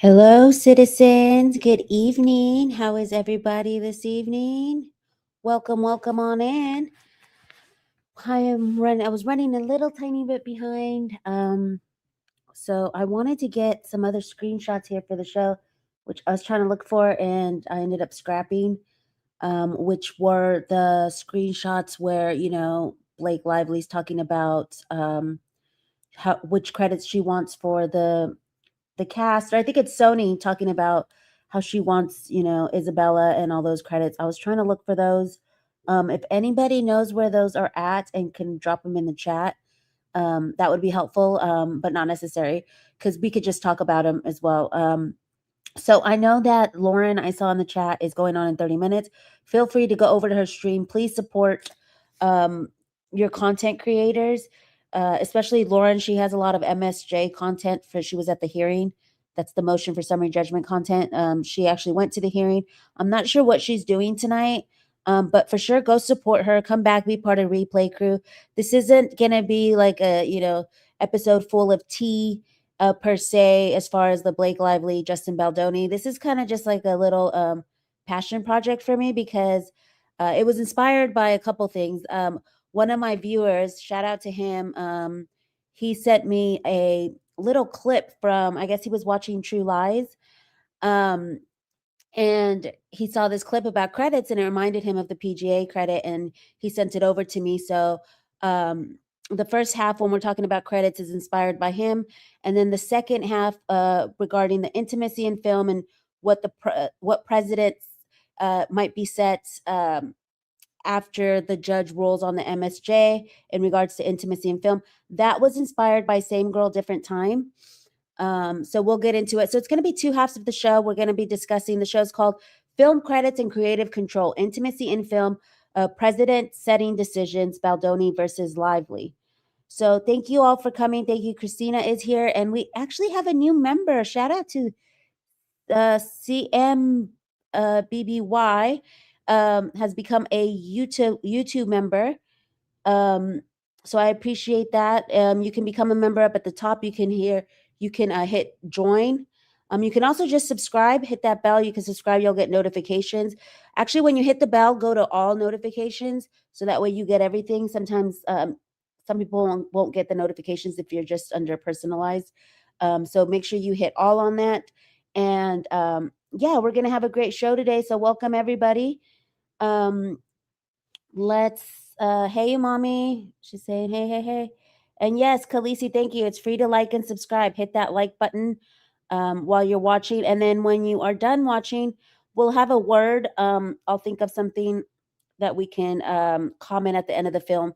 Hello, citizens. Good evening. How is everybody this evening? Welcome on in. I was running a little tiny bit behind. So I wanted to get some other screenshots here for the show, which I was trying to look for, and I ended up scrapping. Which were the screenshots where Blake Lively's talking about which credits she wants for the cast, or I think it's Sony talking about how she wants, Isabella and all those credits. I was trying to look for those. If anybody knows where those are at and can drop them in the chat, that would be helpful, but not necessary because we could just talk about them as well. So I know that Lauren, I saw in the chat, is going on in 30 minutes. Feel free to go over to her stream. Please support your content creators, especially Lauren. She has a lot of MSJ content for she was at the hearing. That's the motion for summary judgment content. She actually went to the hearing. I'm not sure what she's doing tonight, but for sure, go support her. Come back, be part of Replay Crew. This isn't going to be like a episode full of tea per se, as far as the Blake Lively, Justin Baldoni. This is kind of just like a little passion project for me because it was inspired by a couple things. One of my viewers, shout out to him, he sent me a little clip from, I guess he was watching True Lies. And he saw this clip about credits and it reminded him of the PGA credit and he sent it over to me. So the first half, when we're talking about credits, is inspired by him. And then the second half regarding the intimacy in film and what what precedents might be set after the judge rules on the MSJ in regards to intimacy in film, that was inspired by Same Girl, Different Time. So we'll get into it. So it's going to be two halves of the show. We're going to be discussing, the show's called Film Credits and Creative Control, Intimacy in Film, President Setting Decisions, Baldoni versus Lively. So thank you all for coming. Thank you. Christina is here. And we actually have a new member. Shout out to CMBBY, has become a YouTube member. So I appreciate that. You can become a member up at the top. You can hit join. You can also just subscribe, hit that bell. You can subscribe, you'll get notifications. Actually, when you hit the bell, go to all notifications so that way you get everything. Sometimes some people won't get the notifications if you're just under personalized. So make sure you hit all on that. And yeah, we're going to have a great show today. So welcome everybody. Let's hey mommy, she's saying hey. And yes, Khaleesi, thank you. It's free to like and subscribe. Hit that like button while you're watching, and then when you are done watching, we'll have a word. I'll think of something that we can comment at the end of the film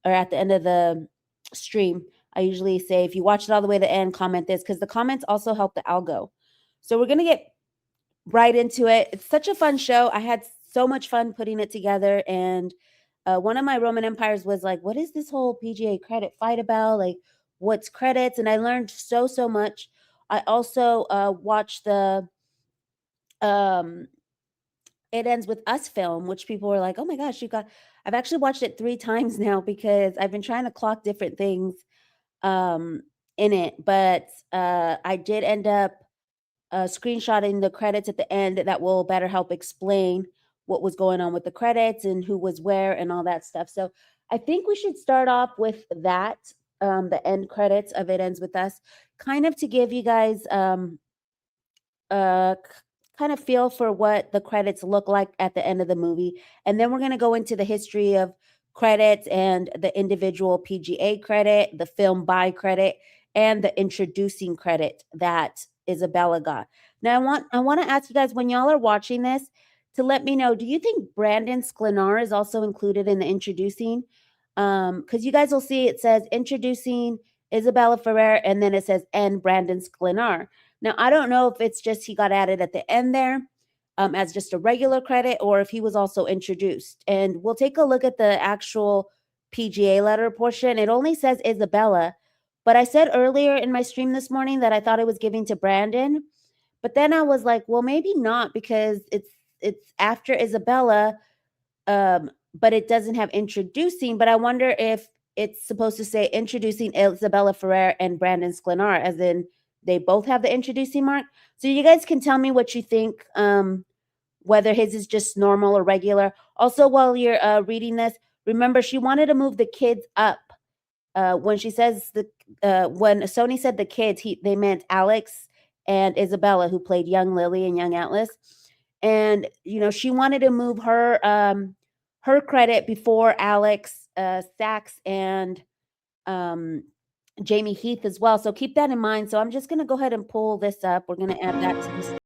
or at the end of the stream. I usually say, if you watch it all the way to the end, comment this, because the comments also help the algo. So we're gonna get right into it. It's such a fun show. I had so much fun putting it together, and one of my Roman empires was like, what is this whole PGA credit fight about? Like, what's credits? And I learned so much. I also watched the It Ends With Us film, which people were like, oh my gosh, I've actually watched it 3 times now because I've been trying to clock different things in it. But I did end up screenshotting the credits at the end that will better help explain what was going on with the credits and who was where and all that stuff. So I think we should start off with that, the end credits of It Ends With Us, kind of to give you guys kind of feel for what the credits look like at the end of the movie. And then we're going to go into the history of credits and the individual PGA credit, the film by credit, and the introducing credit that Isabella got. Now I want to ask you guys, when y'all are watching this, to let me know, do you think Brandon Sklenar is also included in the introducing? Because you guys will see it says introducing Isabela Ferrer, and then it says and Brandon Sklenar. Now, I don't know if it's just he got added at the end there as just a regular credit, or if he was also introduced. And we'll take a look at the actual PGA letter portion. It only says Isabella, but I said earlier in my stream this morning that I thought it was giving to Brandon. But then I was like, well, maybe not, because it's after Isabella, but it doesn't have introducing. But I wonder if it's supposed to say introducing Isabela Ferrer and Brandon Sklenar, as in they both have the introducing mark. So you guys can tell me what you think, whether his is just normal or regular. Also, while you're reading this, remember she wanted to move the kids up. When she says when Sony said the kids, they meant Alex and Isabella, who played young Lily and young Atlas. And she wanted to move her credit before Alex, Sachs, and Jamie Heath as well. So keep that in mind. So I'm just going to go ahead and pull this up. We're going to add that to this.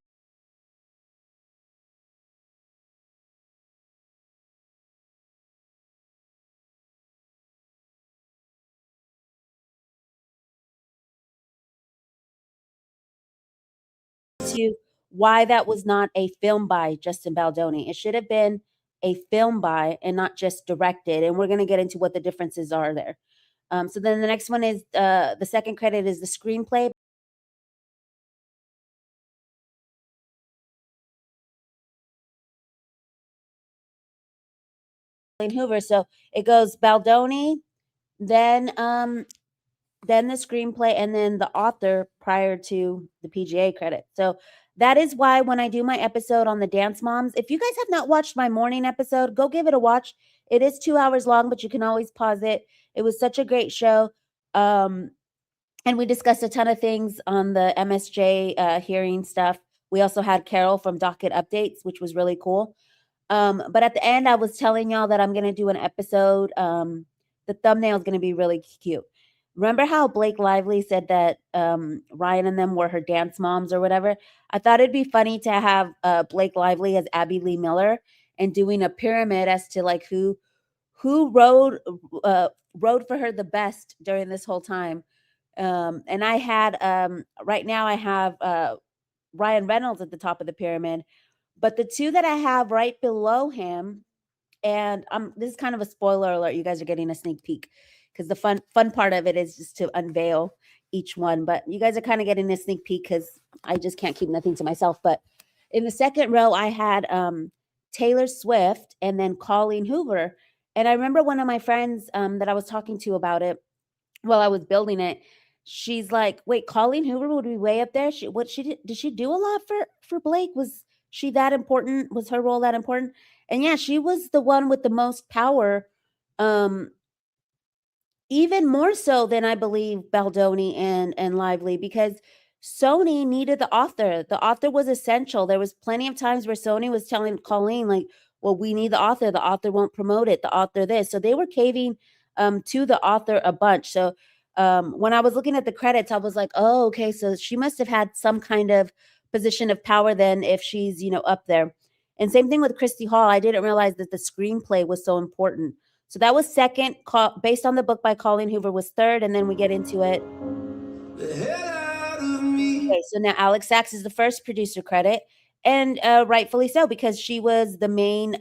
To why that was not a film by Justin Baldoni. It should have been a film by and not just directed. And we're going to get into what the differences are there. So then the next one is the second credit is the screenplay. Hoover. So it goes Baldoni, then the screenplay, and then the author prior to the PGA credit. So that is why when I do my episode on the Dance Moms, if you guys have not watched my morning episode, go give it a watch. It is 2 hours long, but you can always pause it. It was such a great show. And we discussed a ton of things on the MSJ hearing stuff. We also had Carol from Docket Updates, which was really cool. But at the end, I was telling y'all that I'm going to do an episode. The thumbnail is going to be really cute. Remember how Blake Lively said that Ryan and them were her dance moms or whatever? I thought it'd be funny to have Blake Lively as Abby Lee Miller and doing a pyramid as to like who rode for her the best during this whole time. And I had right now I have Ryan Reynolds at the top of the pyramid, but the two that I have right below him, and this is kind of a spoiler alert. You guys are getting a sneak peek because the fun part of it is just to unveil each one. But you guys are kind of getting a sneak peek because I just can't keep nothing to myself. But in the second row, I had Taylor Swift and then Colleen Hoover. And I remember one of my friends that I was talking to about it while I was building it. She's like, "Wait, Colleen Hoover would be way up there? Did she do a lot for Blake? Was she that important? Was her role that important?" And yeah, she was the one with the most power, even more so than I believe Baldoni and Lively, because Sony needed the author. The author was essential. There was plenty of times where Sony was telling Colleen, like, "Well, we need the author. The author won't promote it. The author this." So they were caving to the author a bunch. So when I was looking at the credits, I was like, "Oh, okay. So she must have had some kind of position of power then if she's, up there." And same thing with Christy Hall. I didn't realize that the screenplay was so important. So that was second, based on the book by Colleen Hoover was third, and then we get into it. Okay, so now Alex Sachs is the first producer credit, and rightfully so, because she was the main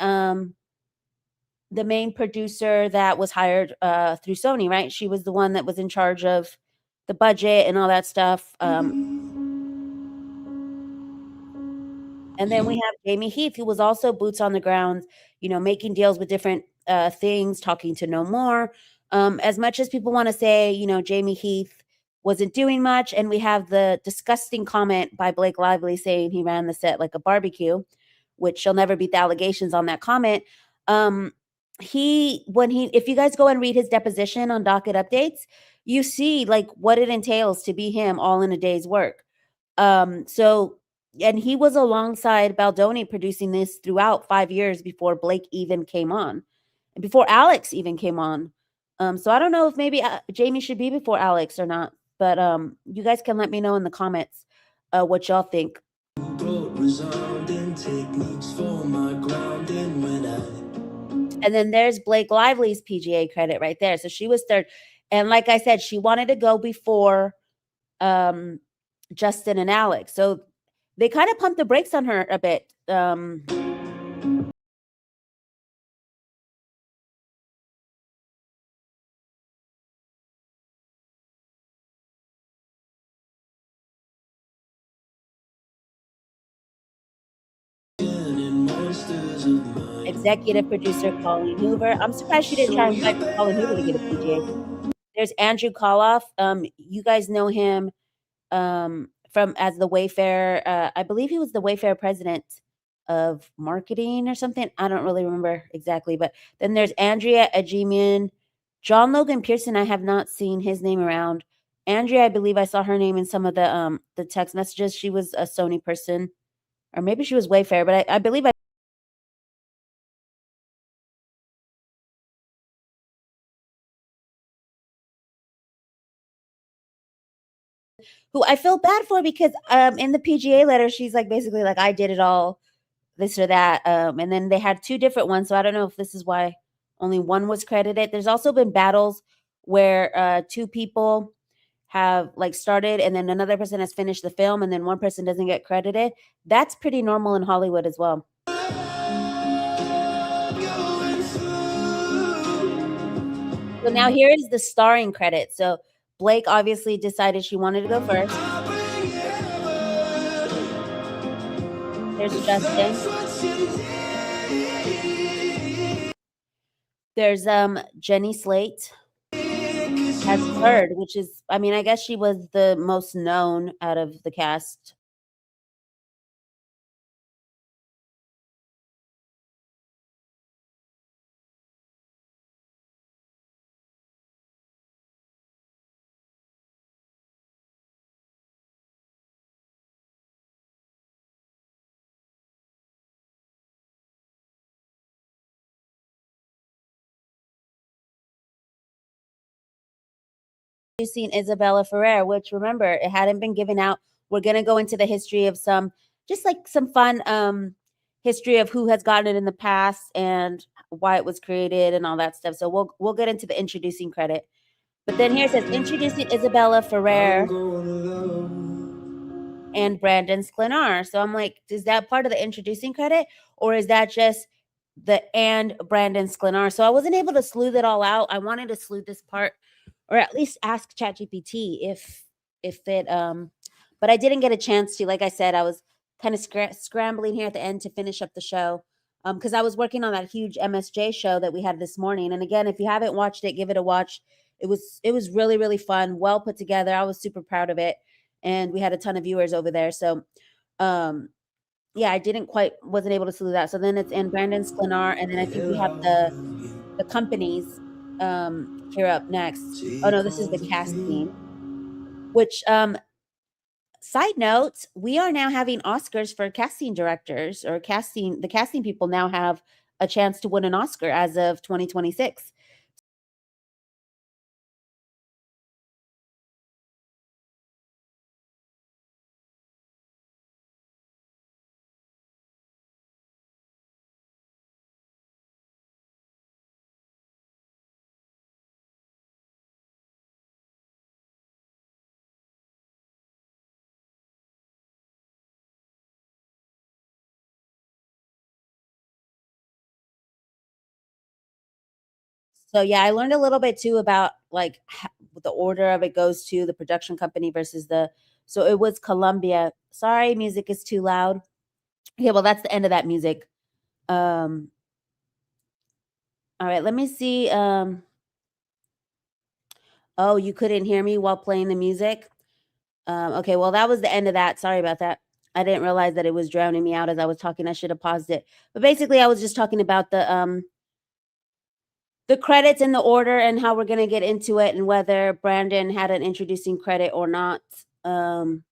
producer that was hired through Sony, right? She was the one that was in charge of the budget and all that stuff. And then we have Jamie Heath, who was also boots on the ground, making deals with different things, talking to No More. As much as people want to say, Jamie Heath wasn't doing much, and we have the disgusting comment by Blake Lively saying he ran the set like a barbecue, which she'll never beat the allegations on that comment. If you guys go and read his deposition on Docket Updates, you see like what it entails to be him all in a day's work. And he was alongside Baldoni producing this throughout 5 years before Blake even came on, and before Alex even came on. So I don't know if maybe Jamie should be before Alex or not, but you guys can let me know in the comments what y'all think. And then there's Blake Lively's PGA credit right there. So she was third. And like I said, she wanted to go before Justin and Alex. So they kind of pumped the brakes on her a bit. Executive producer Colleen Hoover. I'm surprised she didn't try and fight for Colleen Hoover to get a PGA. There's Andrew Koloff. You guys know him from as the Wayfair. I believe he was the Wayfair president of marketing or something. I don't really remember exactly, but then there's Andrea Ajemian, John Logan Pearson. I have not seen his name around. Andrea, I believe I saw her name in some of the text messages. She was a Sony person, or maybe she was Wayfair, but I believe I who I feel bad for because in the PGA letter she's like basically like I did it all, this or that, and then they had two different ones, so I don't know if this is why only one was credited. There's also been battles where two people have like started and then another person has finished the film and then one person doesn't get credited. That's pretty normal in Hollywood as well. So now here is the starring credit. So Blake obviously decided she wanted to go first. There's Justin. There's Jenny Slate as third, which is, I mean, I guess she was the most known out of the cast. You've seen Isabela Ferrer, which remember it hadn't been given out. We're gonna go into the history of some, just like some fun history of who has gotten it in the past and why it was created and all that stuff. So we'll get into the introducing credit. But then here it says introducing Isabela Ferrer and Brandon Sklenar. So I'm like, is that part of the introducing credit or is that just the and Brandon Sklenar? So I wasn't able to sleuth it all out. I wanted to sleuth this part or at least ask ChatGPT if it but I didn't get a chance to. Like I said, I was kind of scrambling here at the end to finish up the show because I was working on that huge MSJ show that we had this morning. And again, if you haven't watched it, give it a watch. It was really really fun, well put together. I was super proud of it, and we had a ton of viewers over there. So, yeah, I wasn't able to salute that. So then it's in Brandon Sklenar, and then I think we have the companies here up next. Oh no, this is the casting. Which side note, we are now having Oscars for casting directors or casting. The casting people now have a chance to win an Oscar as of 2026. So yeah, I learned a little bit too about like the order of it goes to the production company versus the. So it was Columbia. Sorry, music is too loud. Okay, well that's the end of that music. All right, let me see. Oh, you couldn't hear me while playing the music. Okay, well that was the end of that. Sorry about that. I didn't realize that it was drowning me out as I was talking. I should have paused it. But basically, I was just talking about the credits in the order and how we're gonna get into it and whether Brandon had an introducing credit or not. In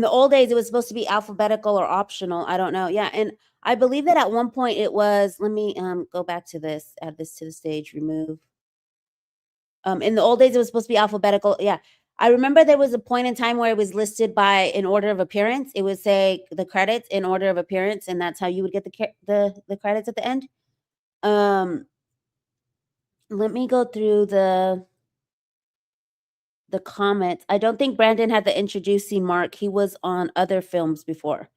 the old days, it was supposed to be alphabetical or optional. I don't know. Yeah, and I believe that at one point it was. Let me go back to this. Add this to the stage. Remove. In the old days, it was supposed to be alphabetical. Yeah, I remember there was a point in time where it was listed by in order of appearance. It would say the credits in order of appearance, and that's how you would get the credits at the end. Let me go through the comments. I don't think Brandon had the introducing mark. He was on other films before.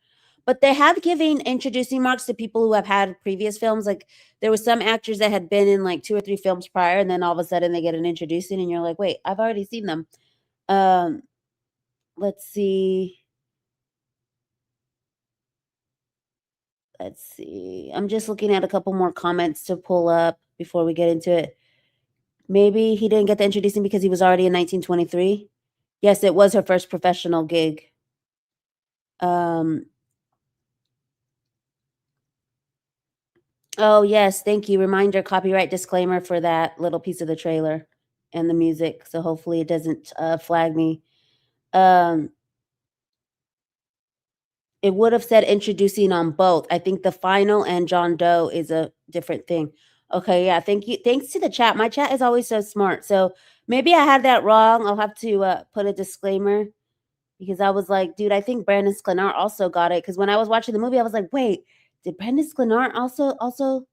But they have given introducing marks to people who have had previous films. Like there were some actors that had been in like 2 or 3 films prior, and then all of a sudden they get an introducing, and you're like, wait, I've already seen them. Let's see. Let's see. I'm just looking at a couple more comments to pull up before we get into it. Maybe he didn't get the introducing because he was already in 1923. Yes, it was her first professional gig. Um, oh, yes, thank you. Reminder, copyright disclaimer for that little piece of the trailer and the music. So hopefully it doesn't flag me. Um, it would have said introducing on both. I think the final and John Doe is a different thing. Okay, yeah, thank you. Thanks to the chat. My chat is always so smart. So maybe I had that wrong. I'll have to put a disclaimer because I was like, dude, I think Brandon Sklenar also got it. Because when I was watching the movie, I was like, wait, did Brandon Sklenar also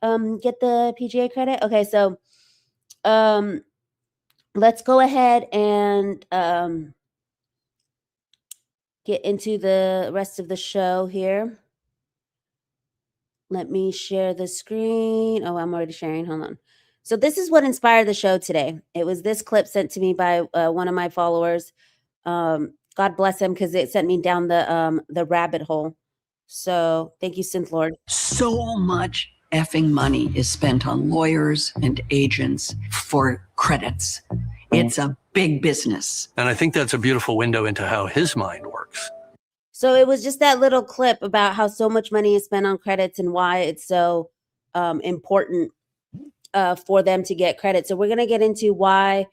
get the PGA credit? Okay, so um let's go ahead and get into the rest of the show here. Let me share the screen. Oh, I'm already sharing. Hold on. So this is what inspired the show today. It was this clip sent to me by one of my followers. God bless him because it sent me down the rabbit hole. So thank you, Synth Lord. So much effing money is spent on lawyers and agents for credits. It's a big business. And I think that's a beautiful window into how his mind works. So it was just that little clip about how so much money is spent on credits and why it's so important for them to get credit. So we're going to get into why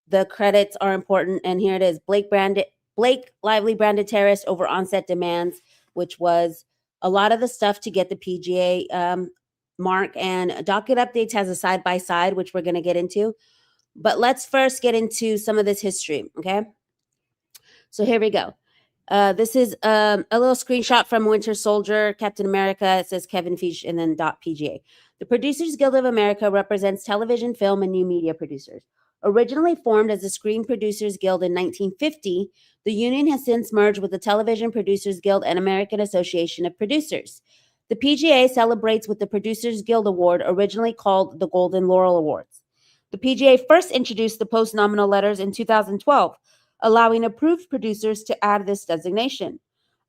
the credits are important. And here it is. Blake Lively branded terrorist over onset demands, which was a lot of the stuff to get the PGA mark. And Docket Updates has a side-by-side, which we're going to get into. But let's first get into some of this history, okay? So here we go. This is a little screenshot from Winter Soldier, Captain America. It says Kevin Feige and then .pga. The Producers Guild of America represents television, film, and new media producers. Originally formed as the Screen Producers Guild in 1950, the union has since merged with the Television Producers Guild and American Association of Producers. The PGA celebrates with the Producers Guild Award, originally called the Golden Laurel Awards. The PGA first introduced the post-nominal letters in 2012, allowing approved producers to add this designation.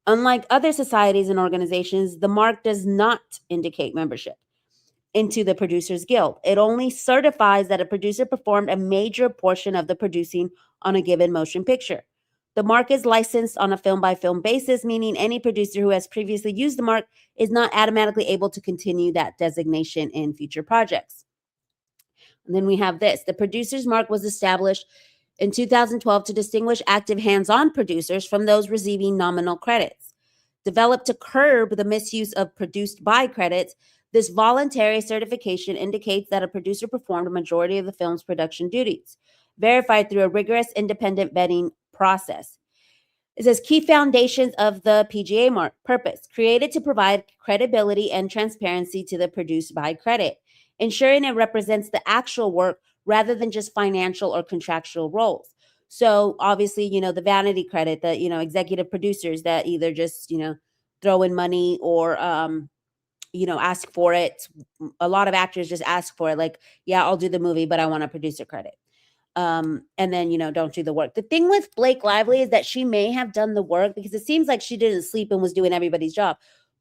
Unlike other societies and organizations, the mark does not indicate membership into the Producers Guild. It only certifies that a producer performed a major portion of the producing on a given motion picture. The mark is licensed on a film-by-film basis, meaning any producer who has previously used the mark is not automatically able to continue that designation in future projects. And then we have this. The producer's mark was established in 2012 to distinguish active hands-on producers from those receiving nominal credits. Developed to curb the misuse of produced by credits, this voluntary certification indicates that a producer performed a majority of the film's production duties, verified through a rigorous independent vetting process. It says key foundations of the PGA mark. Purpose: created to provide credibility and transparency to the produced by credit, ensuring it represents the actual work rather than just financial or contractual roles. So obviously, the vanity credit, the, executive producers that either just, throw in money or, ask for it. A lot of actors just ask for it. Like, yeah, I'll do the movie, but I want a producer credit. And then, don't do the work. The thing with Blake Lively is that she may have done the work because it seems like she didn't sleep and was doing everybody's job.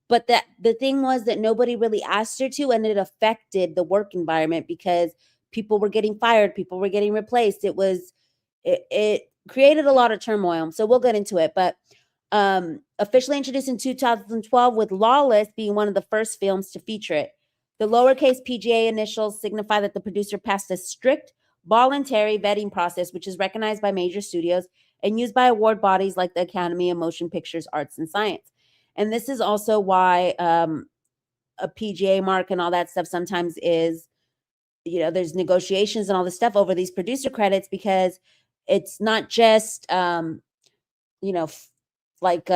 But that the thing was that nobody really asked her to, and it affected the work environment because people were getting fired, people were getting replaced. It created a lot of turmoil. So we'll get into it. But officially introduced in 2012, with Lawless being one of the first films to feature it. The lowercase PGA initials signify that the producer passed a strict voluntary vetting process, which is recognized by major studios and used by award bodies like the Academy of Motion Pictures, Arts, and Science. And this is also why a PGA mark and all that stuff sometimes is, there's negotiations and all this stuff over these producer credits, because it's not just, like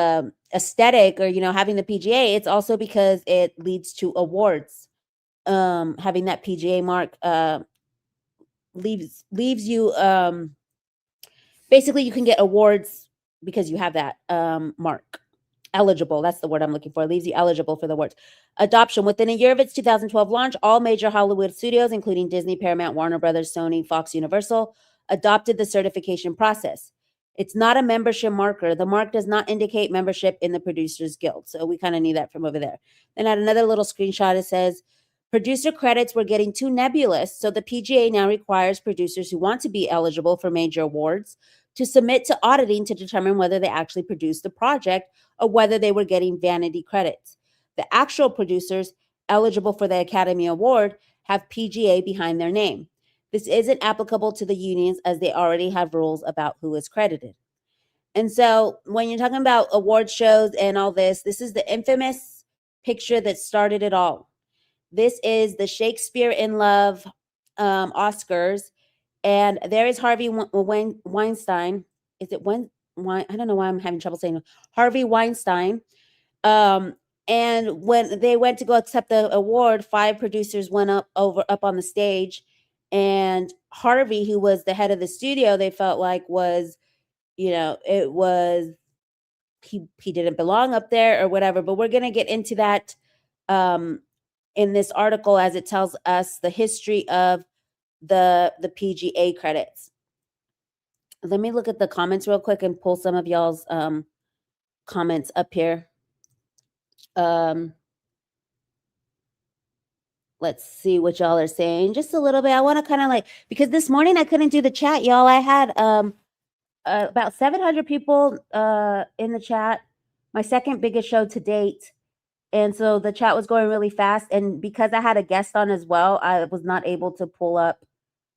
aesthetic or, having the PGA. It's also because it leads to awards. Having that PGA mark leaves you basically you can get awards because you have that mark. Eligible, that's the word I'm looking for. Leaves you eligible for the awards. Adoption. Within a year of its 2012 launch, all major Hollywood studios, including Disney, Paramount, Warner Brothers, Sony, Fox, Universal, adopted the certification process. It's not a membership marker. The mark does not indicate membership in the Producers Guild. So we kind of need that from over there. Then at another little screenshot, it says, producer credits were getting too nebulous, so the PGA now requires producers who want to be eligible for major awards to submit to auditing to determine whether they actually produced the project or whether they were getting vanity credits. The actual producers eligible for the Academy Award have PGA behind their name. This isn't applicable to the unions as they already have rules about who is credited. And so when you're talking about award shows and all this, this is the infamous picture that started it all. This is the Shakespeare in Love Oscars. And there is Harvey Weinstein. Is it I don't know why I'm having trouble saying it. Harvey Weinstein. And when they went to go accept the award, 5 producers went up on the stage. And Harvey, who was the head of the studio, they felt like was, it was, he didn't belong up there or whatever. But we're going to get into that in this article as it tells us the history of the PGA credits. Let me look at the comments real quick and pull some of y'all's comments up here. Let's see what y'all are saying. Just a little bit. I want to kind of because this morning I couldn't do the chat, y'all. I had about 700 people in the chat, my second biggest show to date. And so the chat was going really fast. And because I had a guest on as well, I was not able to pull up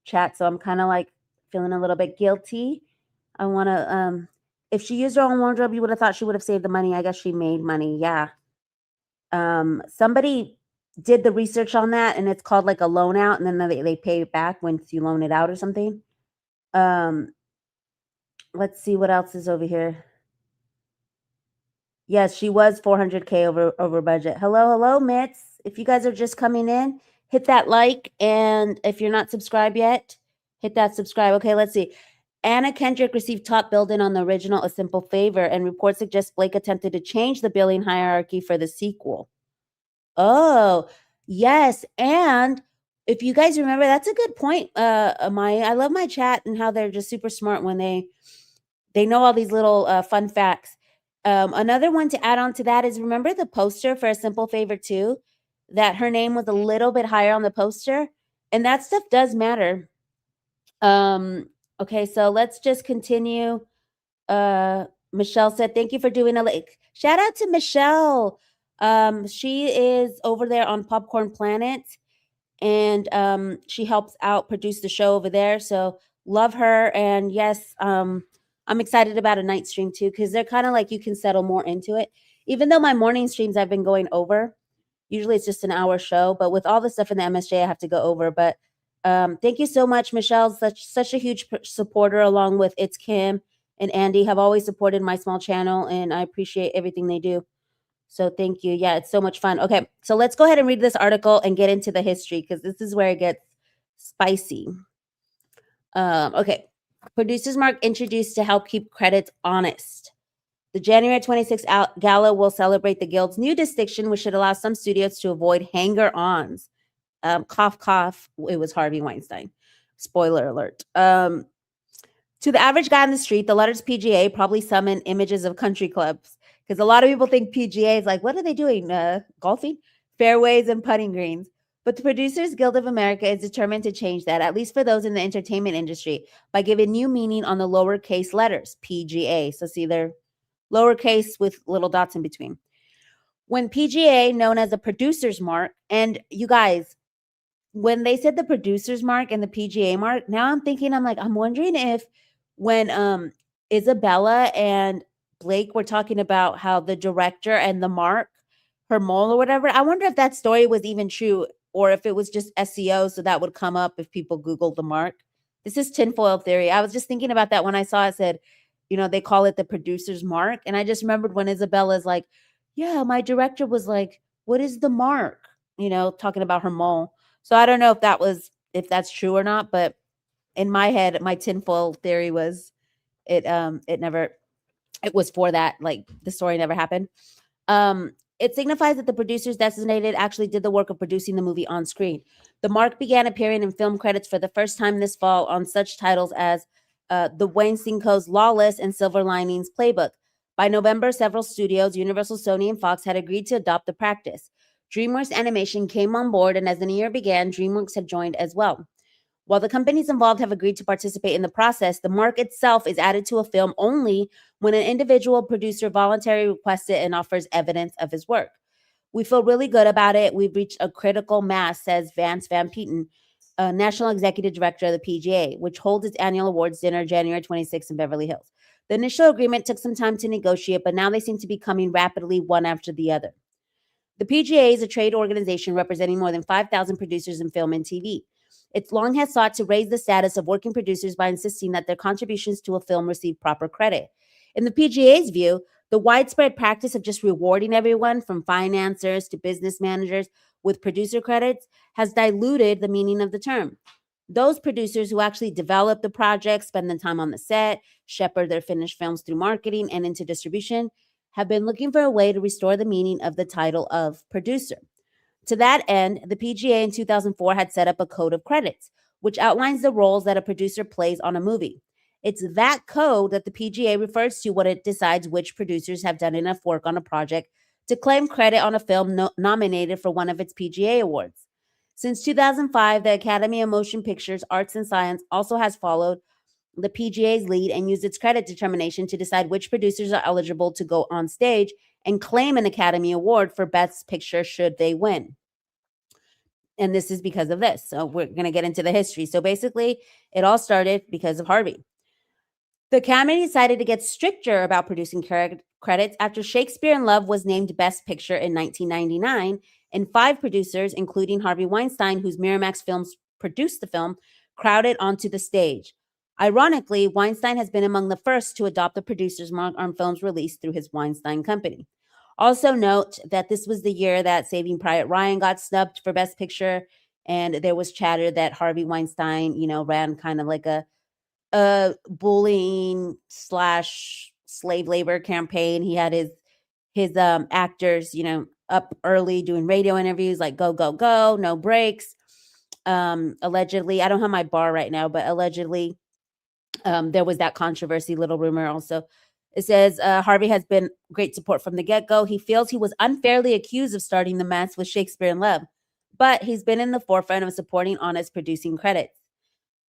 chat. So I'm kind of feeling a little bit guilty. I want to, if she used her own wardrobe, you would have thought she would have saved the money. I guess she made money. Yeah. Somebody did the research on that, and it's called a loan out, and then they pay it back once you loan it out or something. Let's see what else is over here. Yes, she was 400K over budget. Hello, Mitts. If you guys are just coming in, hit that like, and if you're not subscribed yet, hit that subscribe. Okay, let's see. Anna Kendrick received top billing on the original A Simple Favor, and reports suggest Blake attempted to change the billing hierarchy for the sequel. Oh, yes. And if you guys remember, that's a good point, Amaya. I love my chat and how they're just super smart when they know all these little fun facts. Another one to add on to that is, remember the poster for A Simple Favor 2? That her name was a little bit higher on the poster? And that stuff does matter. Okay, so let's just continue. Michelle said, thank you for doing a like. Shout out to Michelle. She is over there on Popcorn Planet, and she helps out produce the show over there. So love her. And yes, I'm excited about a night stream too, because they're kind of you can settle more into it. Even though my morning streams I've been going over. Usually it's just an hour show, but with all the stuff in the MSJ, I have to go over. But thank you so much, Michelle. Such a huge supporter, along with It's Kim and Andy, have always supported my small channel, and I appreciate everything they do. So thank you. Yeah, it's so much fun. Okay, so let's go ahead and read this article and get into the history, because this is where it gets spicy. Okay, Producers Mark introduced to help keep credits honest. The January 26th gala will celebrate the Guild's new distinction, which should allow some studios to avoid hanger-ons. Cough, cough. It was Harvey Weinstein. Spoiler alert. To the average guy on the street, the letters PGA probably summon images of country clubs, because a lot of people think PGA is what are they doing? Golfing? Fairways and putting greens. But the Producers Guild of America is determined to change that, at least for those in the entertainment industry, by giving new meaning on the lowercase letters, PGA. So see, they're lowercase with little dots in between. When PGA, known as the Producer's Mark, and you guys, when they said the Producer's Mark and the PGA mark, now I'm thinking, I'm wondering if when Isabella and Blake were talking about how the director and the mark, her mole or whatever, I wonder if that story was even true, or if it was just SEO, so that would come up if people Googled the mark. This is tinfoil theory. I was just thinking about that when I saw it said, they call it the Producer's Mark. And I just remembered when Isabella's yeah, my director was what is the mark? Talking about her mole. So I don't know if that's true or not, but in my head, my tinfoil theory was it was for that, the story never happened. It signifies that the producers designated actually did the work of producing the movie on screen. The mark began appearing in film credits for the first time this fall on such titles as The Weinstein Co's Lawless and Silver Linings Playbook. By November, several studios, Universal, Sony, and Fox, had agreed to adopt the practice. DreamWorks Animation came on board, and as the new year began, DreamWorks had joined as well. While the companies involved have agreed to participate in the process, the mark itself is added to a film only when an individual producer voluntarily requests it and offers evidence of his work. We feel really good about it. We've reached a critical mass, says Vance Van Peeten, National Executive Director of the PGA, which holds its annual awards dinner January 26th in Beverly Hills. The initial agreement took some time to negotiate, but now they seem to be coming rapidly one after the other. The PGA is a trade organization representing more than 5,000 producers in film and TV. It long has sought to raise the status of working producers by insisting that their contributions to a film receive proper credit. In the PGA's view, the widespread practice of just rewarding everyone from financiers to business managers with producer credits has diluted the meaning of the term. Those producers who actually develop the project, spend the time on the set, shepherd their finished films through marketing and into distribution, have been looking for a way to restore the meaning of the title of producer. To that end, the PGA in 2004 had set up a code of credits, which outlines the roles that a producer plays on a movie. It's that code that the PGA refers to when it decides which producers have done enough work on a project to claim credit on a film nominated for one of its PGA awards. Since 2005, the Academy of Motion Pictures, Arts and Science also has followed the PGA's lead and used its credit determination to decide which producers are eligible to go on stage and claim an Academy Award for Best Picture should they win. And this is because of this. So we're going to get into the history. So basically, it all started because of Harvey. The Academy decided to get stricter about producing credits after Shakespeare in Love was named Best Picture in 1999, and 5 producers, including Harvey Weinstein, whose Miramax Films produced the film, crowded onto the stage. Ironically, Weinstein has been among the first to adopt the producer's mark on films released through his Weinstein Company. Also note that this was the year that Saving Private Ryan got snubbed for Best Picture, and there was chatter that Harvey Weinstein, ran kind of like a bullying / slave labor campaign. He had his actors, up early doing radio interviews like go, go, go, no breaks. Allegedly, I don't have my bar right now, but allegedly there was that controversy, little rumor also. It says Harvey has been great support from the get-go. He feels he was unfairly accused of starting the mess with Shakespeare in Love, but he's been in the forefront of supporting honest producing credits.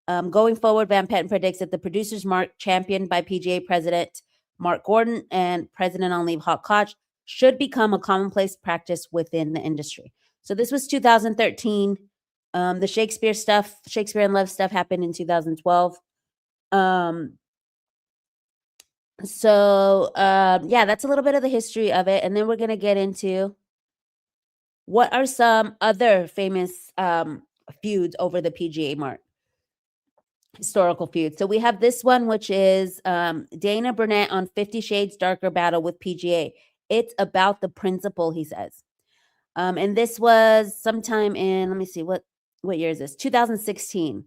Going forward, Van Petten predicts that the producer's mark, championed by PGA President Mark Gordon and President on leave Hawk Koch, should become a commonplace practice within the industry. So this was 2013. The Shakespeare in Love stuff happened in 2012. That's a little bit of the history of it. And then we're going to get into what are some other famous feuds over the PGA mark, historical feuds. So we have this one, which is Dana Burnett on 50 Shades Darker battle with PGA. It's about the principle, he says. And this was sometime in, let me see, what year is this? 2016.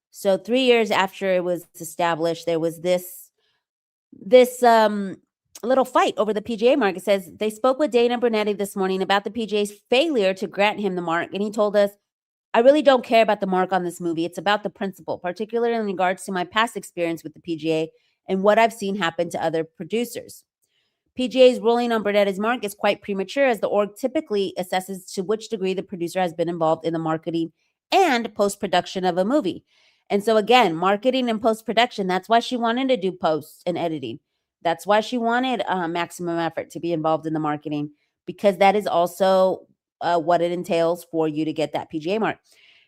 So 3 years after it was established, there was this little fight over the PGA mark. It says they spoke with Dana Brunetti this morning about the PGA's failure to grant him the mark. And he told us, I really don't care about the mark on this movie. It's about the principle, particularly in regards to my past experience with the PGA and what I've seen happen to other producers. PGA's ruling on Brunetti's mark is quite premature, as the org typically assesses to which degree the producer has been involved in the marketing and post-production of a movie. And so again, marketing and post-production, that's why she wanted to do post and editing. That's why she wanted maximum effort to be involved in the marketing, because that is also what it entails for you to get that PGA mark.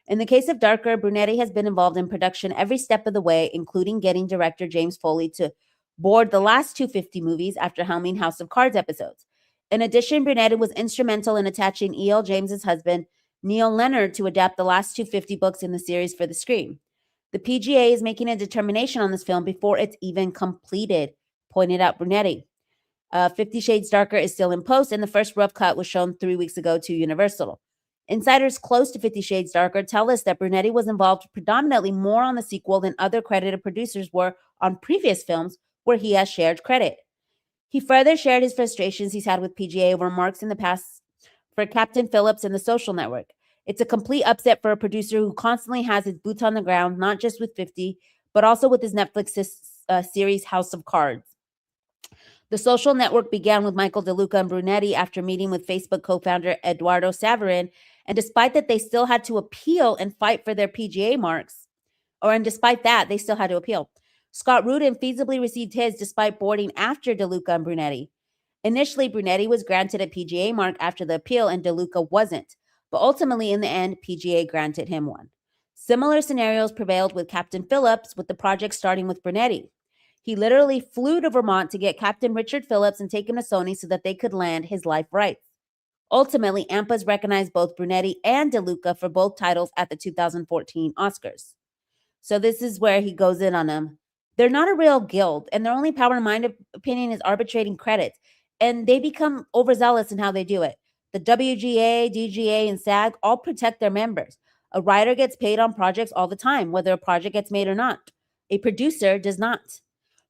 In the case of Darker, Brunetti has been involved in production every step of the way, including getting director James Foley to board the last 250 movies after helming House of Cards episodes. In addition, Brunetti was instrumental in attaching E.L. James's husband, Neil Leonard, to adapt the last 250 books in the series for the screen. The PGA is making a determination on this film before it's even completed, pointed out Brunetti. 50 Shades Darker is still in post, and the first rough cut was shown 3 weeks ago to Universal. Insiders close to 50 Shades Darker tell us that Brunetti was involved predominantly more on the sequel than other credited producers were on previous films where he has shared credit. He further shared his frustrations he's had with PGA over marks in the past for Captain Phillips and The Social Network. It's a complete upset for a producer who constantly has his boots on the ground, not just with 50, but also with his Netflix series House of Cards. The Social Network began with Michael DeLuca and Brunetti after meeting with Facebook co-founder Eduardo Saverin, and despite that they still had to appeal and fight for their PGA marks, And despite that, they still had to appeal. Scott Rudin feasibly received his despite boarding after DeLuca and Brunetti. Initially, Brunetti was granted a PGA mark after the appeal and DeLuca wasn't, but ultimately in the end, PGA granted him one. Similar scenarios prevailed with Captain Phillips, with the project starting with Brunetti. He literally flew to Vermont to get Captain Richard Phillips and take him to Sony so that they could land his life rights. Ultimately, AMPAs recognized both Brunetti and DeLuca for both titles at the 2014 Oscars. So this is where he goes in on them. They're not a real guild, and their only power in my opinion is arbitrating credits, and they become overzealous in how they do it. The WGA, DGA, and SAG all protect their members. A writer gets paid on projects all the time, whether a project gets made or not. A producer does not.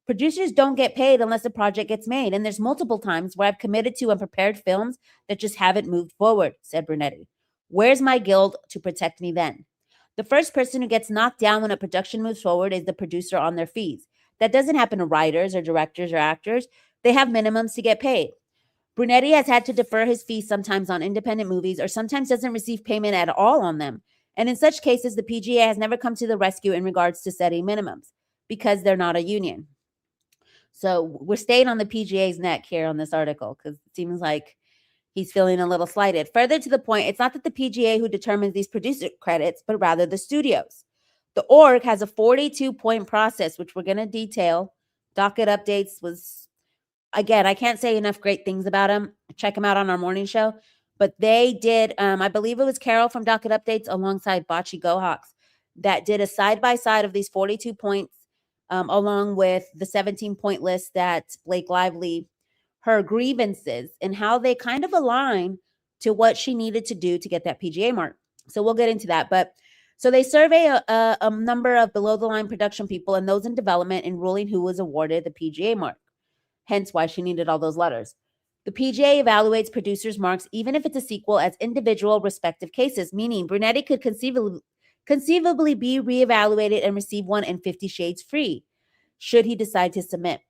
Producers don't get paid unless a project gets made, and there's multiple times where I've committed to and prepared films that just haven't moved forward, said Brunetti. Where's my guild to protect me then? The first person who gets knocked down when a production moves forward is the producer on their fees. That doesn't happen to writers or directors or actors. They have minimums to get paid. Brunetti has had to defer his fees sometimes on independent movies or sometimes doesn't receive payment at all on them. And in such cases, the PGA has never come to the rescue in regards to setting minimums because they're not a union. So we're staying on the PGA's neck here on this article because it seems like he's feeling a little slighted. Further to the point, it's not that the PGA who determines these producer credits, but rather the studios. The org has a 42-point process, which we're going to detail. Docket updates was, again, I can't say enough great things about them. Check them out on our morning show. But they did, I believe it was Carol from Docket Updates alongside Bocce Gohawks that did a side-by-side of these 42 points along with the 17-point list that Blake Lively, her grievances, and how they kind of align to what she needed to do to get that PGA mark. So we'll get into that. But so they survey a number of below-the-line production people and those in development in ruling who was awarded the PGA mark, hence why she needed all those letters. The PGA evaluates producers' marks even if it's a sequel as individual respective cases, meaning Brunetti could conceivably be reevaluated and receive one in 50 Shades Free, should he decide to submit.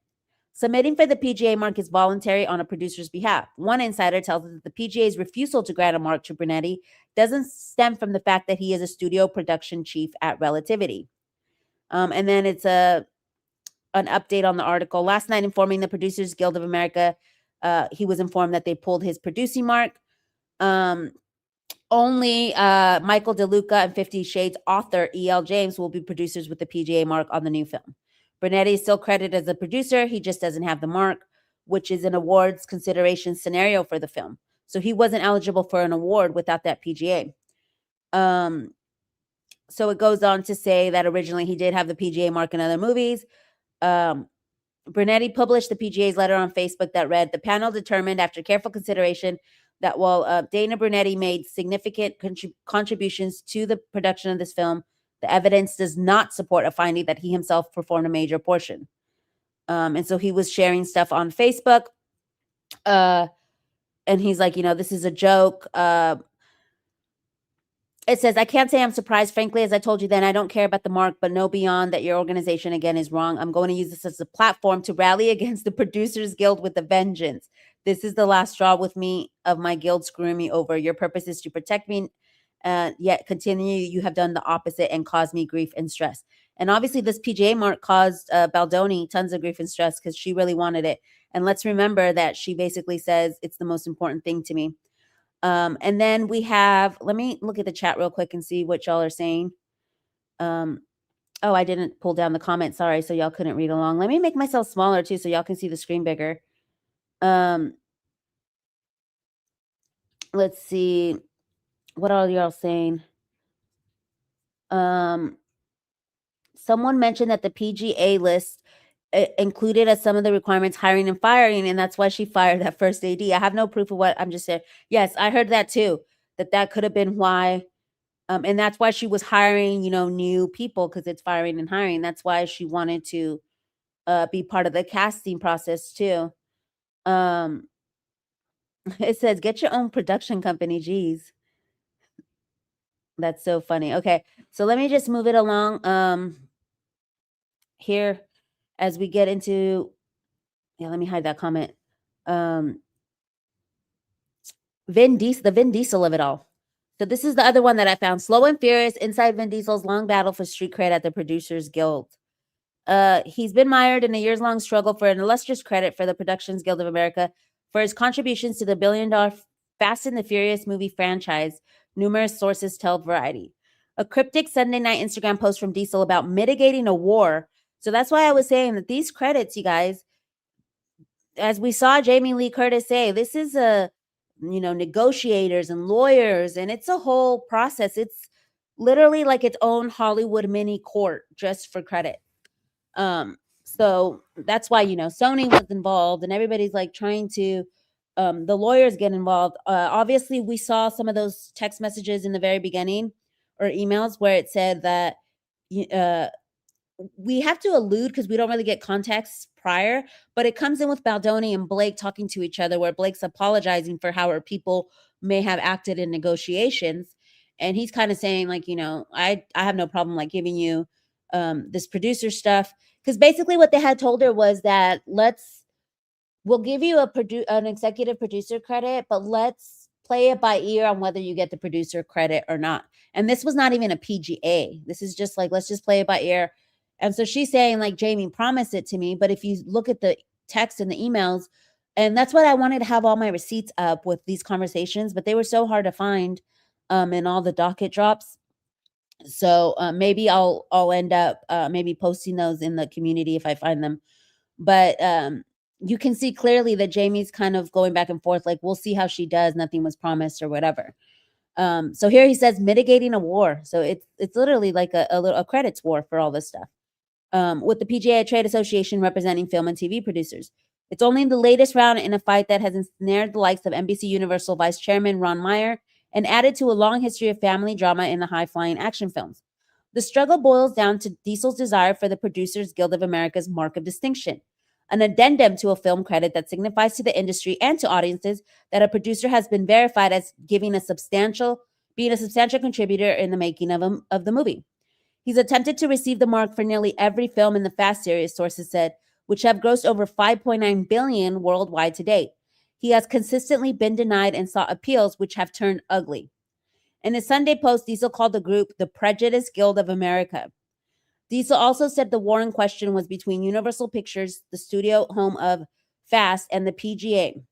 Submitting for the PGA mark is voluntary on a producer's behalf. One insider tells us that the PGA's refusal to grant a mark to Brunetti doesn't stem from the fact that he is a studio production chief at Relativity. And then it's an update on the article. Last night, informing the Producers Guild of America, he was informed that they pulled his producing mark. Only Michael DeLuca and 50 Shades author E.L. James will be producers with the PGA mark on the new film. Brunetti is still credited as a producer. He just doesn't have the mark, which is an awards consideration scenario for the film. So he wasn't eligible for an award without that PGA. So it goes on to say that originally he did have the PGA mark in other movies. Brunetti published the PGA's letter on Facebook that read, the panel determined after careful consideration that while Dana Brunetti made significant contributions to the production of this film, the evidence does not support a finding that he himself performed a major portion. And so he was sharing stuff on Facebook. And he's like, this is a joke. It says, I can't say I'm surprised. Frankly, as I told you then, I don't care about the mark, but know beyond that your organization, again, is wrong. I'm going to use this as a platform to rally against the Producers Guild with a vengeance. This is the last straw with me of my guild screwing me over. Your purpose is to protect me, yet continue. You have done the opposite and caused me grief and stress. And obviously this PGA mark caused Baldoni tons of grief and stress because she really wanted it. And let's remember that she basically says it's the most important thing to me. And then we have, let me look at the chat real quick and see what y'all are saying. Oh, I didn't pull down the comments. Sorry. So y'all couldn't read along. Let me make myself smaller too, so y'all can see the screen bigger. Let's see. What are y'all saying? Someone mentioned that the PGA list included as some of the requirements hiring and firing, and that's why she fired that first AD. I have no proof of what I'm just saying. Yes, I heard that too, that could have been why. And that's why she was hiring, new people, because it's firing and hiring. That's why she wanted to be part of the casting process too. It says, get your own production company. Geez. That's so funny. Okay. So let me just move it along here as we get into, let me hide that comment. The Vin Diesel of it all. So this is the other one that I found. Slow and Furious, inside Vin Diesel's long battle for street cred at the Producers Guild. He's been mired in a years-long struggle for an illustrious credit for the Productions Guild of America for his contributions to the billion-dollar Fast and the Furious movie franchise, numerous sources tell Variety. A cryptic Sunday night Instagram post from Diesel about mitigating a war. So that's why I was saying that these credits, you guys, as we saw Jamie Lee Curtis say, this is negotiators and lawyers, and it's a whole process. It's literally like its own Hollywood mini court just for credit. So that's why, Sony was involved and everybody's like trying to, the lawyers get involved. Obviously we saw some of those text messages in the very beginning or emails where it said that, we have to allude because we don't really get context prior, but it comes in with Baldoni and Blake talking to each other where Blake's apologizing for how our people may have acted in negotiations. And he's kind of saying like, I have no problem like giving you this producer stuff. Because basically what they had told her was that we'll give you an executive producer credit, but let's play it by ear on whether you get the producer credit or not. And this was not even a PGA. This is just like, let's just play it by ear. And so she's saying like, Jamie promised it to me. But if you look at the text and the emails, and that's what I wanted to have all my receipts up with these conversations, but they were so hard to find in all the docket drops. So maybe I'll end up maybe posting those in the community if I find them. But you can see clearly that Jamie's kind of going back and forth, like, we'll see how she does. Nothing was promised or whatever. So here he says mitigating a war. So it's literally like a credits war for all this stuff. With the PGA Trade Association representing film and TV producers. It's only the latest round in a fight that has ensnared the likes of NBC Universal Vice Chairman Ron Meyer and added to a long history of family drama in the high-flying action films. The struggle boils down to Diesel's desire for the Producers Guild of America's mark of distinction, an addendum to a film credit that signifies to the industry and to audiences that a producer has been verified as being a substantial contributor in the making of the movie. He's attempted to receive the mark for nearly every film in the Fast series, sources said, which have grossed over $5.9 billion worldwide to date. He has consistently been denied and sought appeals, which have turned ugly. In his Sunday post, Diesel called the group the Prejudice Guild of America. Diesel also said the war in question was between Universal Pictures, the studio home of Fast, and the PGA.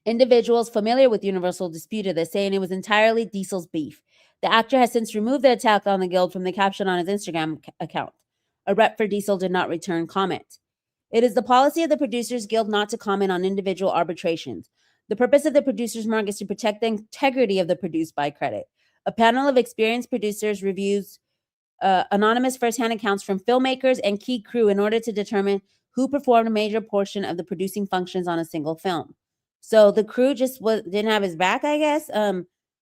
Individuals familiar with Universal disputed this, saying it was entirely Diesel's beef. The actor has since removed the attack on the guild from the caption on his Instagram account. A rep for Diesel did not return comment. It is the policy of the Producers Guild not to comment on individual arbitrations. The purpose of the Producers Mark is to protect the integrity of the produced by credit. A panel of experienced producers reviews anonymous firsthand accounts from filmmakers and key crew in order to determine who performed a major portion of the producing functions on a single film. So the crew just didn't have his back, I guess.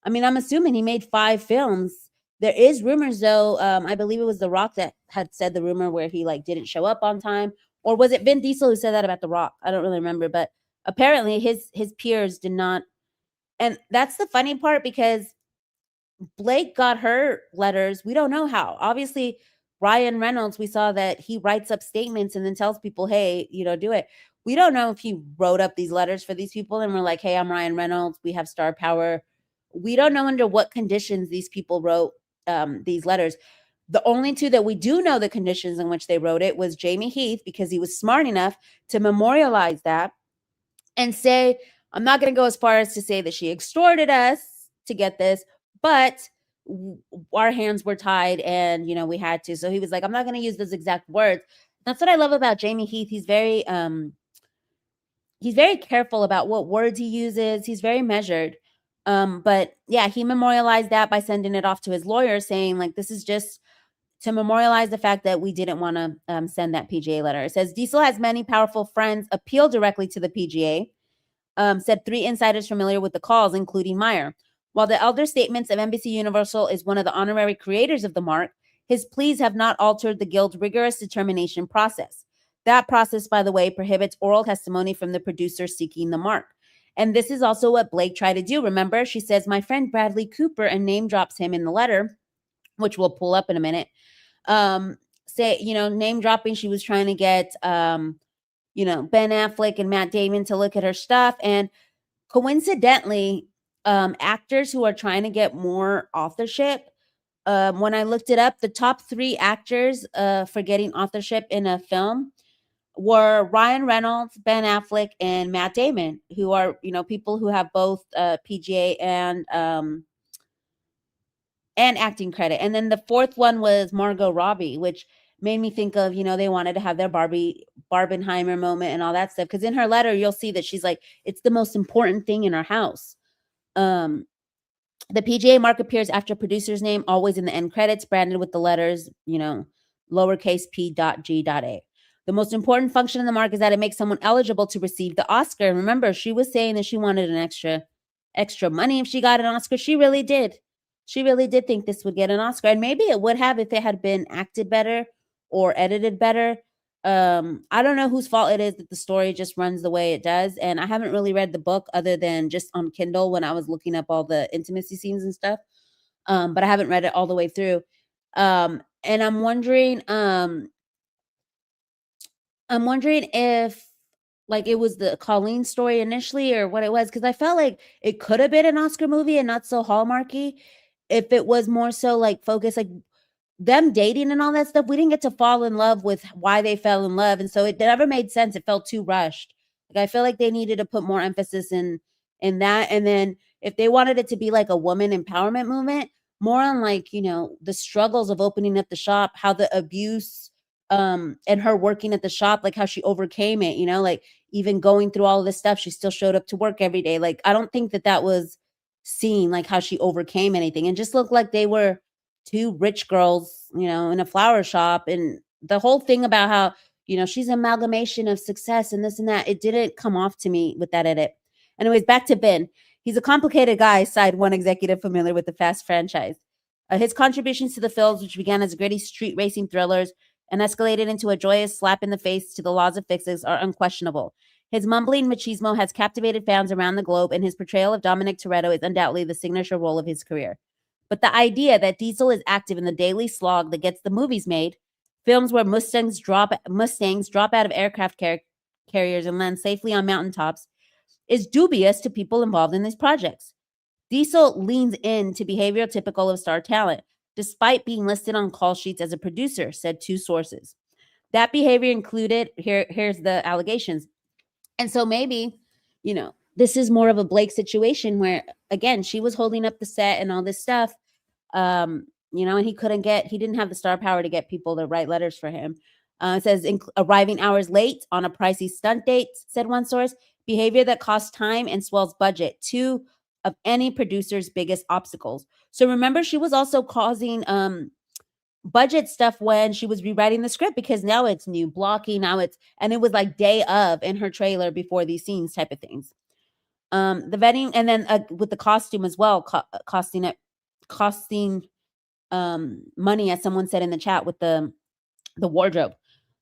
I'm assuming he made 5 films. There is rumors, though. I believe it was The Rock that had said the rumor where he didn't show up on time. Or was it Vin Diesel who said that about The Rock? I don't really remember. But apparently his peers did not. And that's the funny part because Blake got her letters. We don't know how. Obviously, Ryan Reynolds, we saw that he writes up statements and then tells people, hey, do it. We don't know if he wrote up these letters for these people and we're like, hey, I'm Ryan Reynolds. We have star power. We don't know under what conditions these people wrote these letters. The only 2 that we do know the conditions in which they wrote it was Jamie Heath, because he was smart enough to memorialize that and say, I'm not going to go as far as to say that she extorted us to get this, but our hands were tied and, we had to. So he was like, I'm not going to use those exact words. That's what I love about Jamie Heath. He's very careful about what words he uses. He's very measured. But yeah, he memorialized that by sending it off to his lawyer saying this is just to memorialize the fact that we didn't want to send that PGA letter. It says Diesel has many powerful friends appeal directly to the PGA, said 3 insiders familiar with the calls, including Meyer. While the elder statements of NBC Universal is one of the honorary creators of the mark, his pleas have not altered the guild's rigorous determination process. That process, by the way, prohibits oral testimony from the producer seeking the mark. And this is also what Blake tried to do. Remember, she says, my friend Bradley Cooper, and name drops him in the letter, which we'll pull up in a minute. Name dropping, she was trying to get, Ben Affleck and Matt Damon to look at her stuff. And coincidentally, actors who are trying to get more authorship. When I looked it up, the top 3 actors for getting authorship in a film were Ryan Reynolds, Ben Affleck, and Matt Damon, who are, people who have both PGA and acting credit. And then the 4th one was Margot Robbie, which made me think of, they wanted to have their Barbenheimer moment and all that stuff. Because in her letter, you'll see that she's like, it's the most important thing in our house. The PGA mark appears after producer's name, always in the end credits, branded with the letters, lowercase p.g.a. The most important function of the mark is that it makes someone eligible to receive the Oscar. And remember, she was saying that she wanted an extra money if she got an Oscar. She really did. She really did think this would get an Oscar. And maybe it would have if it had been acted better or edited better. I don't know whose fault it is that the story just runs the way it does. And I haven't really read the book other than just on Kindle when I was looking up all the intimacy scenes and stuff. But I haven't read it all the way through. And I'm wondering if like it was the Colleen story initially or what it was, because I felt like it could have been an Oscar movie and not so Hallmarky if it was more so like focused, like them dating and all that stuff. We didn't get to fall in love with why they fell in love. And so it never made sense. It felt too rushed. Like I feel like they needed to put more emphasis in that. And then if they wanted it to be like a woman empowerment movement, more on like, the struggles of opening up the shop, how the abuse and her working at the shop, like how she overcame it, like even going through all of this stuff, she still showed up to work every day. Like, I don't think that was seen, like how she overcame anything, and just looked like they were 2 rich girls, in a flower shop. And the whole thing about how, she's an amalgamation of success and this and that, it didn't come off to me with that edit. Anyways, back to Ben. He's a complicated guy, sighed one executive familiar with the Fast franchise. His contributions to the films, which began as gritty street racing thrillers and escalated into a joyous slap in the face to the laws of physics, are unquestionable. His mumbling machismo has captivated fans around the globe, and his portrayal of Dominic Toretto is undoubtedly the signature role of his career. But the idea that Diesel is active in the daily slog that gets the movies made, films where Mustangs drop out of aircraft carriers and land safely on mountaintops, is dubious to people involved in these projects. Diesel leans into behavior typical of star talent, despite being listed on call sheets as a producer, said 2 sources. That behavior included, here's the allegations. And so maybe, this is more of a Blake situation where, again, she was holding up the set and all this stuff, and he didn't have the star power to get people to write letters for him. It says, arriving hours late on a pricey stunt date, said one source, behavior that costs time and swells budget, 2 of any producer's biggest obstacles. So remember, she was also causing budget stuff when she was rewriting the script, because now it's new blocking, and it was like day of in her trailer before these scenes type of things. The vetting, and then with the costume as well, costing money, as someone said in the chat, with the wardrobe.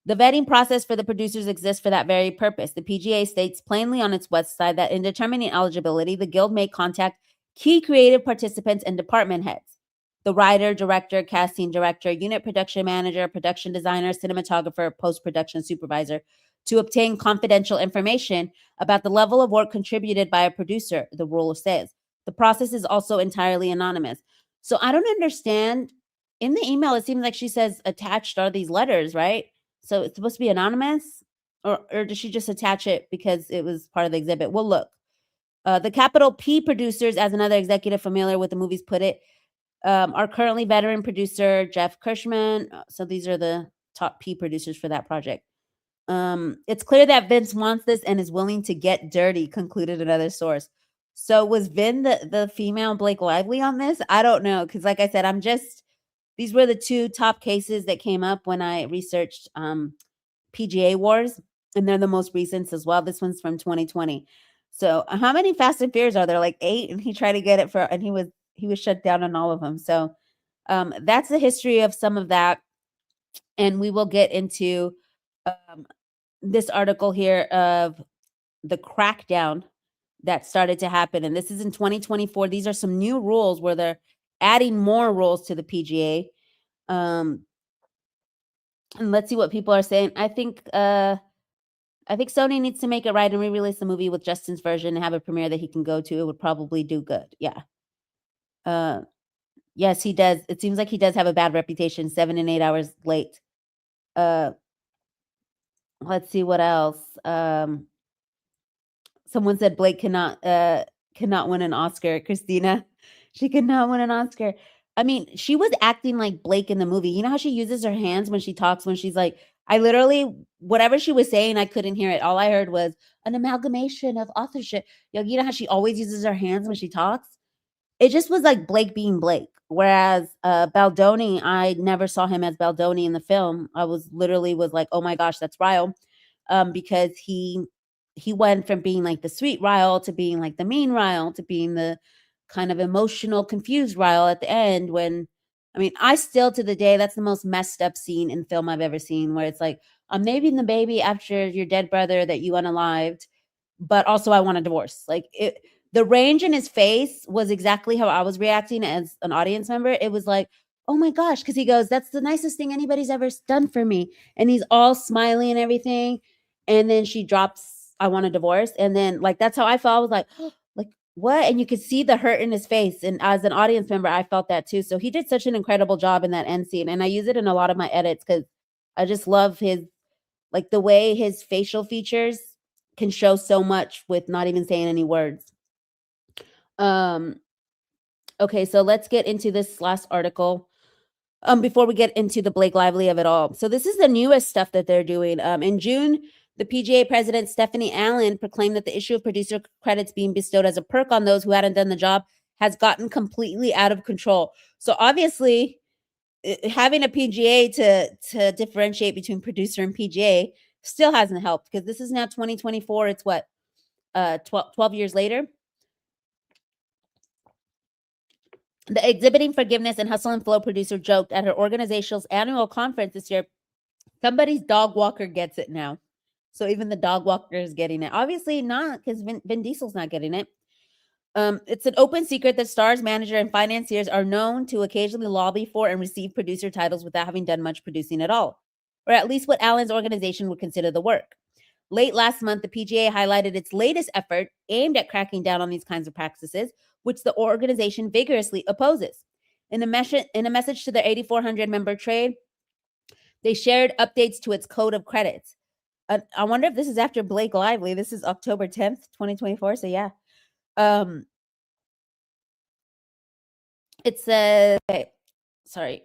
The vetting process for the producers exists for that very purpose. The PGA states plainly on its website that in determining eligibility, the guild may contact key creative participants and department heads: the writer, director, casting director, unit production manager, production designer, cinematographer, post-production supervisor, to obtain confidential information about the level of work contributed by a producer, the rule says. The process is also entirely anonymous. So I don't understand. In the email, it seems like she says attached are these letters, right? So it's supposed to be anonymous? Or did she just attach it because it was part of the exhibit? Well, look, the capital P producers, as another executive familiar with the movies put it, are currently veteran producer Jeff Kirschman. So these are the top P producers for that project. It's clear that Vince wants this and is willing to get dirty, concluded another source. So was Vin the female Blake Lively on this? I don't know, because like I said, these were the 2 top cases that came up when I researched PGA wars, and they're the most recent as well. This one's from 2020. So how many Fast and Furious are there? Like 8, and he tried to get it and he was shut down on all of them. So that's the history of some of that, and we will get into this article here of the crackdown that started to happen, and this is in 2024. These are some new rules where they're adding more rules to the PGA. And let's see what people are saying. I think I think Sony needs to make it right and re-release the movie with Justin's version and have a premiere that he can go to. It would probably do good. Yeah. Yes, he does. It seems like he does have a bad reputation. 7 and 8 hours late. Let's see what else. Someone said Blake cannot win an Oscar. Christina, she could not win an Oscar. I mean, she was acting like Blake in the movie. You know how she uses her hands when she talks, when she's like, I literally, whatever she was saying, I couldn't hear it. All I heard was an amalgamation of authorship. You know how she always uses her hands when she talks? It just was like Blake being Blake. Whereas Baldoni, I never saw him as Baldoni in the film. I was like, oh my gosh, that's Ryle. Because he went from being like the sweet Ryle to being like the mean Ryle to being the kind of emotional, confused Ryle at the end. When, I mean, I still to the day, that's the most messed up scene in film I've ever seen, where it's like, I'm naming the baby after your dead brother that you unalived, but also I want a divorce. Like the range in his face was exactly how I was reacting as an audience member. It was like, oh my gosh, because he goes, that's the nicest thing anybody's ever done for me. And he's all smiling and everything. And then she drops, I want a divorce. And then like, that's how I felt. I was like, oh, like what? And you could see the hurt in his face. And as an audience member, I felt that too. So he did such an incredible job in that end scene. And I use it in a lot of my edits because I just love his, like the way his facial features can show so much with not even saying any words. Okay, so let's get into this last article before we get into the Blake Lively of it all. So this is the newest stuff that they're doing. In June, the PGA president, Stephanie Allen, proclaimed that the issue of producer credits being bestowed as a perk on those who hadn't done the job has gotten completely out of control. So obviously, having a PGA to differentiate between producer and PGA still hasn't helped, because this is now 2024. It's what, 12 years later? The exhibiting forgiveness and hustle and flow producer joked at her organization's annual conference this year, somebody's dog walker gets it now. So even the dog walker is getting it. Obviously not, because Vin Diesel's not getting it. It's an open secret that stars, manager, and financiers are known to occasionally lobby for and receive producer titles without having done much producing at all, or at least what Allen's organization would consider the work. Late last month, the PGA highlighted its latest effort aimed at cracking down on these kinds of practices, which the organization vigorously opposes. In a message to their 8,400 member trade, they shared updates to its code of credits. I wonder if this is after Blake Lively. This is October 10th, 2024. So yeah. It says, okay, sorry.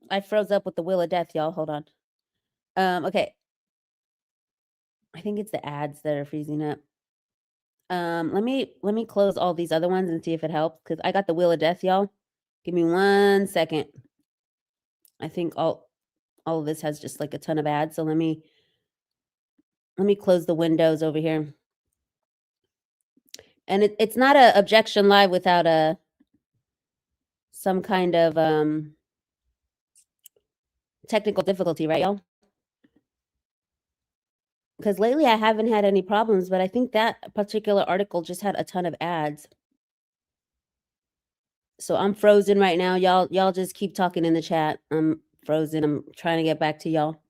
I froze up with the wheel of death, y'all. Hold on. Okay. I think it's the ads that are freezing up. Let me close all these other ones and see if it helps, because I got the wheel of death, y'all. Give me 1 second. I think all of this has just like a ton of ads. So let me close the windows over here. And it's not a objection live without some kind of technical difficulty, right, y'all? Because lately I haven't had any problems, but I think that particular article just had a ton of ads. So I'm frozen right now. Y'all just keep talking in the chat. I'm frozen. I'm trying to get back to y'all.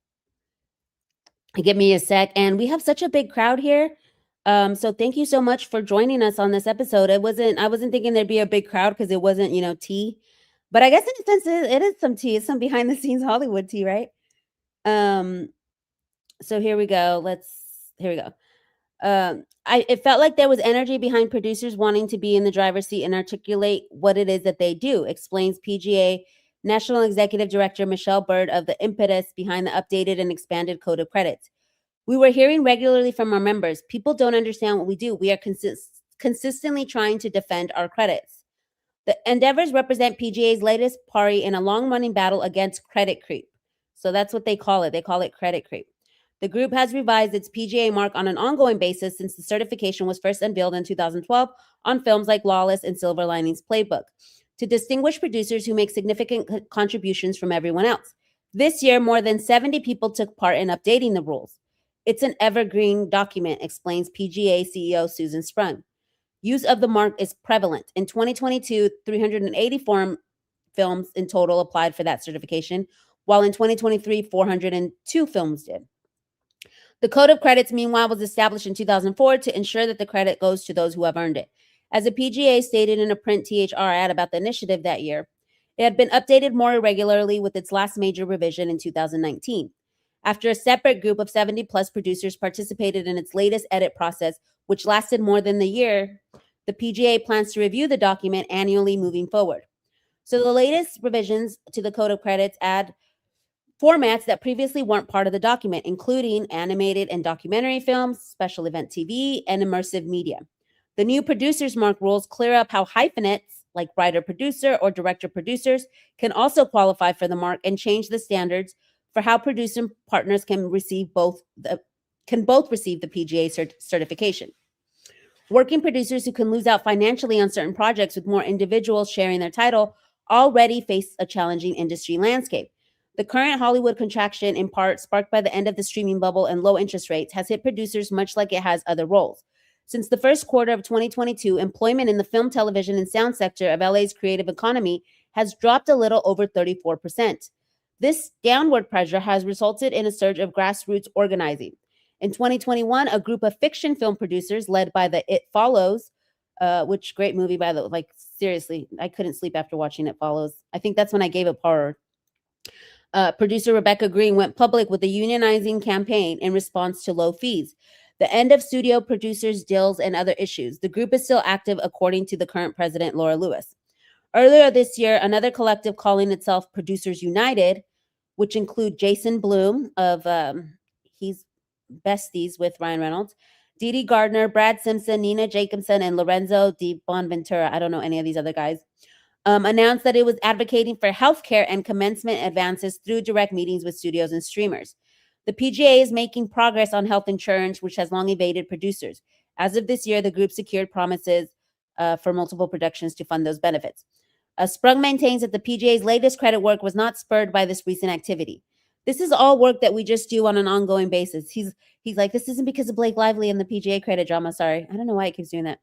Give me a sec. And we have such a big crowd here. So thank you so much for joining us on this episode. I wasn't thinking there'd be a big crowd because it wasn't, tea. But I guess in a sense it is some tea. It's some behind the scenes Hollywood tea, right? So here we go. Here we go. It felt like there was energy behind producers wanting to be in the driver's seat and articulate what it is that they do, explains PGA National Executive Director Michelle Bird of the impetus behind the updated and expanded code of credits. We were hearing regularly from our members, people don't understand what we do. We are consistently trying to defend our credits. The endeavors represent PGA's latest party in a long-running battle against credit creep. So that's what they call it. They call it credit creep. The group has revised its PGA mark on an ongoing basis since the certification was first unveiled in 2012 on films like Lawless and Silver Linings Playbook, to distinguish producers who make significant contributions from everyone else. This year, more than 70 people took part in updating the rules. It's an evergreen document, explains PGA CEO Susan Sprung. Use of the mark is prevalent. In 2022, 384 films in total applied for that certification, while in 2023, 402 films did. The Code of Credits, meanwhile, was established in 2004 to ensure that the credit goes to those who have earned it. As the PGA stated in a print THR ad about the initiative that year, it had been updated more irregularly with its last major revision in 2019. After a separate group of 70 plus producers participated in its latest edit process, which lasted more than the year, the PGA plans to review the document annually moving forward. So the latest revisions to the Code of Credits add formats that previously weren't part of the document, including animated and documentary films, special event TV, and immersive media. The new producer's mark rules clear up how hyphenates, like writer-producer or director-producers, can also qualify for the mark and change the standards for how producer partners can both receive the PGA certification. Working producers who can lose out financially on certain projects with more individuals sharing their title already face a challenging industry landscape. The current Hollywood contraction, in part sparked by the end of the streaming bubble and low interest rates, has hit producers much like it has other roles. Since the first quarter of 2022, employment in the film, television, and sound sector of LA's creative economy has dropped a little over 34%. This downward pressure has resulted in a surge of grassroots organizing. In 2021, a group of fiction film producers led by the It Follows, which great movie by the, like, seriously, I couldn't sleep after watching It Follows. I think that's when I gave up horror. Producer Rebecca Green went public with a unionizing campaign in response to low fees, the end of studio producers' deals, and other issues. The group is still active, according to the current president, Laura Lewis. Earlier this year, another collective calling itself Producers United, which include Jason Blum of he's besties with Ryan Reynolds, Dee Dee Gardner, Brad Simpson, Nina Jacobson, and Lorenzo Di Bonventura, I don't know any of these other guys, announced that it was advocating for healthcare and commencement advances through direct meetings with studios and streamers. The PGA is making progress on health insurance, which has long evaded producers. As of this year, the group secured promises for multiple productions to fund those benefits. Sprung maintains that the PGA's latest credit work was not spurred by this recent activity. This is all work that we just do on an ongoing basis. He's like, this isn't because of Blake Lively and the PGA credit drama. Sorry, I don't know why it keeps doing that.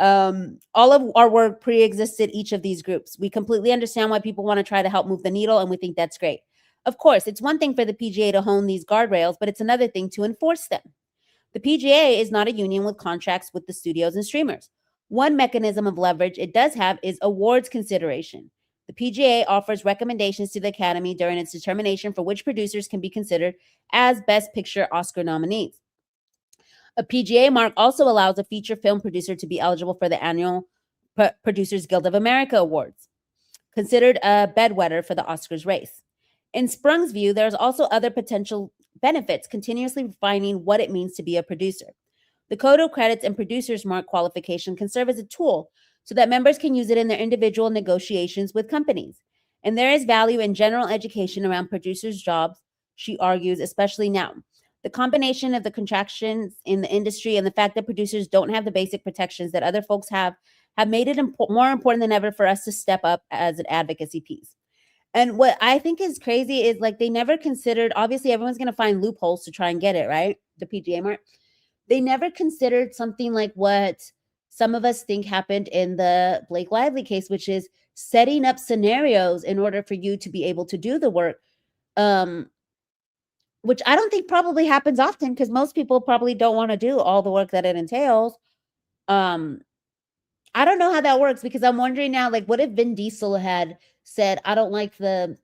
All of our work pre-existed each of these groups. We completely understand why people want to try to help move the needle, and we think that's great. Of course, it's one thing for the PGA to hone these guardrails, but it's another thing to enforce them. The PGA is not a union with contracts with the studios and streamers. One mechanism of leverage it does have is awards consideration. The PGA offers recommendations to the Academy during its determination for which producers can be considered as Best Picture Oscar nominees. A PGA mark also allows a feature film producer to be eligible for the annual Producers Guild of America Awards, considered a bedwetter for the Oscars race. In Sprung's view, there's also other potential benefits, continuously refining what it means to be a producer. The Code of Credits and Producers Mark qualification can serve as a tool so that members can use it in their individual negotiations with companies. And there is value in general education around producers' jobs, she argues, especially now. The combination of the contractions in the industry and the fact that producers don't have the basic protections that other folks have made it more important than ever for us to step up as an advocacy piece. And what I think is crazy is, like, they never considered, obviously everyone's going to find loopholes to try and get it, right? The PGA mark. They never considered something like what some of us think happened in the Blake Lively case, which is setting up scenarios in order for you to be able to do the work, which I don't think probably happens often because most people probably don't want to do all the work that it entails. I don't know how that works, because I'm wondering now, like, what if Vin Diesel had said, I don't like the,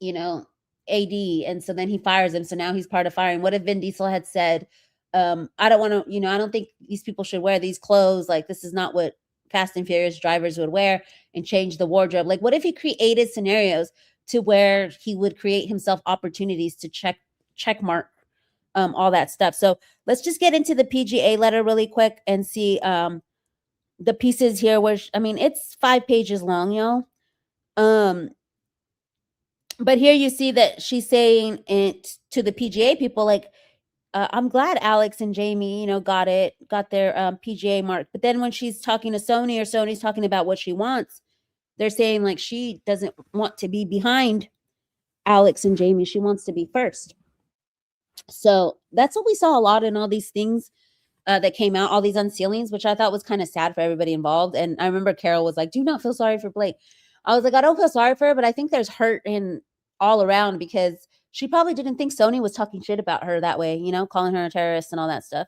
AD, and so then he fires him, so now he's part of firing. What if Vin Diesel had said, I don't want to, I don't think these people should wear these clothes, like, this is not what Fast and Furious drivers would wear, and change the wardrobe? Like, what if he created scenarios to where he would create himself opportunities to check mark all that stuff? So let's just get into the PGA letter really quick and see the pieces here, where it's 5 pages long, y'all. But here you see that she's saying it to the PGA people, like, I'm glad Alex and Jamie, got their PGA mark. But then when she's talking to Sony, or Sony's talking about what she wants, they're saying, like, she doesn't want to be behind Alex and Jamie. She wants to be first. So that's what we saw a lot in all these things that came out, all these unsealings, which I thought was kind of sad for everybody involved. And I remember Carol was like, do not feel sorry for Blake. I was like, I don't feel sorry for her, but I think there's hurt in all around, because she probably didn't think Sony was talking shit about her that way, you know, calling her a terrorist and all that stuff.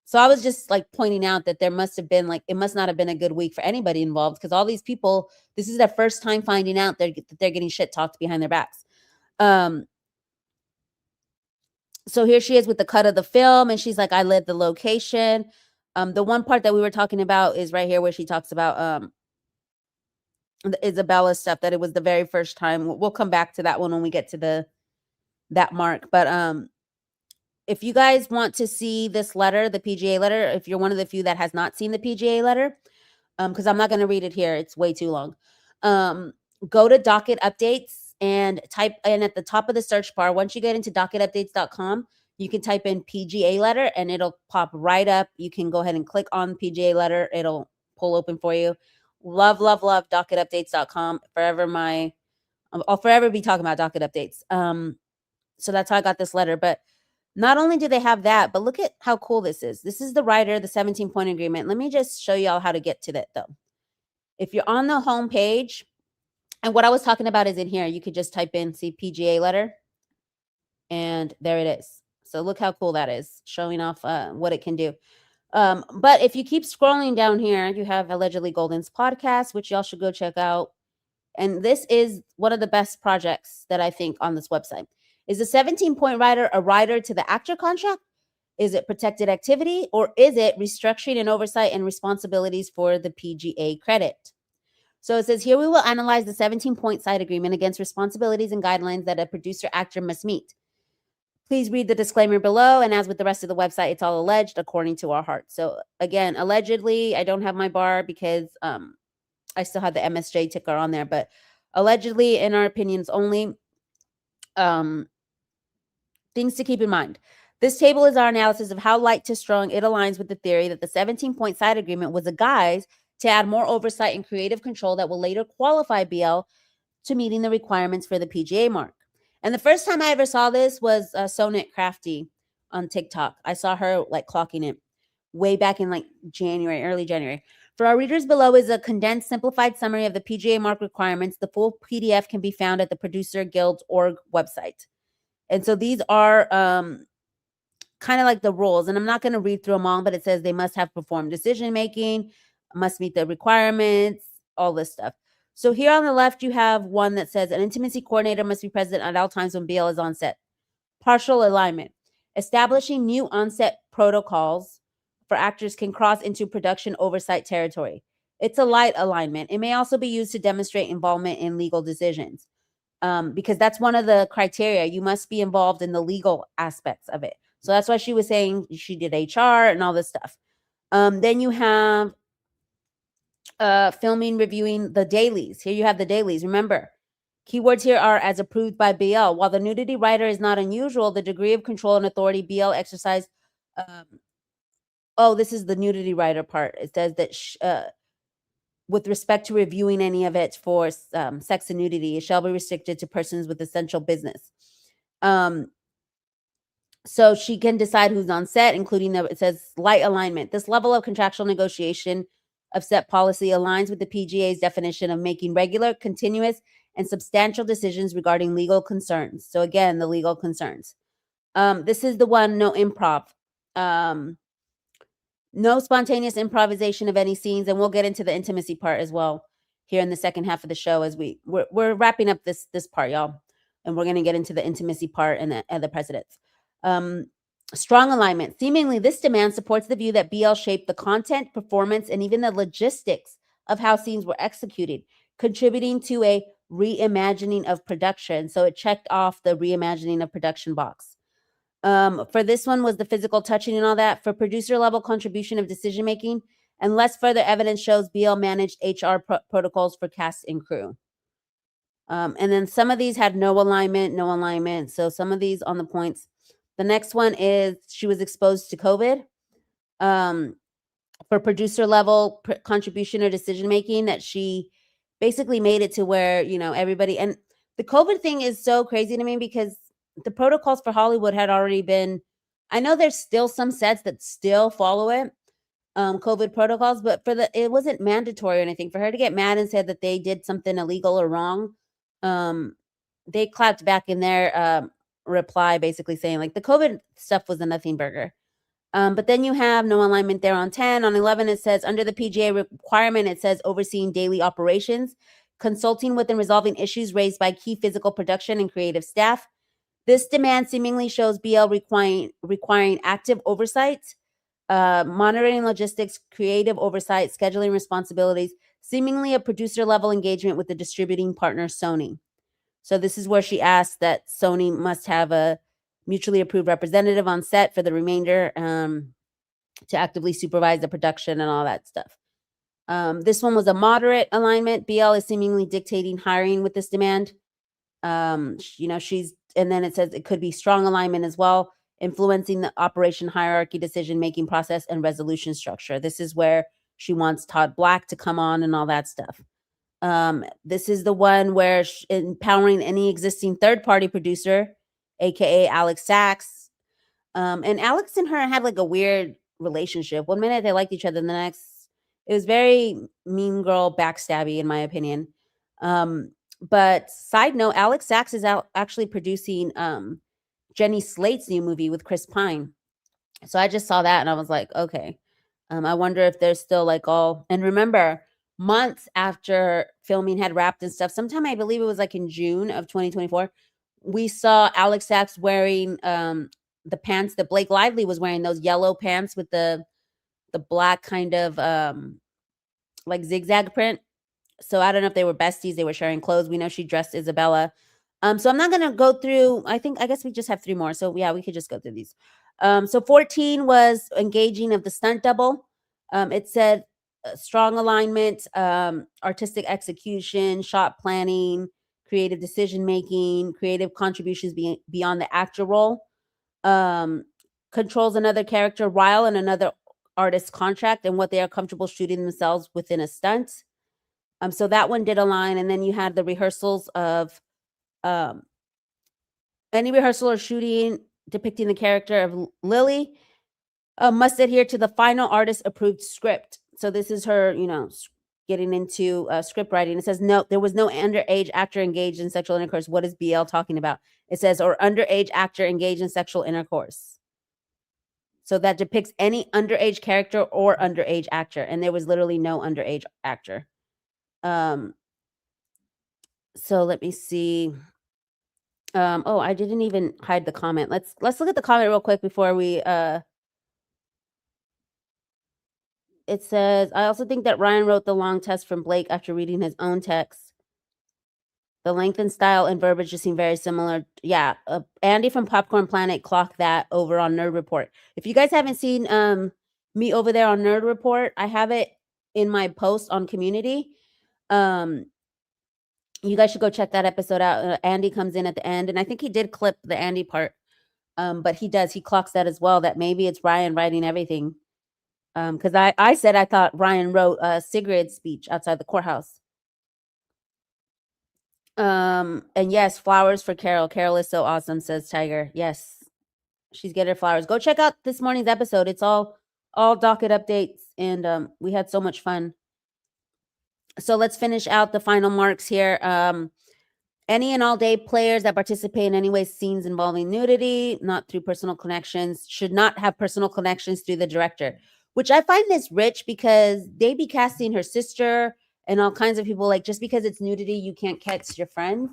So I was just like pointing out that there must have been like, it must not have been a good week for anybody involved, because all these people, this is their first time finding out that they're getting shit talked behind their backs. So here she is with the cut of the film, and she's like, I led the location. The one part that we were talking about is right here where she talks about the Isabela stuff, that it was the very first time. We'll come back to that one when we get to that mark. But if you guys want to see this letter, the PGA letter, if you're one of the few that has not seen the PGA letter, because I'm not going to read it here, it's way too long. Go to docket updates and type in at the top of the search bar. Once you get into docketupdates.com, you can type in PGA letter and it'll pop right up. You can go ahead and click on PGA letter. It'll pull open for you. Love, love, love docketupdates.com. I'll forever be talking about docket updates. So that's how I got this letter. But not only do they have that, but look at how cool this is. This is the rider, the 17-point agreement. Let me just show y'all how to get to that, though. If you're on the home page, and what I was talking about is in here, you could just type in, see PGA letter, and there it is. So look how cool that is, showing off what it can do. But if you keep scrolling down here, you have Allegedly Golden's podcast, which y'all should go check out. And this is one of the best projects that I think on this website. Is a 17-point rider a rider to the actor contract? Is it protected activity, or is it restructuring and oversight and responsibilities for the PGA credit? So it says here, we will analyze the 17-point side agreement against responsibilities and guidelines that a producer actor must meet. Please read the disclaimer below. And as with the rest of the website, it's all alleged according to our heart. So again, allegedly, I don't have my bar because I still have the MSJ ticker on there, but allegedly, in our opinions only. Things to keep in mind. This table is our analysis of how light to strong it aligns with the theory that the 17-point side agreement was a guise to add more oversight and creative control that will later qualify BL to meeting the requirements for the PGA mark. And the first time I ever saw this was Sonit Crafty on TikTok. I saw her like clocking it way back in like early January. For our readers, below is a condensed, simplified summary of the PGA mark requirements. The full PDF can be found at the Producer Guild.org website. And so these are kind of like the rules. And I'm not going to read through them all, but it says they must have performed decision-making, must meet the requirements, all this stuff. So here on the left, you have one that says an intimacy coordinator must be present at all times when BL is on set. Partial alignment. Establishing new on-set protocols for actors can cross into production oversight territory. It's a light alignment. It may also be used to demonstrate involvement in legal decisions. Because that's one of the criteria. You must be involved in the legal aspects of it. So that's why she was saying she did HR and all this stuff. Then you have filming, reviewing the dailies. Here you have the dailies. Remember, keywords here are as approved by BL. While the nudity writer is not unusual, the degree of control and authority BL exercised. This is the nudity writer part. It says that with respect to reviewing any of it for sex and nudity, it shall be restricted to persons with essential business. So she can decide who's on set, including it says light alignment. This level of contractual negotiation of set policy aligns with the PGA's definition of making regular, continuous, and substantial decisions regarding legal concerns. So again, the legal concerns. This is the one, no improv. No spontaneous improvisation of any scenes, and we'll get into the intimacy part as well here in the second half of the show as we're wrapping up this part, y'all, and we're going to get into the intimacy part and the precedents. Strong alignment. Seemingly, this demand supports the view that BL shaped the content, performance, and even the logistics of how scenes were executed, contributing to a reimagining of production. So it checked off the reimagining of production box. For this one was the physical touching and all that. For producer level contribution of decision making, unless further evidence shows BL managed HR protocols for cast and crew. And then some of these had no alignment. So some of these on the points. The next one is she was exposed to COVID. For producer level contribution or decision making, that she basically made it to where, everybody, and the COVID thing is so crazy to me because the protocols for Hollywood had already been, I know there's still some sets that still follow it, COVID protocols, but it wasn't mandatory or anything. For her to get mad and said that they did something illegal or wrong, they clapped back in their reply, basically saying like the COVID stuff was a nothing burger. But then you have no alignment there on 10. On 11, it says under the PGA requirement, it says overseeing daily operations, consulting with and resolving issues raised by key physical production and creative staff. This demand seemingly shows BL requiring active oversight, monitoring logistics, creative oversight, scheduling responsibilities, seemingly a producer level engagement with the distributing partner, Sony. So this is where she asked that Sony must have a mutually approved representative on set for the remainder to actively supervise the production and all that stuff. This one was a moderate alignment. BL is seemingly dictating hiring with this demand. And then it says it could be strong alignment as well, influencing the operation hierarchy, decision-making process, and resolution structure. This is where she wants Todd Black to come on and all that stuff. This is the one where empowering any existing third-party producer, aka Alex Sachs. And Alex and her had like a weird relationship. One minute they liked each other, and the next it was very mean girl backstabby, in my opinion. But side note, Alex Sachs is actually producing Jenny Slate's new movie with Chris Pine. So I just saw that and I was like, okay. I wonder if there's still like all, and remember, months after filming had wrapped and stuff, sometime I believe it was like in June of 2024, we saw Alex Sachs wearing the pants that Blake Lively was wearing, those yellow pants with the black kind of like zigzag print. So I don't know if they were besties, they were sharing clothes. We know she dressed Isabella. So I'm not going to go through, I guess we just have 3 more. So yeah, we could just go through these. So 14 was engaging of the stunt double. It said strong alignment, artistic execution, shot planning, creative decision-making, creative contributions beyond the actor role, controls another character, Ryle, and another artist's contract and what they are comfortable shooting themselves within a stunt. So that one did align. And then you had the rehearsals of any rehearsal or shooting depicting the character of Lily must adhere to the final artist approved script. So this is her, getting into script writing. It says, no, there was no underage actor engaged in sexual intercourse. What is BL talking about? It says, or underage actor engaged in sexual intercourse. So that depicts any underage character or underage actor. And there was literally no underage actor. So let me see. I didn't even hide the comment. Let's look at the comment real quick before we it says, I also think that Ryan wrote the long test from Blake after reading his own text. The length and style and verbiage just seem very similar. Yeah, Andy from Popcorn Planet clocked that over on Nerd Report. If you guys haven't seen me over there on Nerd Report, I have it in my post on community. You guys should go check that episode out. Andy comes in at the end, and I think he did clip the Andy part. But he clocks that as well, that maybe it's Ryan writing everything. Because I said I thought Ryan wrote Sigrid's speech outside the courthouse. And yes, flowers for Carol. Carol is so awesome, says Tiger. Yes, she's getting her flowers. Go check out this morning's episode. It's all docket updates, and we had so much fun. So let's finish out the final marks here. Any and all day players that participate in any way scenes involving nudity, not through personal connections, should not have personal connections through the director, which I find this rich because they be casting her sister and all kinds of people, like, just because it's nudity, you can't catch your friend.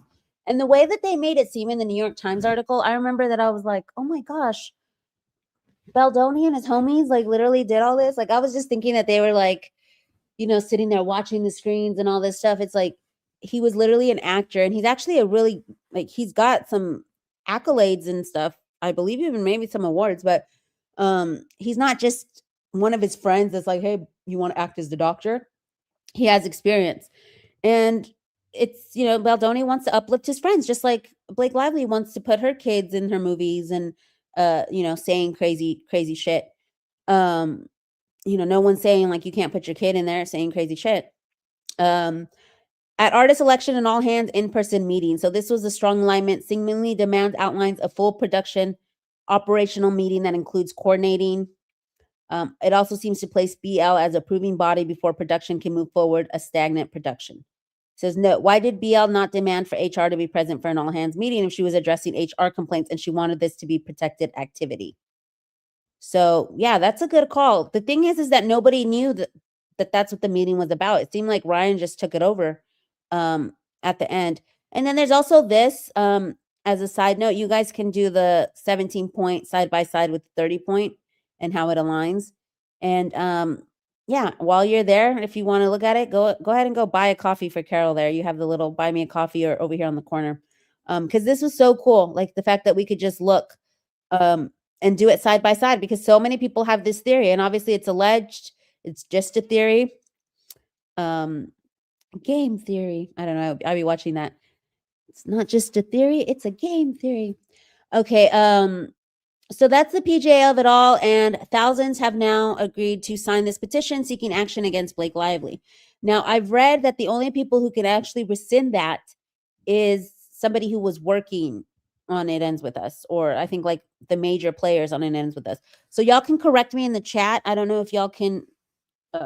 And the way that they made it seem in the New York Times article, I remember that I was like, oh my gosh, Baldoni and his homies like literally did all this. Like, I was just thinking that they were like, sitting there watching the screens and all this stuff. It's like, he was literally an actor, and he's actually a really, like, he's got some accolades and stuff. I believe even maybe some awards, but he's not just one of his friends that's like, hey, you want to act as the doctor? He has experience. And it's, Baldoni wants to uplift his friends, just like Blake Lively wants to put her kids in her movies and, saying crazy shit. No one's saying like you can't put your kid in there saying crazy shit. At artist election and all hands in-person meeting. So this was a strong alignment, seemingly demands outlines a full production operational meeting that includes coordinating. It also seems to place BL as approving body before production can move forward, a stagnant production. says, note, why did BL not demand for HR to be present for an all hands meeting if she was addressing HR complaints and she wanted this to be protected activity? So yeah, that's a good call. The thing is that nobody knew that's what the meeting was about. It seemed like Ryan just took it over at the end. And then there's also this, as a side note, you guys can do the 17-point side by side with the 30-point and how it aligns. And yeah, while you're there, if you want to look at it, go ahead and go buy a coffee for Carol there. You have the little buy me a coffee or over here on the corner. Because this was so cool. Like the fact that we could just look and do it side by side, because so many people have this theory, and obviously it's alleged, it's just a theory. Game theory. I don't know. I'll be watching that. It's not just a theory, it's a game theory. Okay, so that's the PJ of it all, and thousands have now agreed to sign this petition seeking action against Blake Lively. Now, I've read that the only people who can actually rescind that is somebody who was working on It Ends With Us, or I think like the major players on It Ends With Us. So y'all can correct me in the chat. I don't know if y'all can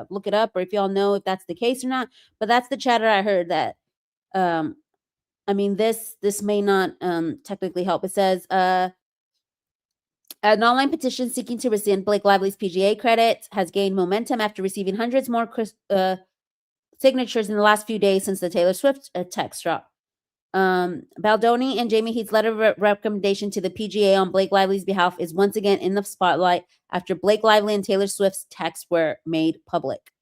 look it up or if y'all know if that's the case or not, but that's the chatter I heard that. I mean, this may not technically help. It says, an online petition seeking to rescind Blake Lively's PGA credit has gained momentum after receiving hundreds more signatures in the last few days since the Taylor Swift text drop. Baldoni and Jamie Heath's letter of recommendation to the PGA on Blake Lively's behalf is once again in the spotlight after Blake Lively and Taylor Swift's texts were made public.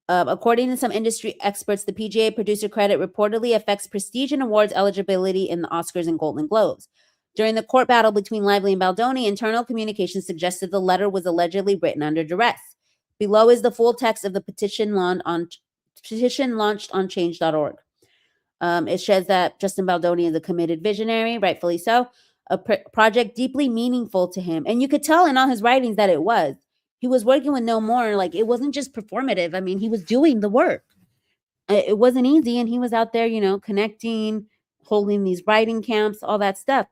According to some industry experts, the PGA producer credit reportedly affects prestige and awards eligibility in the Oscars and Golden Globes. During the court battle between Lively and Baldoni, internal communications suggested the letter was allegedly written under duress. Below is the full text of the petition launched on change.org. It says that Justin Baldoni is a committed visionary, rightfully so, a project deeply meaningful to him. And you could tell in all his writings that it was. He was working with no more. Like, it wasn't just performative. I mean, he was doing the work. It wasn't easy. And he was out there, connecting, holding these writing camps, all that stuff.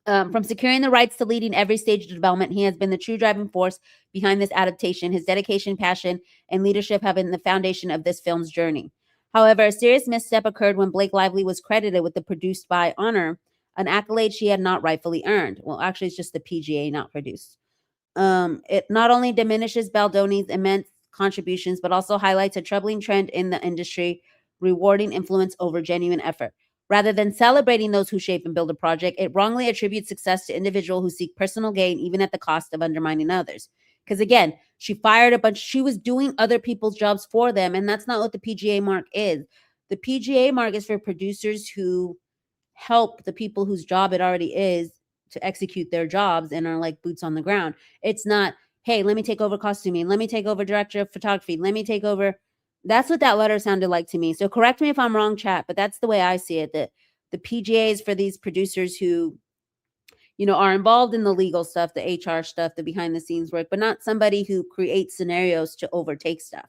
From securing the rights to leading every stage of development, he has been the true driving force behind this adaptation. His dedication, passion, and leadership have been the foundation of this film's journey. However, a serious misstep occurred when Blake Lively was credited with the produced by honor, an accolade she had not rightfully earned. Well, actually, it's just the PGA, not produced. It not only diminishes Baldoni's immense contributions, but also highlights a troubling trend in the industry, rewarding influence over genuine effort. Rather than celebrating those who shape and build a project, it wrongly attributes success to individuals who seek personal gain, even at the cost of undermining others. Because again, she fired a bunch, she was doing other people's jobs for them, and that's not what the PGA mark is. The PGA mark is for producers who help the people whose job it already is to execute their jobs and are like boots on the ground. It's not, hey, let me take over costuming, let me take over director of photography, let me take over. That's what that letter sounded like to me. So correct me if I'm wrong, chat, but that's the way I see it, that the PGA is for these producers who, are involved in the legal stuff, the HR stuff, the behind the scenes work, but not somebody who creates scenarios to overtake stuff.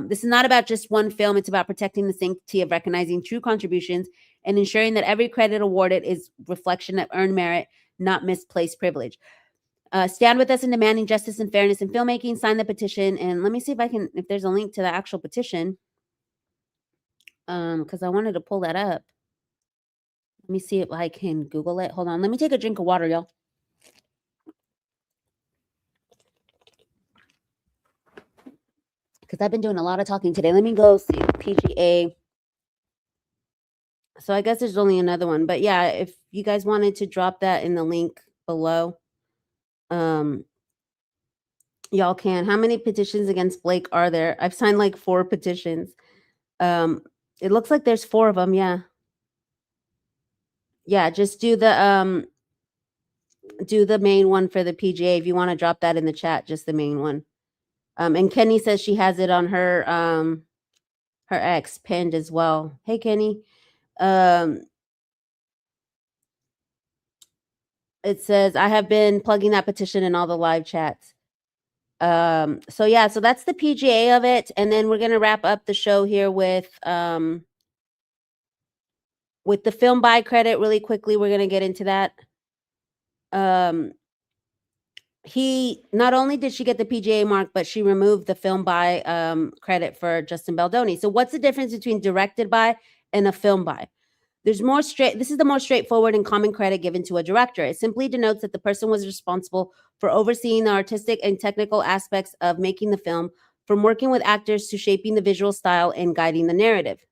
This is not about just one film. It's about protecting the sanctity of recognizing true contributions and ensuring that every credit awarded is reflection of earned merit, not misplaced privilege. Stand with us in demanding justice and fairness in filmmaking. Sign the petition. And let me see if there's a link to the actual petition. Because I wanted to pull that up. Let me see if I can Google it. Hold on. Let me take a drink of water, y'all. Because I've been doing a lot of talking today. Let me go see PGA. So I guess there's only another one. But yeah, if you guys wanted to drop that in the link below, y'all can. How many petitions against Blake are there? I've signed like 4 petitions. It looks like there's 4 of them. Yeah. Yeah, just do the main one for the PGA. If you want to drop that in the chat, just the main one. And Kenny says she has it on her ex pinned as well. Hey, Kenny. It says, I have been plugging that petition in all the live chats. So yeah, so that's the PGA of it. And then we're going to wrap up the show here with the film buy credit really quickly. We're going to get into that. not only did she get the PGA mark, but she removed the film by credit for Justin Baldoni. So what's the difference between directed by and a film by? This is the more straightforward and common credit given to a director. It simply denotes that the person was responsible for overseeing the artistic and technical aspects of making the film, from working with actors to shaping the visual style and guiding the narrative.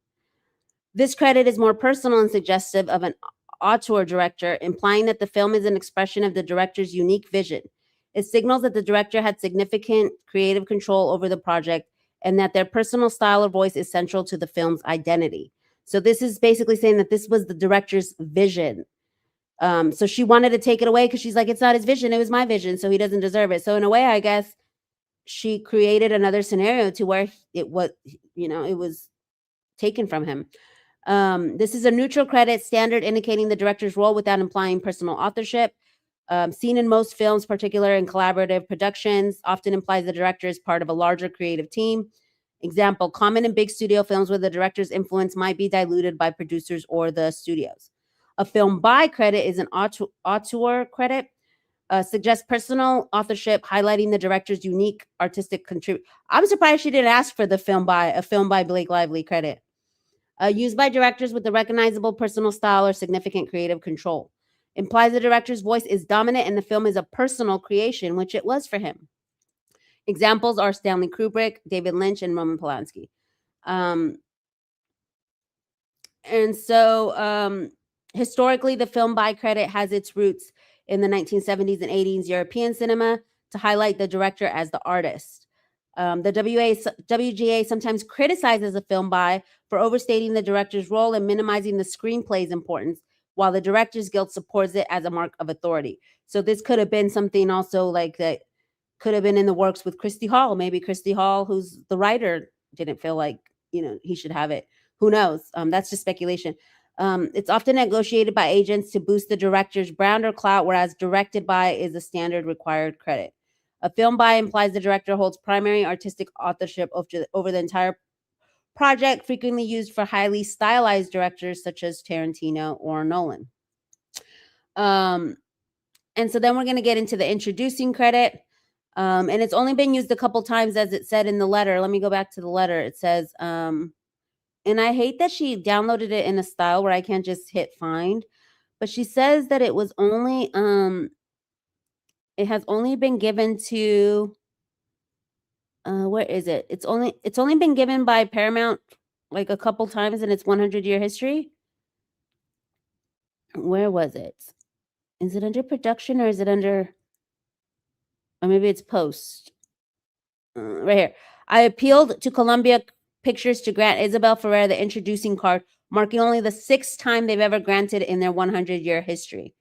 This credit is more personal and suggestive of an auteur director, implying that the film is an expression of the director's unique vision. It signals that the director had significant creative control over the project and that their personal style or voice is central to the film's identity. So this is basically saying that this was the director's vision. So she wanted to take it away because she's like, it's not his vision, it was my vision, so he doesn't deserve it. So in a way, I guess she created another scenario to where it was taken from him. This is a neutral credit standard indicating the director's role without implying personal authorship. Seen in most films, particularly in collaborative productions, often implies the director is part of a larger creative team. Example, common in big studio films where the director's influence might be diluted by producers or the studios. A film by credit is an auteur credit, suggests personal authorship, highlighting the director's unique artistic contribution. I'm surprised she didn't ask for a film by Blake Lively credit. Used by directors with a recognizable personal style or significant creative control. Implies the director's voice is dominant and the film is a personal creation, which it was for him. Examples are Stanley Kubrick, David Lynch, and Roman Polanski. Historically, the film by credit has its roots in the 1970s and 80s European cinema to highlight the director as the artist. The WGA sometimes criticizes a film by for overstating the director's role and minimizing the screenplay's importance, while the Director's Guild supports it as a mark of authority. So this could have been something also like that could have been in the works with Christy Hall. Maybe Christy Hall, who's the writer, didn't feel like, he should have it. Who knows? That's just speculation. It's often negotiated by agents to boost the director's brand or clout, whereas directed by is a standard required credit. A film by implies the director holds primary artistic authorship over the entire project, frequently used for highly stylized directors such as Tarantino or Nolan. And so then we're going to get into the introducing credit. And it's only been used a couple times, as it said in the letter. Let me go back to the letter. It says, and I hate that she downloaded it in a style where I can't just hit find, but she says that it was only, it has only been given to, where is it? It's only been given by Paramount like a couple times in its 100-year history. Where was it? Is it under production or is it under, or maybe it's post? Right here. I appealed to Columbia Pictures to grant Isabela Ferrer the introducing card, marking only the 6th time they've ever granted in their 100-year history.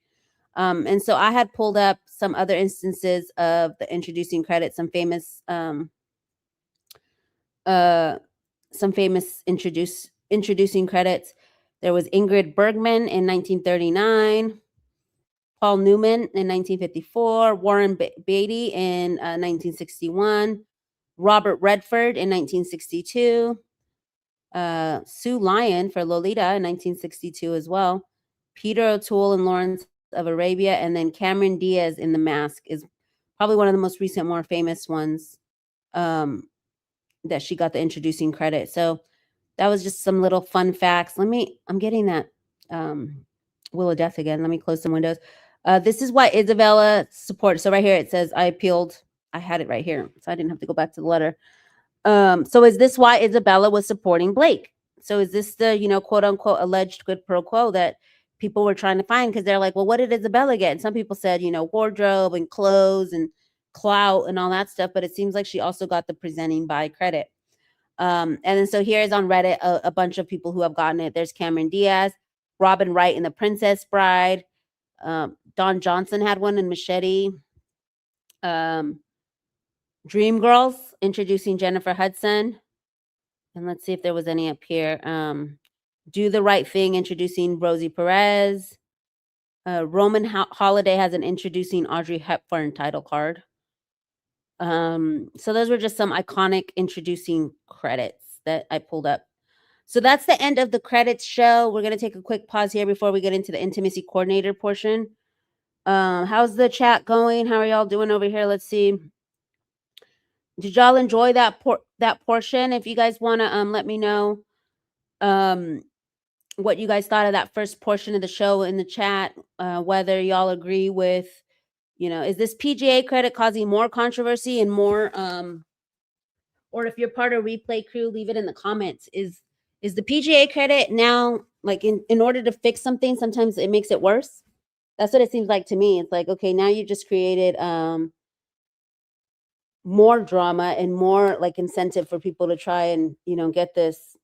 And so I had pulled up some other instances of the introducing credit, some famous introducing credits. There was Ingrid Bergman in 1939, Paul Newman in 1954, Warren Beatty in 1961, Robert Redford in 1962, Sue Lyon for Lolita in 1962 as well, Peter O'Toole in Lawrence of Arabia, and then Cameron Diaz in The Mask is probably one of the most recent, more famous ones that she got the introducing credit. So that was just some little fun facts. I'm getting that Wheel of Death again. Let me close some windows. This is why Isabela supported. So right here, it says, I appealed. I had it right here, so I didn't have to go back to the letter. So is this why Isabela was supporting Blake? So is this the, quote unquote, alleged quid pro quo that people were trying to find? Because they're like, well, what did Isabela get? And some people said, wardrobe and clothes and clout and all that stuff. But it seems like she also got the presenting by credit. And then so here is on Reddit a bunch of people who have gotten it. There's Cameron Diaz, Robin Wright in The Princess Bride. Don Johnson had one in Machete. Dreamgirls introducing Jennifer Hudson. And let's see if there was any up here. Do the Right Thing introducing Rosie Perez. Roman Holiday has an introducing Audrey Hepburn title card. So those were just some iconic introducing credits that I pulled up. So that's the end of the credits show. We're going to take a quick pause here before we get into the intimacy coordinator portion. How's the chat going? How are y'all doing over here? Let's see. Did y'all enjoy that portion? If you guys want to let me know what you guys thought of that first portion of the show in the chat, whether y'all agree with, is this PGA credit causing more controversy and more or if you're part of replay crew, leave it in the comments. Is the PGA credit now, like, in order to fix something, sometimes it makes it worse? That's what it seems like to me. It's like, okay, now you just created more drama and more like incentive for people to try and, get this.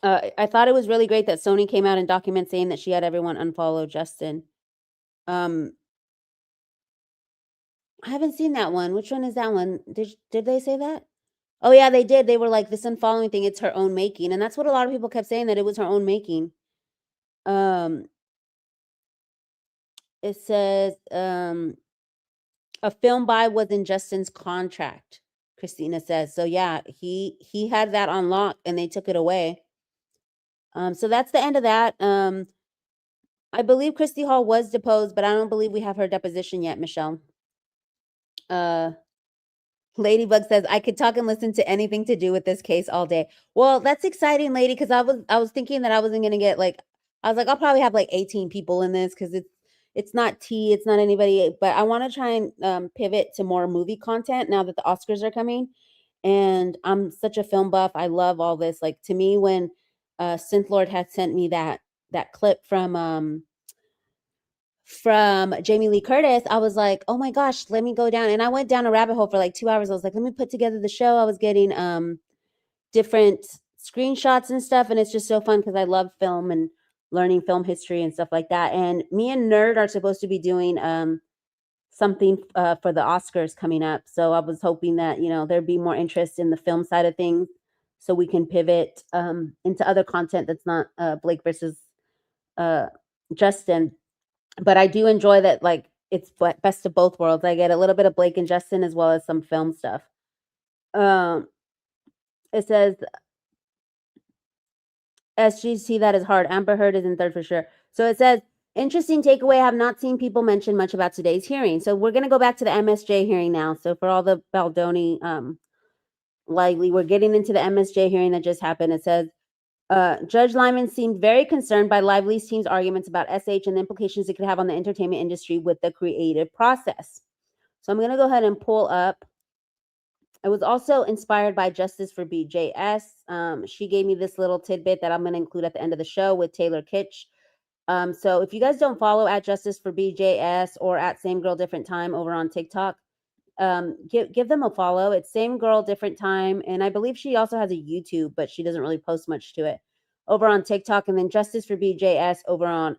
I thought it was really great that Sony came out in documents saying that she had everyone unfollow Justin. I haven't seen that one. Which one is that one? Did they say that? Oh yeah, they did. They were like, this unfollowing thing, it's her own making. And that's what a lot of people kept saying, that it was her own making. It says a film buy was in Justin's contract, Christina says. So yeah, he had that on lock and they took it away. So that's the end of that. I believe Christy Hall was deposed, but I don't believe we have her deposition yet, Michelle. Ladybug says, I could talk and listen to anything to do with this case all day. Well, that's exciting, lady, because I was thinking that I wasn't gonna get I was like, I'll probably have like 18 people in this because it's not tea, it's not anybody, but I want to try and pivot to more movie content now that the Oscars are coming. And I'm such a film buff. I love all this. Like, to me, when Synth Lord had sent me that clip from Jamie Lee Curtis, I was like, oh my gosh, let me go down. And I went down a rabbit hole for like 2 hours. I was like, let me put together the show. I was getting different screenshots and stuff. And it's just so fun because I love film and learning film history and stuff like that. And me and Nerd are supposed to be doing something for the Oscars coming up. So I was hoping that, there'd be more interest in the film side of things so we can pivot into other content that's not Blake versus Justin. But I do enjoy that, like, it's best of both worlds. I get a little bit of Blake and Justin as well as some film stuff. It says, SGC, that is hard. Amber Heard is in third for sure. So it says, interesting takeaway. I have not seen people mention much about today's hearing. So we're going to go back to the MSJ hearing now. So for all the Baldoni Lively, we're getting into the MSJ hearing that just happened. It says, Judge Lyman seemed very concerned by Lively's team's arguments about SH and the implications it could have on the entertainment industry with the creative process. So I'm going to go ahead and pull up. I was also inspired by Justice for BJS. She gave me this little tidbit that I'm going to include at the end of the show with Taylor Kitsch. So if you guys don't follow at Justice for BJS or at Same Girl Different Time over on TikTok, give them a follow. It's Same Girl Different Time, and I believe she also has a YouTube, but she doesn't really post much to it, over on TikTok. And then Justice for BJS over on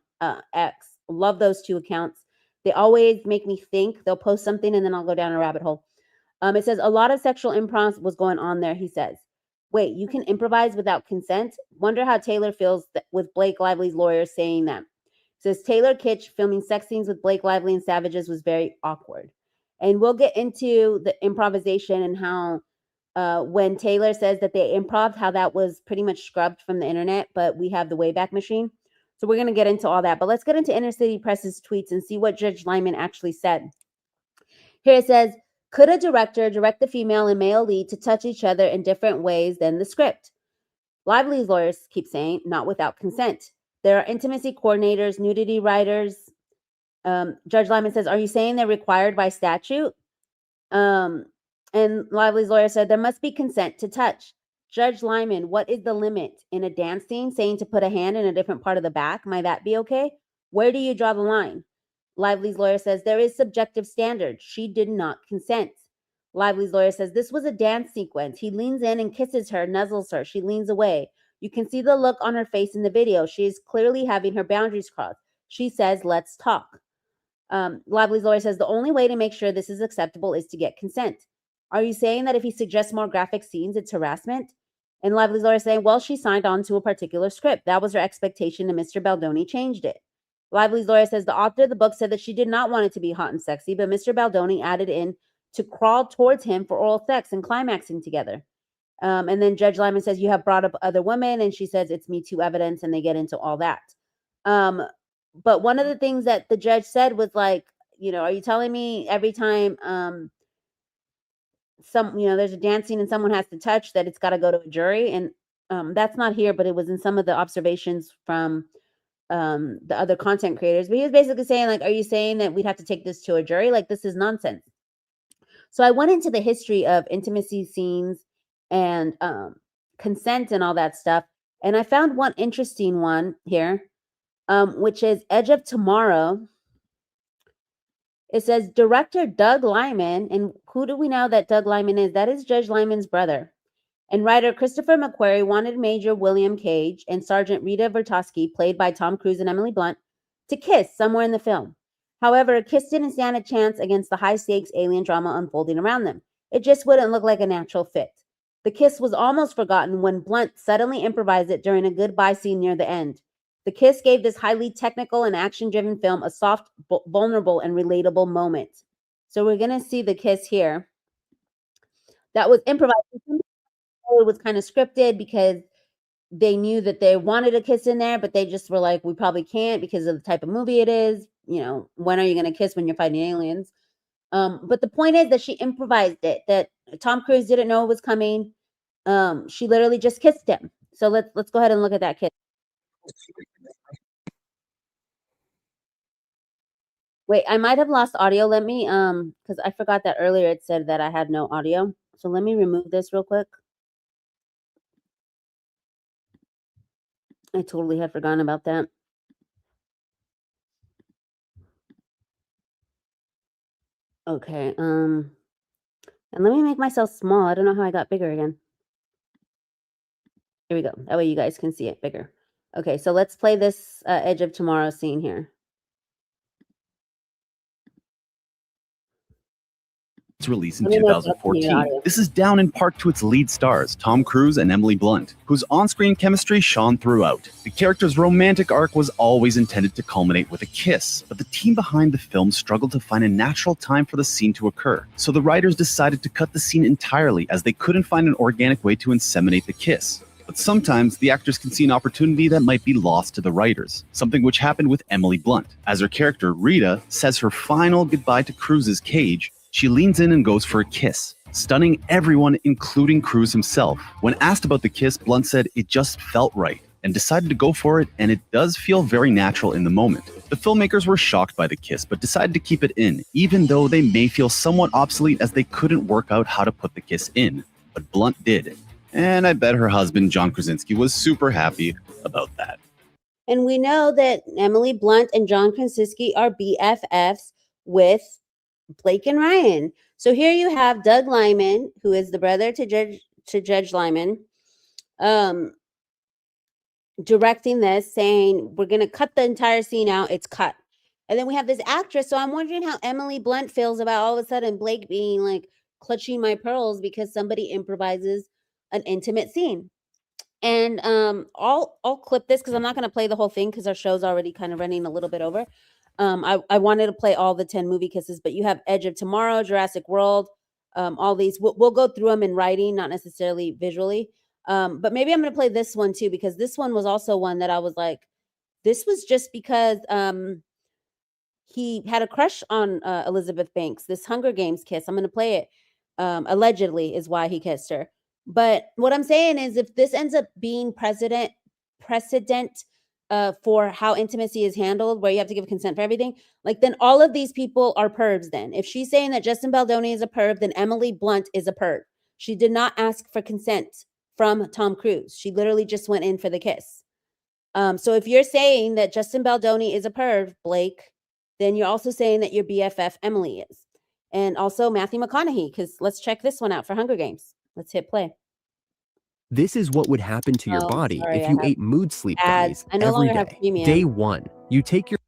X. Love those two accounts. They always make me think. They'll post something and then I'll go down a rabbit hole. It says a lot of sexual improv was going on there. He says, wait, you can improvise without consent? Wonder how Taylor feels with Blake Lively's lawyer saying that. It says Taylor Kitsch filming sex scenes with Blake Lively and Savages was very awkward. And we'll get into the improvisation and how when Taylor says that they improv, how that was pretty much scrubbed from the internet, but we have the Wayback Machine. So we're going to get into all that. But let's get into Inner City Press's tweets and see what Judge Lyman actually said. Here it says, could a director direct the female and male lead to touch each other in different ways than the script? Lively's lawyers keep saying, not without consent. There are intimacy coordinators, nudity writers. Judge Lyman says, are you saying they're required by statute? And Lively's lawyer said, there must be consent to touch. Judge Lyman, what is the limit? In a dance scene, saying to put a hand in a different part of the back, might that be okay? Where do you draw the line? Lively's lawyer says, there is subjective standards. She did not consent. Lively's lawyer says, this was a dance sequence. He leans in and kisses her, nuzzles her. She leans away. You can see the look on her face in the video. She is clearly having her boundaries crossed. She says, let's talk. Lively's lawyer says, the only way to make sure this is acceptable is to get consent. Are you saying that if he suggests more graphic scenes, it's harassment? And Lively's lawyer is saying, well, she signed on to a particular script. That was her expectation, and Mr. Baldoni changed it. Lively's lawyer says the author of the book said that she did not want it to be hot and sexy, but Mr. Baldoni added in to crawl towards him for oral sex and climaxing together. And then Judge Lyman says, you have brought up other women, and she says it's Me Too evidence, and they get into all that. but one of the things that the judge said was like, are you telling me every time there's a dance scene and someone has to touch that it's got to go to a jury? And that's not here, but it was in some of the observations from the other content creators. But he was basically saying, like, are you saying that we'd have to take this to a jury? Like, this is nonsense. So I went into the history of intimacy scenes and consent and all that stuff. And I found one interesting one here, which is Edge of Tomorrow. It says director Doug Lyman. And who do we know that Doug Lyman is? That is Judge Lyman's brother. And writer Christopher McQuarrie wanted Major William Cage and Sergeant Rita Vertosky, played by Tom Cruise and Emily Blunt, to kiss somewhere in the film. However, a kiss didn't stand a chance against the high-stakes alien drama unfolding around them. It just wouldn't look like a natural fit. The kiss was almost forgotten when Blunt suddenly improvised it during a goodbye scene near the end. The kiss gave this highly technical and action-driven film a soft, vulnerable, and relatable moment. So we're going to see the kiss here. That was improvised. It was kind of scripted because they knew that they wanted a kiss in there, but they just were like, we probably can't because of the type of movie it is. When are you going to kiss when you're fighting aliens? But the point is that she improvised it, that Tom Cruise didn't know it was coming. She literally just kissed him. So let's go ahead and look at that kiss. Wait, I might have lost audio. Let me, because I forgot that earlier it said that I had no audio. So let me remove this real quick. I totally had forgotten about that. Okay, and let me make myself small. I don't know how I got bigger again. Here we go. That way you guys can see it bigger. Okay, so let's play this Edge of Tomorrow scene here. Its release in 2014. This is down in part to its lead stars, Tom Cruise and Emily Blunt, whose on-screen chemistry shone throughout. The character's romantic arc was always intended to culminate with a kiss, but the team behind the film struggled to find a natural time for the scene to occur. So the writers decided to cut the scene entirely as they couldn't find an organic way to inseminate the kiss. But sometimes the actors can see an opportunity that might be lost to the writers, something which happened with Emily Blunt. As her character, Rita, says her final goodbye to Cruise's Cage, she leans in and goes for a kiss, stunning everyone, including Cruise himself. When asked about the kiss, Blunt said it just felt right and decided to go for it, and it does feel very natural in the moment. The filmmakers were shocked by the kiss, but decided to keep it in, even though they may feel somewhat obsolete as they couldn't work out how to put the kiss in. But Blunt did. And I bet her husband, John Krasinski, was super happy about that. And we know that Emily Blunt and John Krasinski are BFFs with Blake and Ryan. So here you have Doug Lyman, who is the brother to Judge Lyman, directing this, saying, we're going to cut the entire scene out. It's cut. And then we have this actress. So I'm wondering how Emily Blunt feels about all of a sudden Blake being like clutching my pearls because somebody improvises an intimate scene. And I'll clip this because I'm not going to play the whole thing because our show's already kind of running a little bit over. I wanted to play all the 10 movie kisses, but you have Edge of Tomorrow, Jurassic World, all these. We'll go through them in writing, not necessarily visually. But maybe I'm going to play this one too, because this one was also one that I was like, this was just because he had a crush on Elizabeth Banks, this Hunger Games kiss. I'm going to play it. Allegedly is why he kissed her. But what I'm saying is if this ends up being precedent for how intimacy is handled, where you have to give consent for everything, like then all of these people are pervs then. If she's saying that Justin Baldoni is a perv, then Emily Blunt is a perv. She did not ask for consent from Tom Cruise. She literally just went in for the kiss. So if you're saying that Justin Baldoni is a perv, Blake, then you're also saying that your BFF Emily is. And also Matthew McConaughey, because let's check this one out for Hunger Games. Let's hit play. This is what would happen to your body if you ate mood sleep gummies I no every longer have day. premium. Day 1, you take your...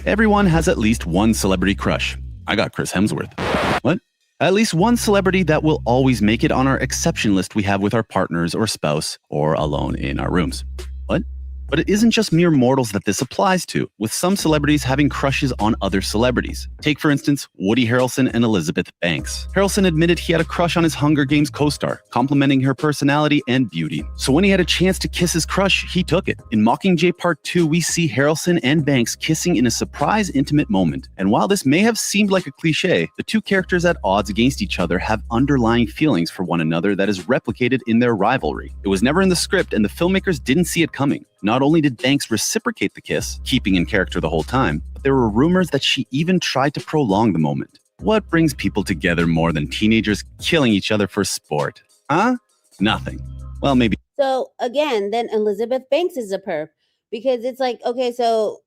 Everyone has at least one celebrity crush. I got Chris Hemsworth. What? At least one celebrity that will always make it on our exception list we have with our partners or spouse or alone in our rooms. What? But it isn't just mere mortals that this applies to, with some celebrities having crushes on other celebrities. Take, for instance, Woody Harrelson and Elizabeth Banks. Harrelson admitted he had a crush on his Hunger Games co-star, complimenting her personality and beauty. So when he had a chance to kiss his crush, he took it. In Mockingjay Part 2, we see Harrelson and Banks kissing in a surprise intimate moment. And while this may have seemed like a cliche, the two characters at odds against each other have underlying feelings for one another that is replicated in their rivalry. It was never in the script, and the filmmakers didn't see it coming. Not only did Banks reciprocate the kiss, keeping in character the whole time, but there were rumors that she even tried to prolong the moment. What brings people together more than teenagers killing each other for sport? Huh? Nothing. Well, maybe. So again, then Elizabeth Banks is a perp, because it's like, okay, so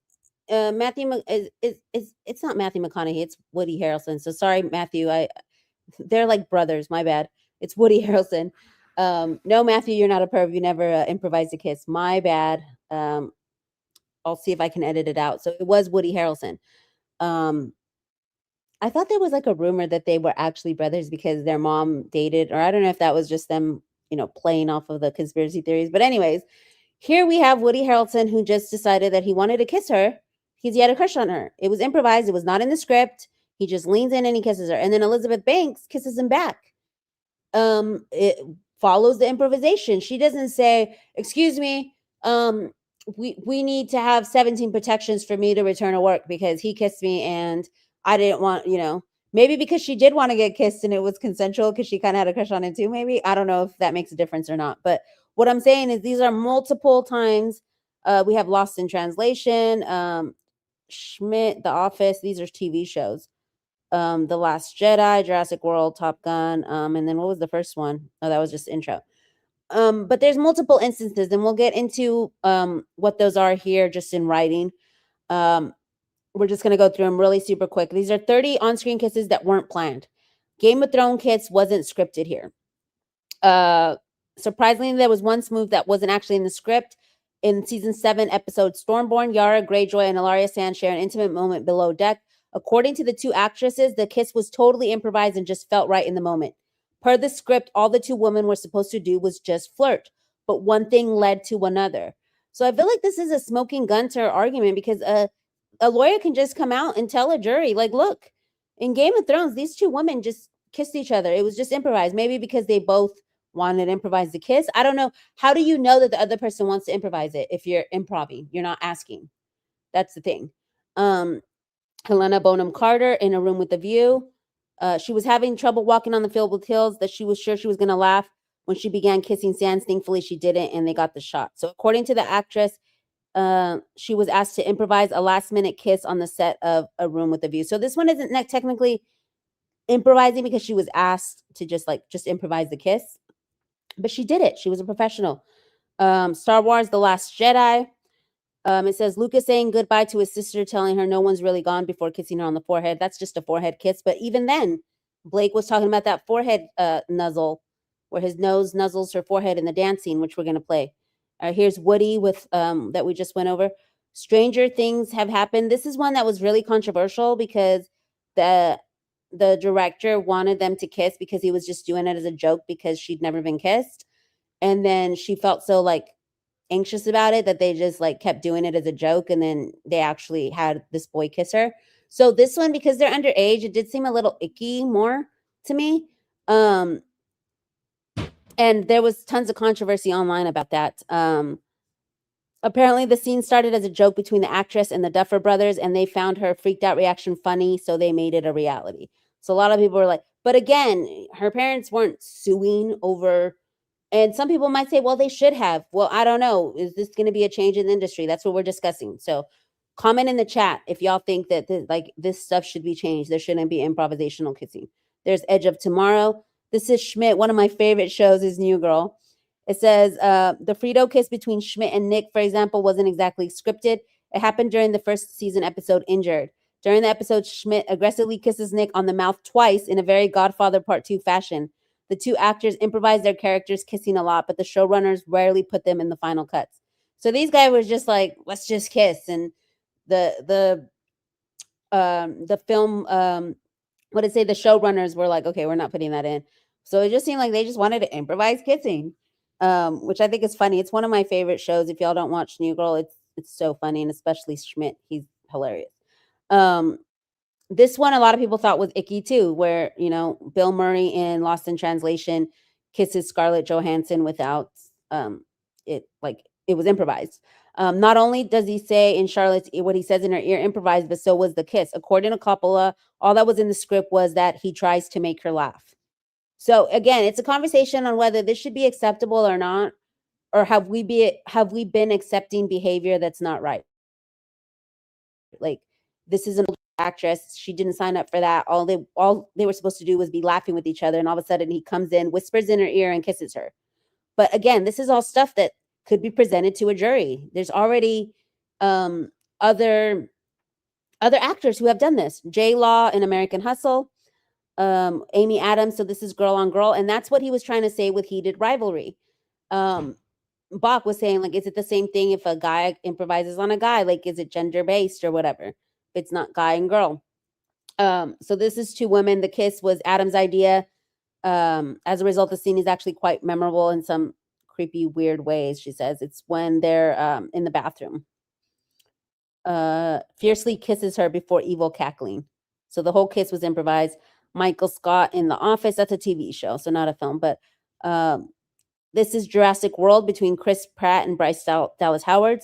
it's not Matthew McConaughey, it's Woody Harrelson. So sorry, Matthew, they're like brothers. My bad. It's Woody Harrelson. No, Matthew, you're not a perv. You never improvised a kiss. My bad. I'll see if I can edit it out. So it was Woody Harrelson. I thought there was like a rumor that they were actually brothers because their mom dated, or I don't know if that was just them, playing off of the conspiracy theories. But anyways, here we have Woody Harrelson, who just decided that he wanted to kiss her because he had a crush on her. It was improvised. It was not in the script. He just leans in and he kisses her. And then Elizabeth Banks kisses him back. It follows the improvisation. She doesn't say, excuse me, we need to have 17 protections for me to return to work because he kissed me and I didn't want, maybe because she did want to get kissed and it was consensual because she kind of had a crush on him too, maybe. I don't know if that makes a difference or not. But what I'm saying is these are multiple times. We have Lost in Translation, Schmidt, The Office. These are TV shows. The Last Jedi, Jurassic World, Top Gun. And then what was the first one? Oh, that was just intro. But there's multiple instances, and we'll get into what those are here just in writing. We're just going to go through them really super quick. These are 30 on-screen kisses that weren't planned. Game of Thrones kiss wasn't scripted here. Surprisingly, there was one smooth that wasn't actually in the script. In season 7 episode Stormborn, Yara Greyjoy and Ilaria Sand share an intimate moment below deck. According to the two actresses, the kiss was totally improvised and just felt right in the moment. Per the script, all the two women were supposed to do was just flirt, but one thing led to another. So I feel like this is a smoking gun to her argument because a lawyer can just come out and tell a jury, like, look, in Game of Thrones, these two women just kissed each other. It was just improvised. Maybe because they both wanted to improvise the kiss. I don't know. How do you know that the other person wants to improvise it if you're improving? You're not asking. That's the thing. Helena Bonham Carter in A Room with a View. She was having trouble walking on the field with heels that she was sure she was going to laugh when she began kissing Sands. Thankfully, she didn't, and they got the shot. So according to the actress, she was asked to improvise a last-minute kiss on the set of A Room with a View. So this one isn't technically improvising because she was asked to just improvise the kiss. But she did it. She was a professional. Star Wars The Last Jedi. It says Lucas saying goodbye to his sister, telling her no one's really gone before kissing her on the forehead. That's just a forehead kiss. But even then, Blake was talking about that forehead nuzzle, where his nose nuzzles her forehead in the dance scene, which we're going to play. Here's Woody with that we just went over. Stranger things have happened. This is one that was really controversial because the director wanted them to kiss because he was just doing it as a joke because she'd never been kissed. And then she felt so anxious about it that they just kept doing it as a joke, and then they actually had this boy kiss her. So this one, because they're underage, it did seem a little icky more to me. And there was tons of controversy online about that. Apparently the scene started as a joke between the actress and the Duffer brothers, and they found her freaked out reaction funny, so they made it a reality. So a lot of people were like, but again, her parents weren't suing over. And some people might say, well, they should have. Well, I don't know. Is this going to be a change in the industry? That's what we're discussing. So comment in the chat if y'all think that this stuff should be changed. There shouldn't be improvisational kissing. There's Edge of Tomorrow. This is Schmidt. One of my favorite shows is New Girl. It says the Frito kiss between Schmidt and Nick, for example, wasn't exactly scripted. It happened during the first season episode Injured. During the episode, Schmidt aggressively kisses Nick on the mouth twice in a very Godfather Part 2 fashion. The two actors improvised their characters kissing a lot, but the showrunners rarely put them in the final cuts. So these guys were just like, let's just kiss. And the film, what did it say? The showrunners were like, okay, we're not putting that in. So it just seemed like they just wanted to improvise kissing. which I think is funny. It's one of my favorite shows. If y'all don't watch New Girl, it's so funny, and especially Schmidt. He's hilarious. This one a lot of people thought was icky too, where Bill Murray in Lost in Translation kisses Scarlett Johansson without it was improvised. Not only does he say in Charlotte's what he says in her ear improvised, but so was the kiss. According to Coppola, all that was in the script was that he tries to make her laugh. So again, it's a conversation on whether this should be acceptable or not, or have we been accepting behavior that's not right? Like, this is an actress. She didn't sign up for that. All they were supposed to do was be laughing with each other, and all of a sudden he comes in, whispers in her ear, and kisses her. But again, this is all stuff that could be presented to a jury. There's already other actors who have done this. J. Law in American Hustle, Amy Adams. So this is Girl on Girl, and that's what he was trying to say with Heated Rivalry. Bach was saying, like, is it the same thing if a guy improvises on a guy? Like, is it gender-based or whatever? If it's not guy and girl. So this is two women. The kiss was Adam's idea. As a result, the scene is actually quite memorable in some creepy, weird ways, she says. It's when they're in the bathroom. Fiercely kisses her before evil cackling. So the whole kiss was improvised. Michael Scott in The Office. That's a TV show, so not a film. But this is Jurassic World between Chris Pratt and Bryce Dallas Howard.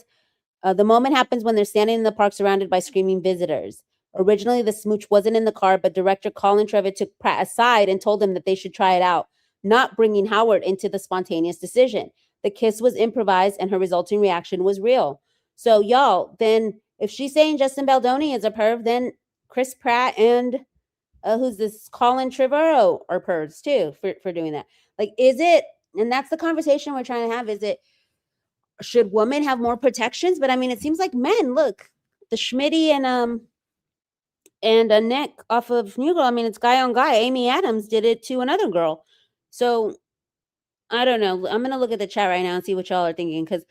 The moment happens when they're standing in the park surrounded by screaming visitors. Originally, the smooch wasn't in the car, but director Colin Trevorrow took Pratt aside and told him that they should try it out, not bringing Howard into the spontaneous decision. The kiss was improvised and her resulting reaction was real. So y'all, then if she's saying Justin Baldoni is a perv, then Chris Pratt and who's this, Colin Trevorrow are pervs too for doing that. Like, is it, and that's the conversation we're trying to have, is it, should women have more protections? But I mean, it seems like men, look, the Schmitty and a Nick off of New Girl. I mean, it's guy on guy. Amy Adams did it to another girl. So I don't know. I'm going to look at the chat right now and see what y'all are thinking. Because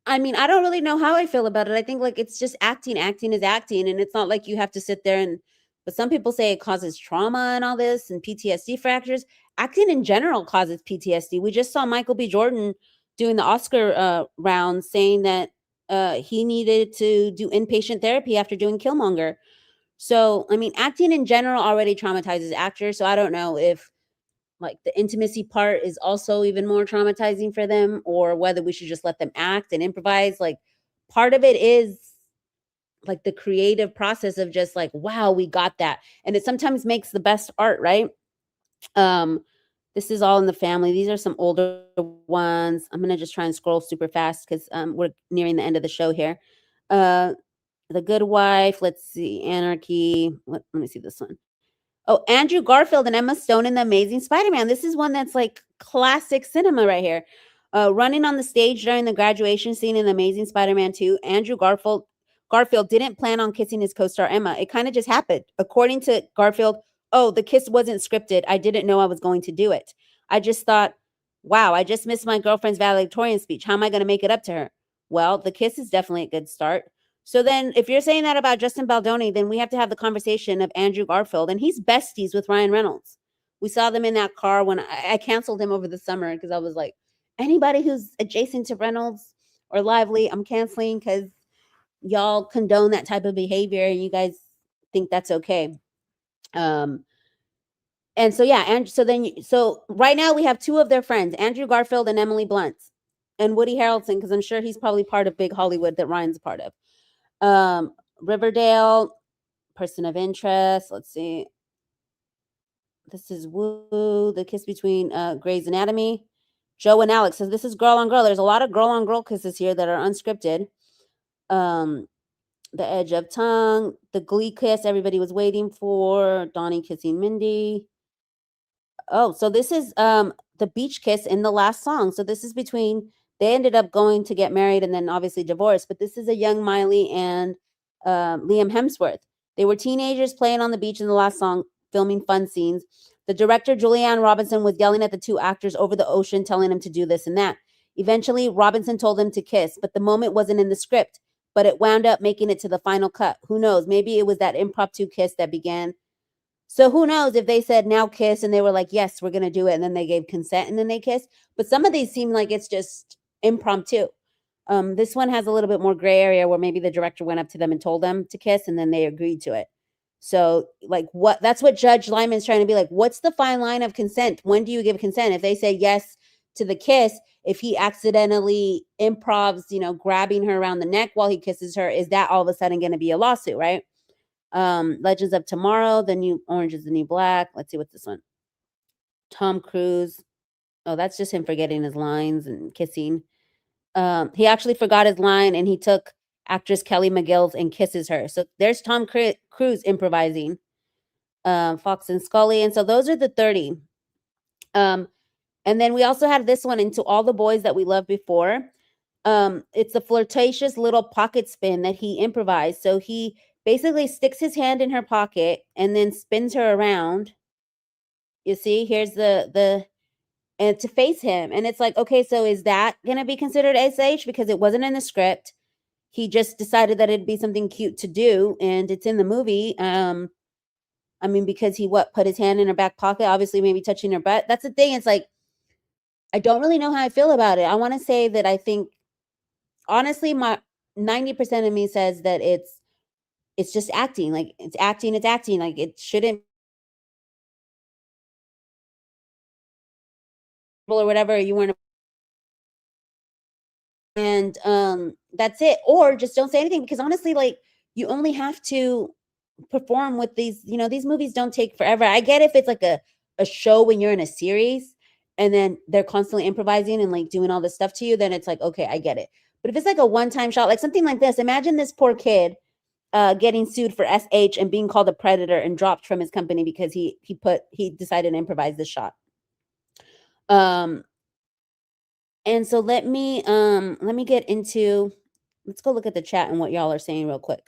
I mean, I don't really know how I feel about it. I think like it's just acting. Acting is acting. And it's not like you have to sit there and, but some people say it causes trauma and all this and PTSD for actors. Acting in general causes PTSD. We just saw Michael B. Jordan doing the Oscar round saying that he needed to do inpatient therapy after doing Killmonger. So, I mean, acting in general already traumatizes actors. So I don't know if like the intimacy part is also even more traumatizing for them, or whether we should just let them act and improvise. Like, part of it is like the creative process of just like, wow, we got that. And it sometimes makes the best art, right? This is All in the Family. These are some older ones. I'm going to just try and scroll super fast because we're nearing the end of the show here. The Good Wife. Let's see. Anarchy. Let me see this one. Oh, Andrew Garfield and Emma Stone in The Amazing Spider-Man. This is one that's like classic cinema right here. Running on the stage during the graduation scene in The Amazing Spider-Man 2, Andrew Garfield didn't plan on kissing his co-star Emma. It kind of just happened. According to Garfield, oh, the kiss wasn't scripted. I didn't know I was going to do it. I just thought, wow, I just missed my girlfriend's valedictorian speech. How am I going to make it up to her? Well, the kiss is definitely a good start. So then if you're saying that about Justin Baldoni, then we have to have the conversation of Andrew Garfield. And he's besties with Ryan Reynolds. We saw them in that car when I canceled him over the summer because I was like, anybody who's adjacent to Reynolds or Lively, I'm canceling because y'all condone that type of behavior and you guys think that's okay. And so, yeah, and so right now we have two of their friends, Andrew Garfield and Emily Blunt, and Woody Harrelson, because I'm sure he's probably part of Big Hollywood that Ryan's a part of. Riverdale, Person of Interest. Let's see. This is Woo, the kiss between Grey's Anatomy. Joe and Alex. So this is Girl on Girl. There's a lot of girl on girl kisses here that are unscripted. The Edge of Tongue, the Glee kiss everybody was waiting for, Donnie kissing Mindy. Oh, so this is the beach kiss in the last song. So this is between, they ended up going to get married and then obviously divorced, but this is a young Miley and Liam Hemsworth. They were teenagers playing on the beach in the last song, filming fun scenes. The director, Julianne Robinson, was yelling at the two actors over the ocean, telling them to do this and that. Eventually, Robinson told them to kiss, but the moment wasn't in the script, but it wound up making it to the final cut. Who knows? Maybe it was that impromptu kiss that began So who knows if they said now kiss and they were like, yes, we're going to do it. And then they gave consent and then they kissed. But some of these seem like it's just impromptu. This one has a little bit more gray area where maybe the director went up to them and told them to kiss and then they agreed to it. So like that's what Judge Lyman's trying to be like. What's the fine line of consent? When do you give consent? If they say yes to the kiss, if he accidentally improvs, grabbing her around the neck while he kisses her, is that all of a sudden going to be a lawsuit, right? Legends of Tomorrow, The New Orange is the New Black. Let's see what's this one. Tom Cruise. Oh, that's just him forgetting his lines and kissing. He actually forgot his line and he took actress Kelly McGillis and kisses her. So there's Tom Cruise improvising. Fox and Scully. And so those are the 30. And then we also had this one, Into All the Boys That We Loved Before. It's a flirtatious little pocket spin that he improvised. So he basically sticks his hand in her pocket and then spins her around. You see, here's the and to face him. And it's like, okay, so is that going to be considered SH? Because it wasn't in the script. He just decided that it'd be something cute to do. And it's in the movie. Because he put his hand in her back pocket, obviously maybe touching her butt. That's the thing. It's like, I don't really know how I feel about it. I want to say that I think, honestly, my 90% of me says that it's just acting. Like it's acting. Like it shouldn't, or whatever you weren't. And that's it. Or just don't say anything, because honestly, like, you only have to perform with these, these movies don't take forever. I get if it's like a show when you're in a series and then they're constantly improvising and like doing all this stuff to you, then it's like, okay, I get it. But if it's like a one-time shot, like something like this, imagine this poor kid getting sued for SH and being called a predator and dropped from his company because he decided to improvise this shot. And so let me get into, let's go look at the chat and what y'all are saying real quick.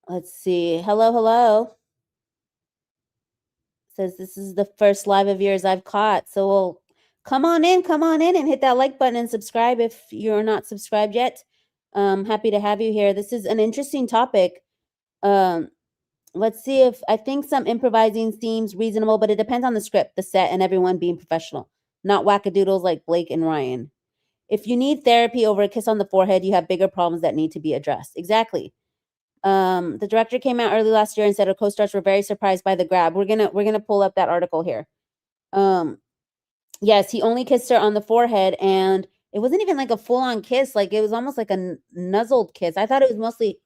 Let's see. Hello. Says this is the first live of yours I've caught. So we'll come on in and hit that like button and subscribe if you're not subscribed yet. Happy to have you here. This is an interesting topic. Let's see if I think some improvising seems reasonable, but it depends on the script, the set, and everyone being professional, not wackadoodles like Blake and Ryan. If you need therapy over a kiss on the forehead, you have bigger problems that need to be addressed. Exactly. The director came out early last year and said her co-stars were very surprised by the grab. We're gonna pull up that article here. Yes, he only kissed her on the forehead, and it wasn't even like a full-on kiss. Like it was almost like a nuzzled kiss. I thought it was mostly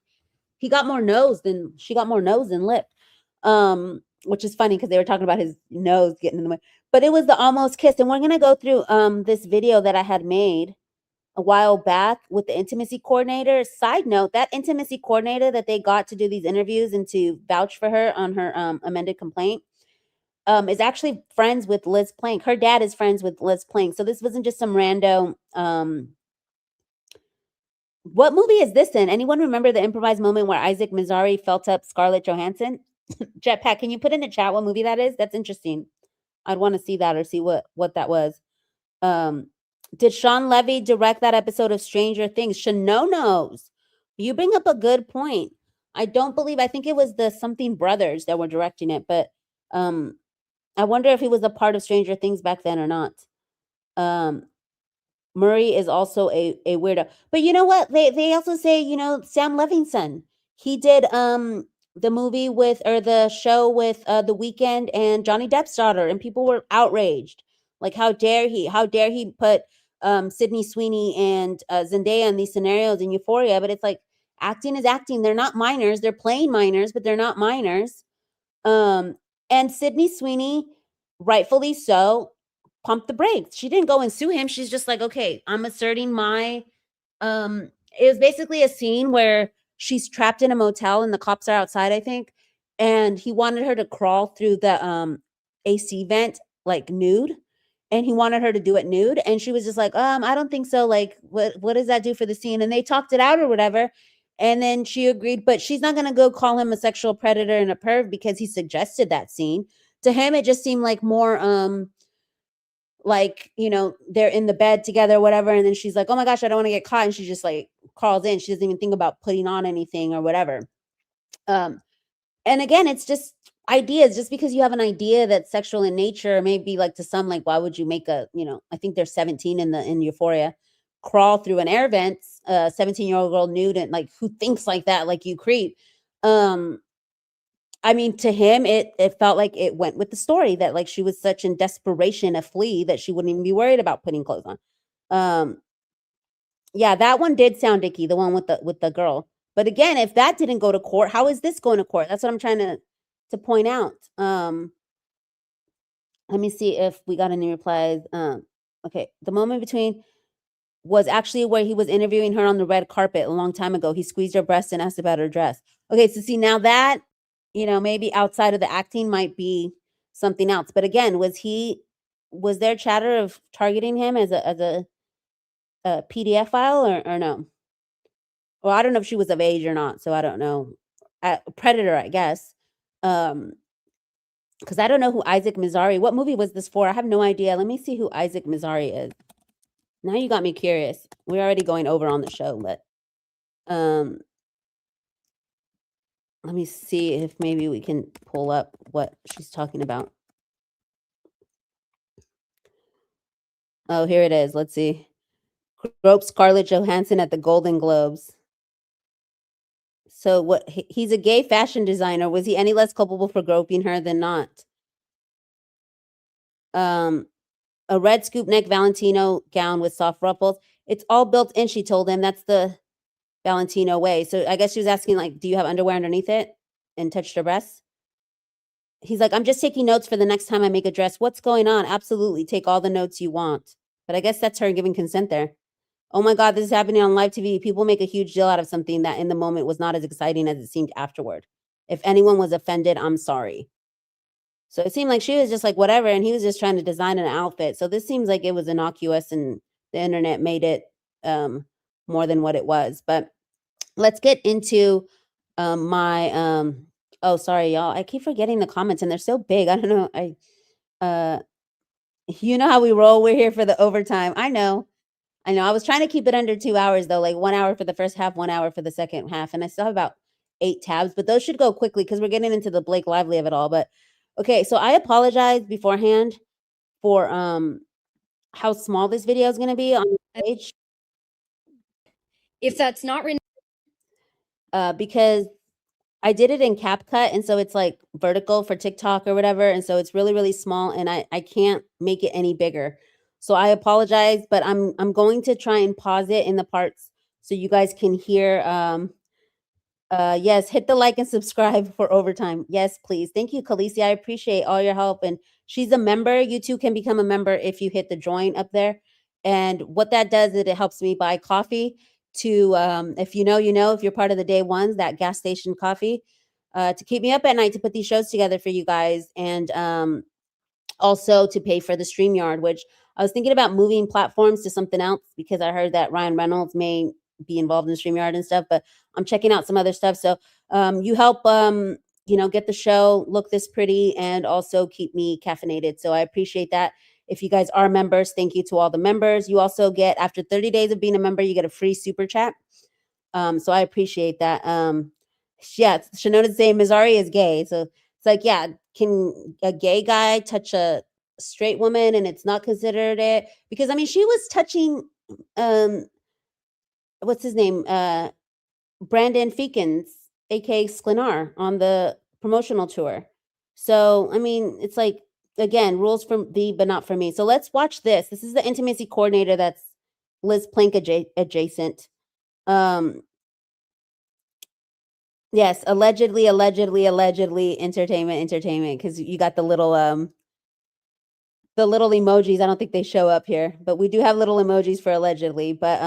she got more nose than lip. Which is funny because they were talking about his nose getting in the way. But it was the almost kiss, and we're gonna go through this video that I had made a while back with the intimacy coordinator. Side note, that intimacy coordinator that they got to do these interviews and to vouch for her on her amended complaint is actually friends with Liz Plank. Her dad is friends with Liz Plank. So this wasn't just some rando. What movie is this in? Anyone remember the improvised moment where Isaac Mizrahi felt up Scarlett Johansson? Jetpack, can you put in the chat what movie that is? That's interesting. I'd want to see that or see what that was. Did Sean Levy direct that episode of Stranger Things? Shano knows. You bring up a good point. I think it was the Something Brothers that were directing it, but I wonder if he was a part of Stranger Things back then or not. Murray is also a weirdo. But you know what? They also say, Sam Levinson. He did the movie the show with The Weeknd and Johnny Depp's daughter, and people were outraged. Like, how dare he put Sydney Sweeney and Zendaya in these scenarios in Euphoria? But it's like, acting is acting. They're not minors. They're playing minors, but they're not minors. And Sydney Sweeney, rightfully so, pumped the brakes. She didn't go and sue him. She's just like, okay, I'm asserting my it was basically a scene where she's trapped in a motel and the cops are outside, I think, and he wanted her to crawl through the AC vent like nude, and he wanted her to do it nude, and she was just like, I don't think so. Like, what does that do for the scene? And they talked it out or whatever, and then she agreed, but she's not gonna go call him a sexual predator and a perv because he suggested that scene. To him, it just seemed like more like, they're in the bed together or whatever, and then she's like, oh my gosh, I don't want to get caught, and she just like crawls in. She doesn't even think about putting on anything or whatever. And again, it's just ideas. Just because you have an idea that's sexual in nature, maybe like to some, like, why would you make a, I think there's 17 in Euphoria, crawl through an air vent, 17-year-old girl nude, and like, who thinks like that? Like, you creep. I mean, to him, it felt like it went with the story that like she was such in desperation to flee that she wouldn't even be worried about putting clothes on. Yeah, that one did sound icky, the one with the girl. But again, if that didn't go to court, how is this going to court? That's what I'm trying to point out. Let me see if we got any replies. Okay, the moment between was actually where he was interviewing her on the red carpet a long time ago. He squeezed her breast and asked about her dress. Okay, so see, now that, maybe outside of the acting might be something else. But again, was there chatter of targeting him as a PDF file or no? Well, I don't know if she was of age or not, so I don't know. Predator, I guess. Because I don't know who Isaac Mizrahi. What movie was this for? I have no idea. Let me see who Isaac Mizrahi is. Now you got me curious. We're already going over on the show, but let me see if maybe we can pull up what she's talking about. Oh, here it is. Let's see. Groped Scarlett Johansson at the Golden Globes. So what? He's a gay fashion designer. Was he any less culpable for groping her than not? A red scoop neck Valentino gown with soft ruffles. It's all built in, she told him. That's the Valentino way. So I guess she was asking, like, do you have underwear underneath it? And touched her breasts. He's like, I'm just taking notes for the next time I make a dress. What's going on? Absolutely. Take all the notes you want. But I guess that's her giving consent there. Oh my God, this is happening on live TV. People make a huge deal out of something that in the moment was not as exciting as it seemed afterward. If anyone was offended, I'm sorry. So it seemed like she was just like, whatever. And he was just trying to design an outfit. So this seems like it was innocuous and the internet made it more than what it was. But let's get into my, oh, sorry, y'all. I keep forgetting the comments and they're so big. I don't know. You know how we roll. We're here for the overtime. I know. I was trying to keep it under 2 hours though, like 1 hour for the first half, 1 hour for the second half. And I still have about 8 tabs, but those should go quickly because we're getting into the Blake Lively of it all. But okay, so I apologize beforehand for how small this video is going to be on the page. If that's not written, because I did it in CapCut, and so it's like vertical for TikTok or whatever, and so it's really, really small, and I can't make it any bigger. So I apologize, but I'm going to try and pause it in the parts so you guys can hear. Yes, hit the like and subscribe for overtime. Yes, please. Thank you, Khaleesi. I appreciate all your help. And she's a member. You too can become a member if you hit the join up there. And what that does is it helps me buy coffee to, if you know, if you're part of the day ones, that gas station coffee, to keep me up at night to put these shows together for you guys. And also to pay for the StreamYard, which I was thinking about moving platforms to something else because I heard that Ryan Reynolds may be involved in StreamYard and stuff, but I'm checking out some other stuff. So you help, get the show look this pretty and also keep me caffeinated. So I appreciate that. If you guys are members, thank you to all the members. You also get, after 30 days of being a member, you get a free super chat. So I appreciate that. Yeah, Shanona's saying Mizrahi is gay. So it's like, yeah, can a gay guy touch a straight woman and it's not considered it? Because I mean, she was touching, what's his name? Brandon Feekins, aka Sklenar, on the promotional tour. So, I mean, it's like, again, rules for thee, but not for me. So let's watch this. This is the intimacy coordinator that's Liz Plank adjacent. Yes, allegedly, entertainment, because you got the little emojis. I don't think they show up here, but we do have little emojis for allegedly. But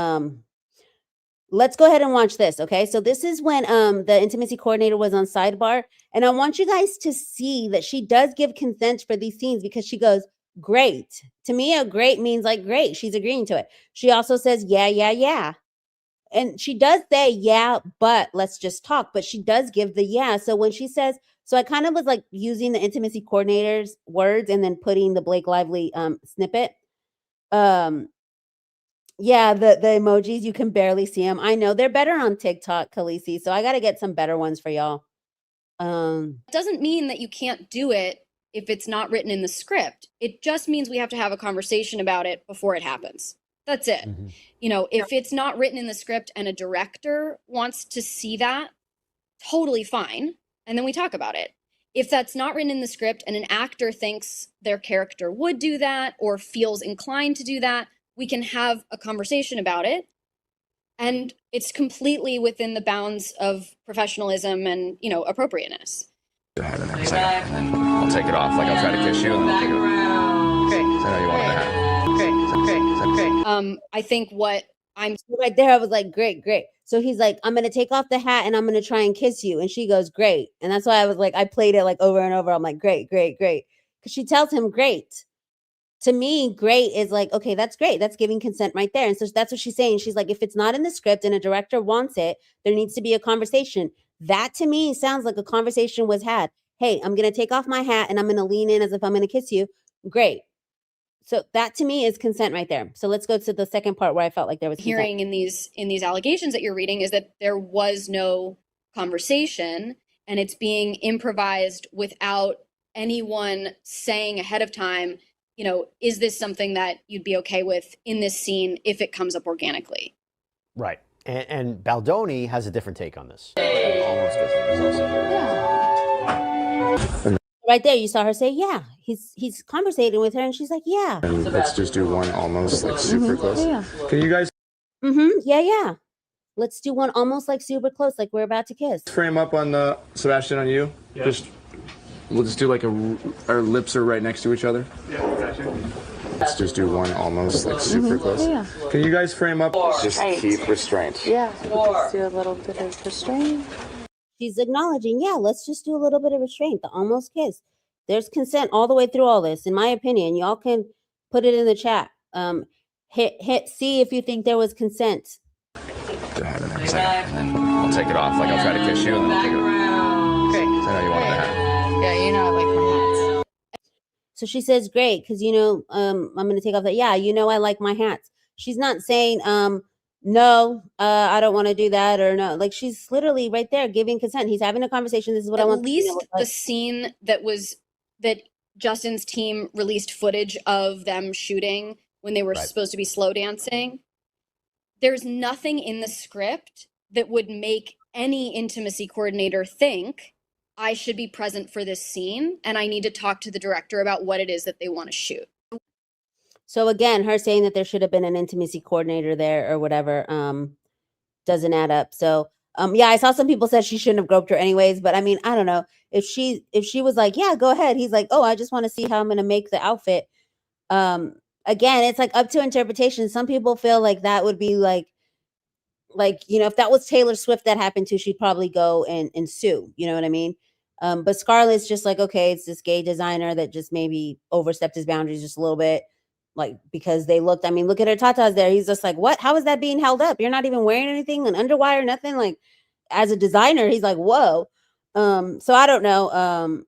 let's go ahead and watch this, okay? So this is when the intimacy coordinator was on sidebar, and I want you guys to see that she does give consent for these scenes because she goes, great. To me, a great means like great. She's agreeing to it. She also says, yeah. And she does say, yeah, but let's just talk. But she does give the yeah. So when she says, so I kind of was like using the intimacy coordinator's words and then putting the Blake Lively snippet. Yeah, the emojis, you can barely see them. I know they're better on TikTok, Khaleesi, so I got to get some better ones for y'all. Doesn't mean that you can't do it if it's not written in the script. It just means we have to have a conversation about it before it happens. That's it. You know, if it's not written in the script and a director wants to see that, totally fine. And then we talk about it. If that's not written in the script and an actor thinks their character would do that or feels inclined to do that, we can have a conversation about it. And it's completely within the bounds of professionalism and, you know, appropriateness. Your head in there a second, and then I'll take it off. Like I'll try to kiss you, and then I'll take it off. Great. I know you wanted the hat. I think what I'm right there, I was like, great. So he's like, I'm gonna take off the hat and I'm gonna try and kiss you. And she goes, great. And that's why I was like, I played it like over and over. I'm like, great. Because she tells him great. To me, great is like, okay, that's great. That's giving consent right there. And so that's what she's saying. She's like, if it's not in the script and a director wants it, there needs to be a conversation. That to me sounds like a conversation was had. Hey, I'm gonna take off my hat and I'm gonna lean in as if I'm gonna kiss you. Great. So that to me is consent right there. So let's go to the second part where I felt like there was consent. hearing in these allegations that you're reading is that there was no conversation and it's being improvised without anyone saying ahead of time, you know, is this something that you'd be okay with in this scene if it comes up organically? Right. And Baldoni has a different take on this. Almost Right there, you saw her say, yeah. He's conversating with her and she's like, yeah. And let's just do one almost like super close. Yeah. Can you guys Yeah. Let's do one almost like super close, like we're about to kiss. frame up on the Sebastian on you? Yeah. We'll just do like our lips are right next to each other. Yeah, gotcha. Let's just do one almost like super close. Yeah. Can you guys frame up? Just keep restraint. Yeah. Let's do a little bit of restraint. She's acknowledging, yeah, let's just do a little bit of restraint, the almost kiss. There's consent all the way through all this. In my opinion, y'all can put it in the chat. Hit see if you think there was consent. Your head in there a second, and then I'll take it off. Like I'll try to kiss you, and then I'll take it off. Great. I know you wanted the hat. Yeah, you know I like my hats. So she says, great, because, you know, I'm going to take off that. Yeah, you know I like my hats. She's not saying, no, I don't want to do that, or no. Like, she's literally right there giving consent. He's having a conversation. This is what I want. At least the scene that Justin's team released footage of them shooting when they were supposed to be slow dancing. There's nothing in the script that would make any intimacy coordinator think I should be present for this scene and I need to talk to the director about what it is that they want to shoot. So again, her saying that there should have been an intimacy coordinator there or whatever doesn't add up. So yeah, I saw some people said she shouldn't have groped her anyways, but I mean, I don't know. If she was like, yeah, go ahead. He's like, oh, I just want to see how I'm going to make the outfit. Again, it's like up to interpretation. Some people feel like that would be like, you know, if that was Taylor Swift that happened to, she'd probably go and sue. You know what I mean? But Scarlett's just like, okay, it's this gay designer that just maybe overstepped his boundaries just a little bit. Like, because they looked, I mean, look at her tatas there. He's just like, what? How is that being held up? You're not even wearing anything, an underwire, nothing. Like, as a designer, he's like, whoa. So I don't know.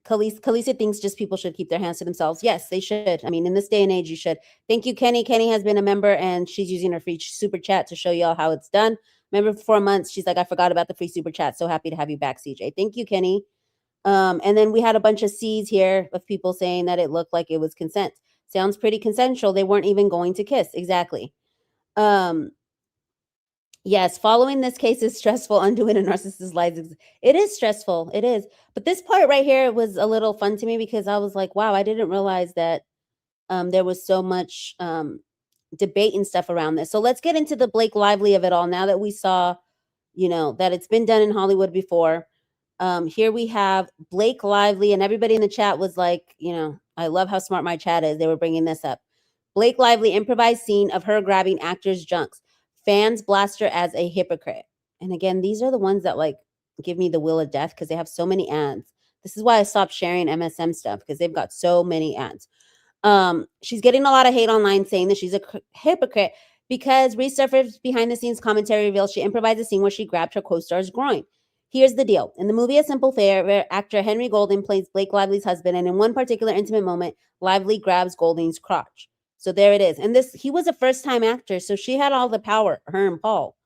Khaleesi thinks just people should keep their hands to themselves. Yes, they should. I mean, in this day and age, you should. Thank you, Kenny. Kenny has been a member and she's using her free super chat to show y'all how it's done. Member for 4 months. She's like, I forgot about the free super chat. So happy to have you back, CJ. Thank you, Kenny. And then we had a bunch of C's here of people saying that it looked like it was consent. Sounds pretty consensual. They weren't even going to kiss. Exactly. Yes, following this case is stressful. Undoing a narcissist's life. It is stressful. It is. But this part right here was a little fun to me because I was like, wow, I didn't realize that there was so much debate and stuff around this. So let's get into the Blake Lively of it all. Now that we saw, you know, that it's been done in Hollywood before. Here we have Blake Lively, and everybody in the chat was like, you know, I love how smart my chat is. They were bringing this up. Blake Lively improvised scene of her grabbing actors' junks. Fans blast her as a hypocrite. And again, these are the ones that like give me the will of death because they have so many ads. This is why I stopped sharing MSM stuff because they've got so many ads. She's getting a lot of hate online saying that she's a hypocrite because resurfaced behind the scenes commentary reveals she improvised a scene where she grabbed her co-star's groin. Here's the deal. In the movie A Simple Affair, actor Henry Golding plays Blake Lively's husband, and in one particular intimate moment, Lively grabs Golding's crotch. So there it is. And he was a first-time actor, so she had all the power, her and Paul.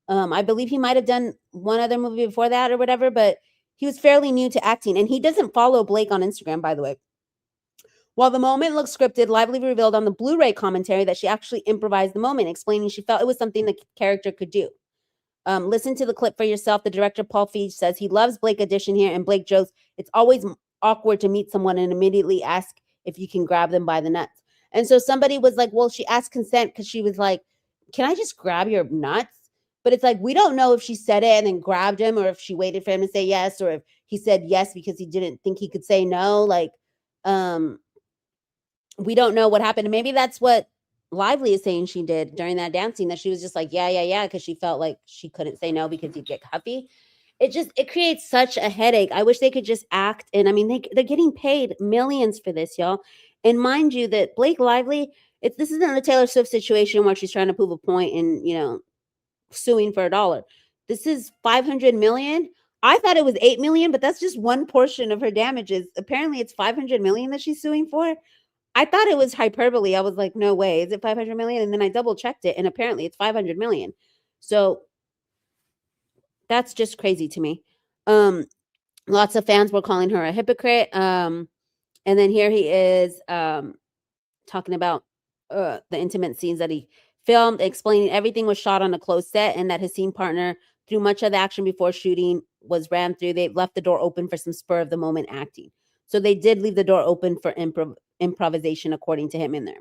I believe he might have done one other movie before that or whatever, but he was fairly new to acting. And he doesn't follow Blake on Instagram, by the way. While the moment looks scripted, Lively revealed on the Blu-ray commentary that she actually improvised the moment, explaining she felt it was something the character could do. Listen to the clip for yourself. The director, Paul Feig, says he loves Blake addition here, and Blake jokes, it's always awkward to meet someone and immediately ask if you can grab them by the nuts. And so somebody was like, well, she asked consent because she was like, can I just grab your nuts? But it's like, we don't know if she said it and then grabbed him, or if she waited for him to say yes, or if he said yes because he didn't think he could say no. Like, we don't know what happened. And maybe that's what Lively is saying she did during that dancing, that she was just like, yeah, because she felt like she couldn't say no because he'd get huffy. It creates such a headache. I wish they could just act. And I mean, they're getting paid millions for this, y'all. And mind you that Blake Lively, this isn't a Taylor Swift situation where she's trying to prove a point and, you know, suing for $1. This is $500 million. I thought it was $8 million, but that's just one portion of her damages. Apparently it's $500 million that she's suing for. I thought it was hyperbole. I was like, no way. Is it 500 million? And then I double checked it, and apparently it's 500 million. So that's just crazy to me. Lots of fans were calling her a hypocrite. And then here he is talking about the intimate scenes that he filmed, explaining everything was shot on a closed set and that his scene partner, through much of the action before shooting, was rammed through. They left the door open for some spur of the moment acting. So they did leave the door open for improvisation, according to him in there.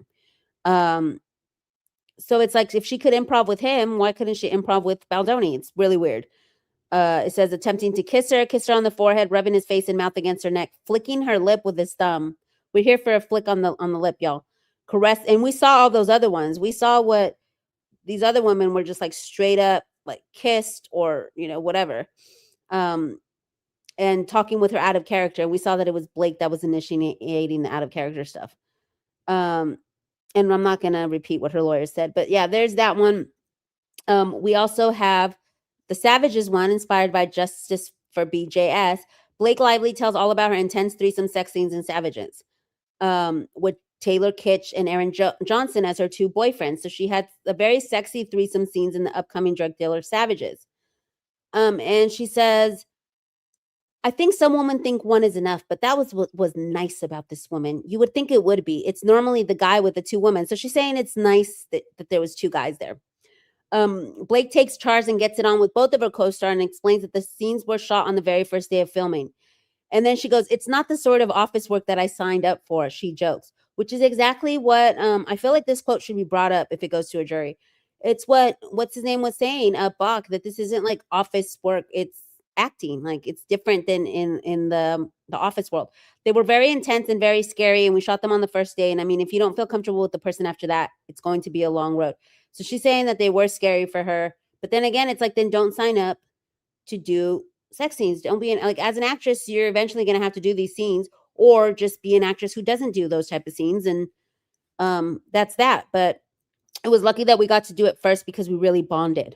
So it's like, if she could improv with him, why couldn't she improv with Baldoni? It's really weird. It says attempting to kiss her on the forehead, rubbing his face and mouth against her neck, flicking her lip with his thumb. We're here for a flick on the lip, y'all. Caress. And we saw all those other ones. We saw what these other women were just like straight up like kissed or, you know, whatever. And talking with her out of character. And we saw that it was Blake that was initiating the out of character stuff. And I'm not going to repeat what her lawyer said, but yeah, there's that one. We also have the Savages one, inspired by Justice for BJS. Blake Lively tells all about her intense threesome sex scenes in Savages, with Taylor Kitsch and Aaron Johnson as her two boyfriends. So she had a very sexy threesome scenes in the upcoming drug dealer Savages. And she says, I think some women think one is enough, but that was what was nice about this woman. You would think it would be. It's normally the guy with the two women. So she's saying it's nice that there was two guys there. Blake takes charge and gets it on with both of her co-stars and explains that the scenes were shot on the very first day of filming. And then she goes, it's not the sort of office work that I signed up for, she jokes, which is exactly what I feel like this quote should be brought up if it goes to a jury. It's what's his name was saying, Bach, that this isn't like office work. It's acting. Like, it's different than in the office world. They were very intense and very scary, and we shot them on the first day. And I mean, if you don't feel comfortable with the person after that, it's going to be a long road. So she's saying that they were scary for her. But then again, it's like, then don't sign up to do sex scenes. Don't be like, as an actress, you're eventually going to have to do these scenes, or just be an actress who doesn't do those type of scenes. And that's that. But it was lucky that we got to do it first because we really bonded.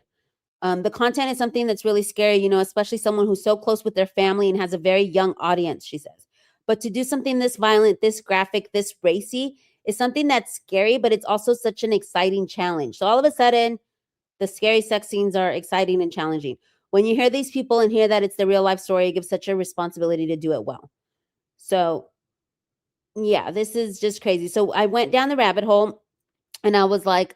The content is something that's really scary, you know, especially someone who's so close with their family and has a very young audience, she says. But to do something this violent, this graphic, this racy is something that's scary, but it's also such an exciting challenge. So all of a sudden, the scary sex scenes are exciting and challenging. When you hear these people and hear that it's the real life story, it gives such a responsibility to do it well. So yeah, this is just crazy. So I went down the rabbit hole and I was like,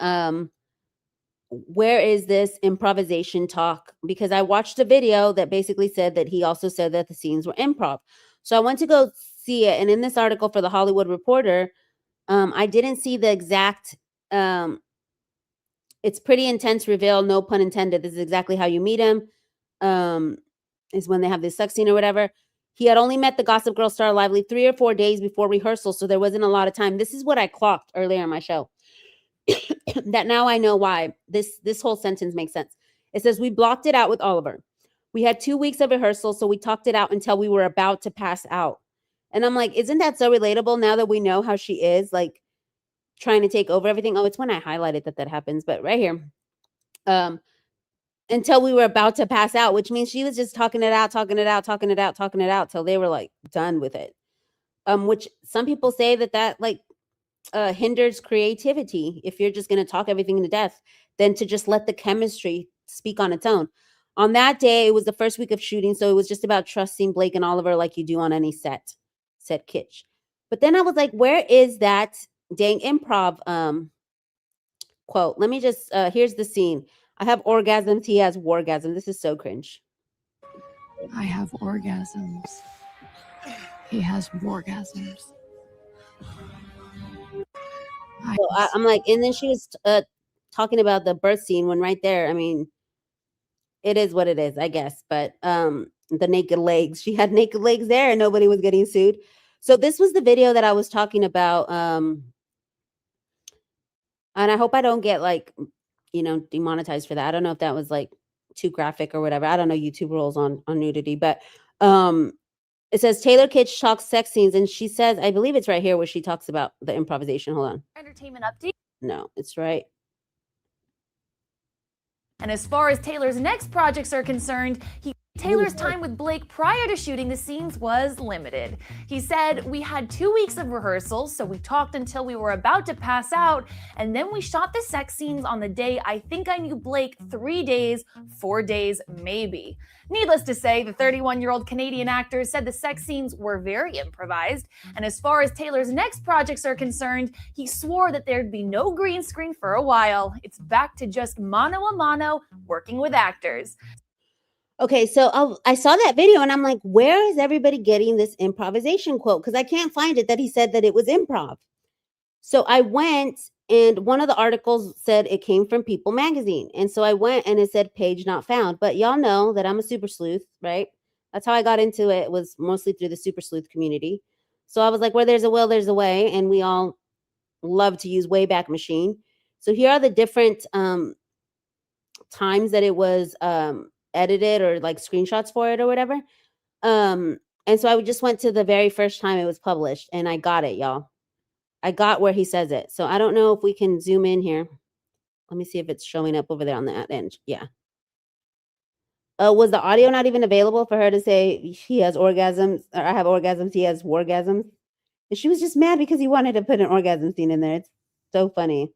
where is this improvisation talk? Because I watched a video that basically said that he also said that the scenes were improv. So I went to go see it. And in this article for the Hollywood Reporter, I didn't see the exact, it's pretty intense reveal, no pun intended. This is exactly how you meet him, is when they have this sex scene or whatever. He had only met the Gossip Girl star Lively 3 or 4 days before rehearsal, so there wasn't a lot of time. This is what I clocked earlier in my show. That now I know why this whole sentence makes sense. It says, we blocked it out with Oliver. We had 2 weeks of rehearsal, so we talked it out until we were about to pass out. And I'm like, isn't that so relatable now that we know how she is, like, trying to take over everything? Oh, it's when I highlighted that happens, but right here. Until we were about to pass out, which means she was just talking it out till they were like done with it. Which some people say that like hinders creativity if you're just going to talk everything to death than to just let the chemistry speak on its own. On that day, it was the first week of shooting, so it was just about trusting Blake and Oliver like you do on any set, said Kitsch. But then I was like, where is that dang improv quote? Let me just, here's the scene. I have orgasms, he has wargasm. This is so cringe. I have orgasms. He has wargasms. So I'm like, and then she was talking about the birth scene when right there, I mean, it is what it is, I guess. But the naked legs, she had naked legs there and nobody was getting sued. So this was the video that I was talking about. And I hope I don't get like, you know, demonetized for that. I don't know if that was like too graphic or whatever. I don't know YouTube rules on nudity, but it says Taylor Kitsch talks sex scenes, and she says, I believe it's right here where she talks about the improvisation. Hold on. Entertainment update. No, it's right. And as far as Taylor's next projects are concerned, Taylor's time with Blake prior to shooting the scenes was limited. He said, we had 2 weeks of rehearsals, so we talked until we were about to pass out, and then we shot the sex scenes on the day I think I knew Blake 3 days, 4 days maybe. Needless to say, the 31-year-old Canadian actor said the sex scenes were very improvised, and as far as Taylor's next projects are concerned, he swore that there'd be no green screen for a while. It's back to just mano a mano, working with actors. Okay, so I saw that video and I'm like, where is everybody getting this improvisation quote? Because I can't find it that he said that it was improv. So I went, and one of the articles said it came from People magazine. And so I went and it said page not found. But y'all know that I'm a super sleuth, right? That's how I got into it, was mostly through the super sleuth community. So I was like, where there's a will, there's a way. And we all love to use Wayback Machine. So here are the different times that it was edited, or like screenshots for it or whatever. And so I just went to the very first time it was published, and I got it, y'all. I got where he says it. So I don't know if we can zoom in here. Let me see if it's showing up over there on that end. Yeah. Was the audio not even available for her to say he has orgasms, or I have orgasms, he has wargasms? And she was just mad because he wanted to put an orgasm scene in there. It's so funny.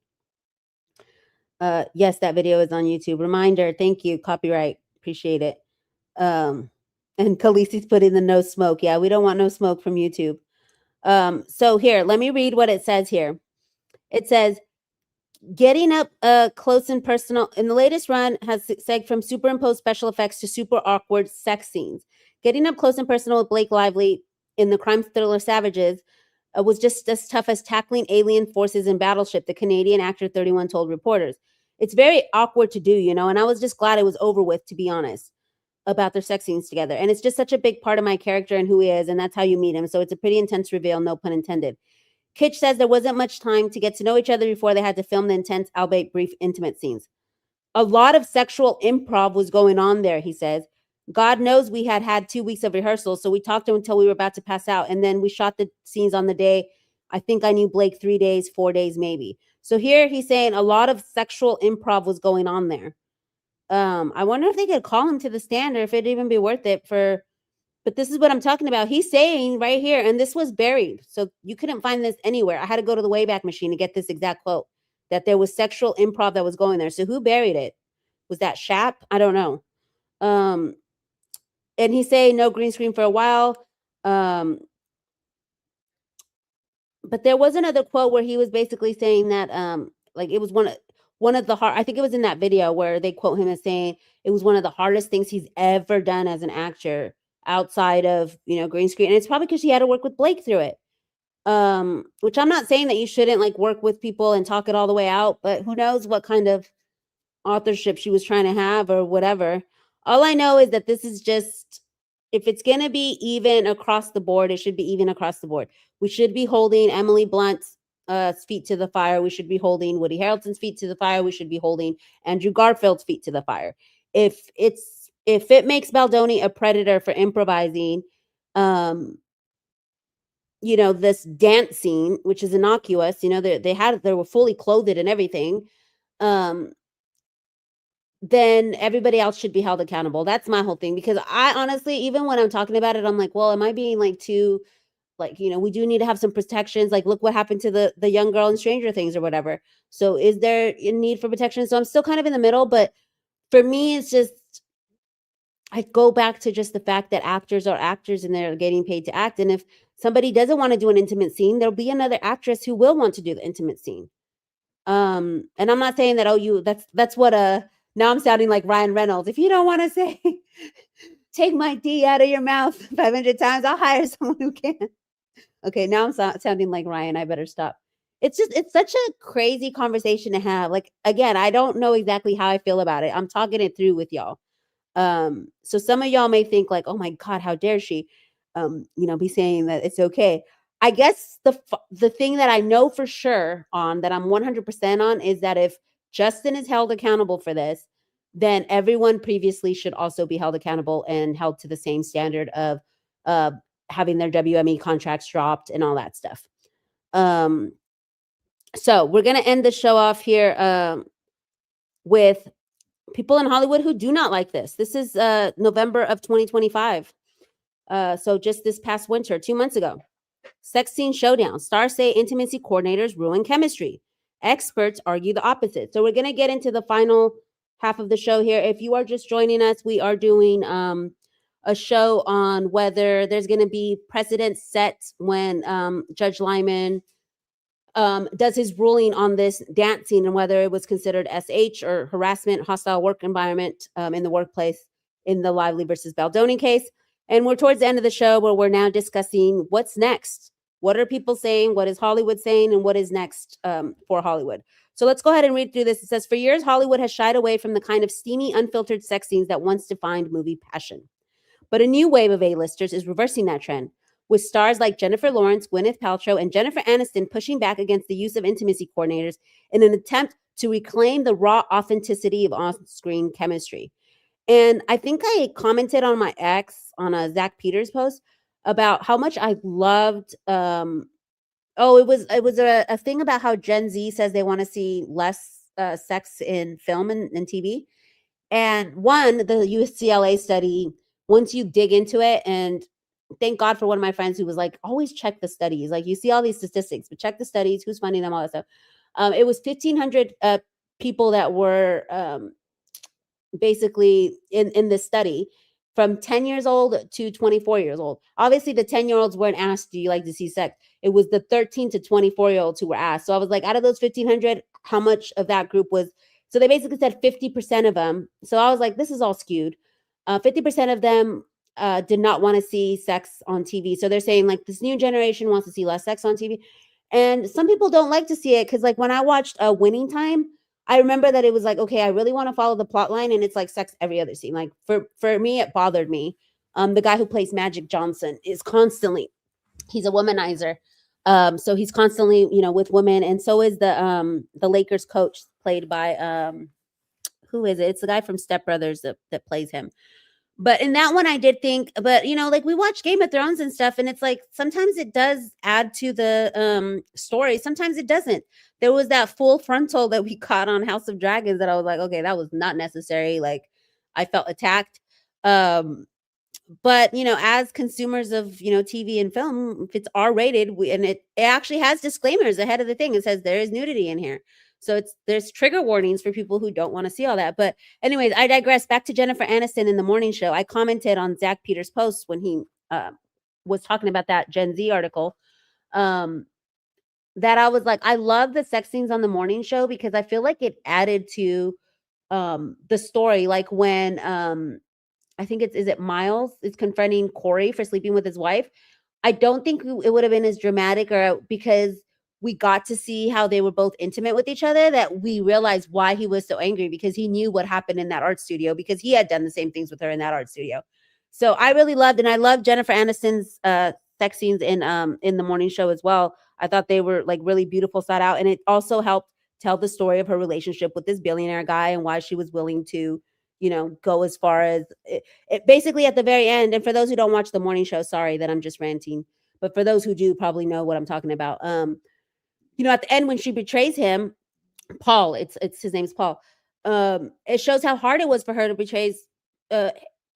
Yes, that video is on YouTube. Reminder, thank you, copyright. Appreciate it. And Khaleesi's put in the no smoke. Yeah, we don't want no smoke from YouTube. So here, let me read what it says here. It says, getting up close and personal. In the latest run has segged from superimposed special effects to super awkward sex scenes. Getting up close and personal with Blake Lively in the crime thriller Savages was just as tough as tackling alien forces in Battleship, the Canadian actor 31 told reporters. It's very awkward to do, you know, and I was just glad it was over with, to be honest, about their sex scenes together. And it's just such a big part of my character and who he is, and that's how you meet him. So it's a pretty intense reveal, no pun intended. Kitsch says there wasn't much time to get to know each other before they had to film the intense, albeit brief, intimate scenes. A lot of sexual improv was going on there, he says. God knows we had 2 weeks of rehearsals, so we talked to him until we were about to pass out, and then we shot the scenes on the day. I think I knew Blake 3 days, 4 days maybe. So here he's saying a lot of sexual improv was going on there. I wonder if they could call him to the stand, or if it'd even be worth it for, but this is what I'm talking about. He's saying right here, and this was buried, so you couldn't find this anywhere. I had to go to the Wayback Machine to get this exact quote, that there was sexual improv that was going there. So who buried it? Was that Shap? I don't know. And he's saying no green screen for a while. But there was another quote where he was basically saying that like it was one of the hard, I think it was in that video where they quote him as saying it was one of the hardest things he's ever done as an actor outside of, you know, green screen. And it's probably because he had to work with Blake through it. Which I'm not saying that you shouldn't like work with people and talk it all the way out, but who knows what kind of authorship she was trying to have or whatever. All I know is that this is just, if it's going to be even across the board, it should be even across the board. We should be holding Emily Blunt's feet to the fire. We should be holding Woody Harrelson's feet to the fire. We should be holding Andrew Garfield's feet to the fire. If it makes Baldoni a predator for improvising, you know, this dance scene, which is innocuous, you know, they were fully clothed and everything, then everybody else should be held accountable. That's my whole thing. Because I honestly, even when I'm talking about it, I'm like, well, am I being like too like, you know, we do need to have some protections. Like, look what happened to the young girl in Stranger Things or whatever. So is there a need for protection? So I'm still kind of in the middle, but for me, it's just, I go back to just the fact that actors are actors and they're getting paid to act. And if somebody doesn't want to do an intimate scene, there'll be another actress who will want to do the intimate scene. And I'm not saying that, oh, that's what now I'm sounding like Ryan Reynolds. If you don't want to say take my D out of your mouth 500 times, I'll hire someone who can. Okay, now I'm sounding like Ryan. I better stop. It's such a crazy conversation to have. Like, again, I don't know exactly how I feel about it. I'm talking it through with y'all. So some of y'all may think like, oh my God, how dare she, be saying that it's okay. I guess the thing that I know for sure on, that I'm 100% on, is that if Justin is held accountable for this, then everyone previously should also be held accountable and held to the same standard of having their WME contracts dropped and all that stuff. So we're going to end the show off here with people in Hollywood who do not like this. This is November of 2025. So just this past winter, 2 months ago. Sex scene showdown. Stars say intimacy coordinators ruin chemistry. Experts argue the opposite. So we're going to get into the final half of the show here. If you are just joining us, we are doing a show on whether there's going to be precedent set when Judge Lyman does his ruling on this dance scene and whether it was considered SH or harassment, hostile work environment in the workplace in the Lively versus Baldoni case. And we're towards the end of the show where we're now discussing what's next. What are people saying? What is Hollywood saying? And what is next for Hollywood? So let's go ahead and read through this. It says, for years, Hollywood has shied away from the kind of steamy, unfiltered sex scenes that once defined movie passion. But a new wave of A-listers is reversing that trend, with stars like Jennifer Lawrence, Gwyneth Paltrow, and Jennifer Aniston pushing back against the use of intimacy coordinators in an attempt to reclaim the raw authenticity of on-screen chemistry. And I think I commented on my ex on a Zach Peters post about how much I loved. It was a thing about how Gen Z says they want to see less sex in film and TV. And one, the UCLA study, once you dig into it, and thank God for one of my friends who was like, always check the studies. Like, you see all these statistics, but check the studies, who's funding them, all that stuff. It was 1,500 people that were basically in this study from 10 years old to 24 years old. Obviously, the 10-year-olds weren't asked, do you like to see sex? It was the 13 to 24-year-olds who were asked. So I was like, out of those 1,500, how much of that group was? So they basically said 50% of them. So I was like, this is all skewed. 50% of them did not want to see sex on TV. So they're saying like this new generation wants to see less sex on TV. And some people don't like to see it because like when I watched Winning Time, I remember that it was like, okay, I really want to follow the plot line, and it's like sex every other scene. Like for me, it bothered me. The guy who plays Magic Johnson is constantly, he's a womanizer. So he's constantly, with women, and so is the Lakers coach played by who is it? It's the guy from Step Brothers that plays him. But in that one, I did think, but like we watch Game of Thrones and stuff, and it's like sometimes it does add to the story. Sometimes it doesn't. There was that full frontal that we caught on House of Dragons that I was like, okay, that was not necessary. Like, I felt attacked. But as consumers of TV and film, if it's R-rated, and it actually has disclaimers ahead of the thing. It says there is nudity in here. So there's trigger warnings for people who don't want to see all that. But anyways, I digress. Back to Jennifer Aniston in the morning show. I commented on Zach Peters' post when he was talking about that Gen Z article, that I was like, I love the sex scenes on the morning show because I feel like it added to the story. Like when I think is it Miles is confronting Corey for sleeping with his wife. I don't think it would have been as dramatic, or because we got to see how they were both intimate with each other, that we realized why he was so angry, because he knew what happened in that art studio, because he had done the same things with her in that art studio. So I really loved, and I loved Jennifer Aniston's sex scenes in the morning show as well. I thought they were like really beautiful, thought out, and it also helped tell the story of her relationship with this billionaire guy and why she was willing to, go as far as it basically at the very end. And for those who don't watch the morning show, sorry that I'm just ranting, but for those who do probably know what I'm talking about. At the end when she betrays him, Paul, it's his name's Paul. It shows how hard it was for her to betray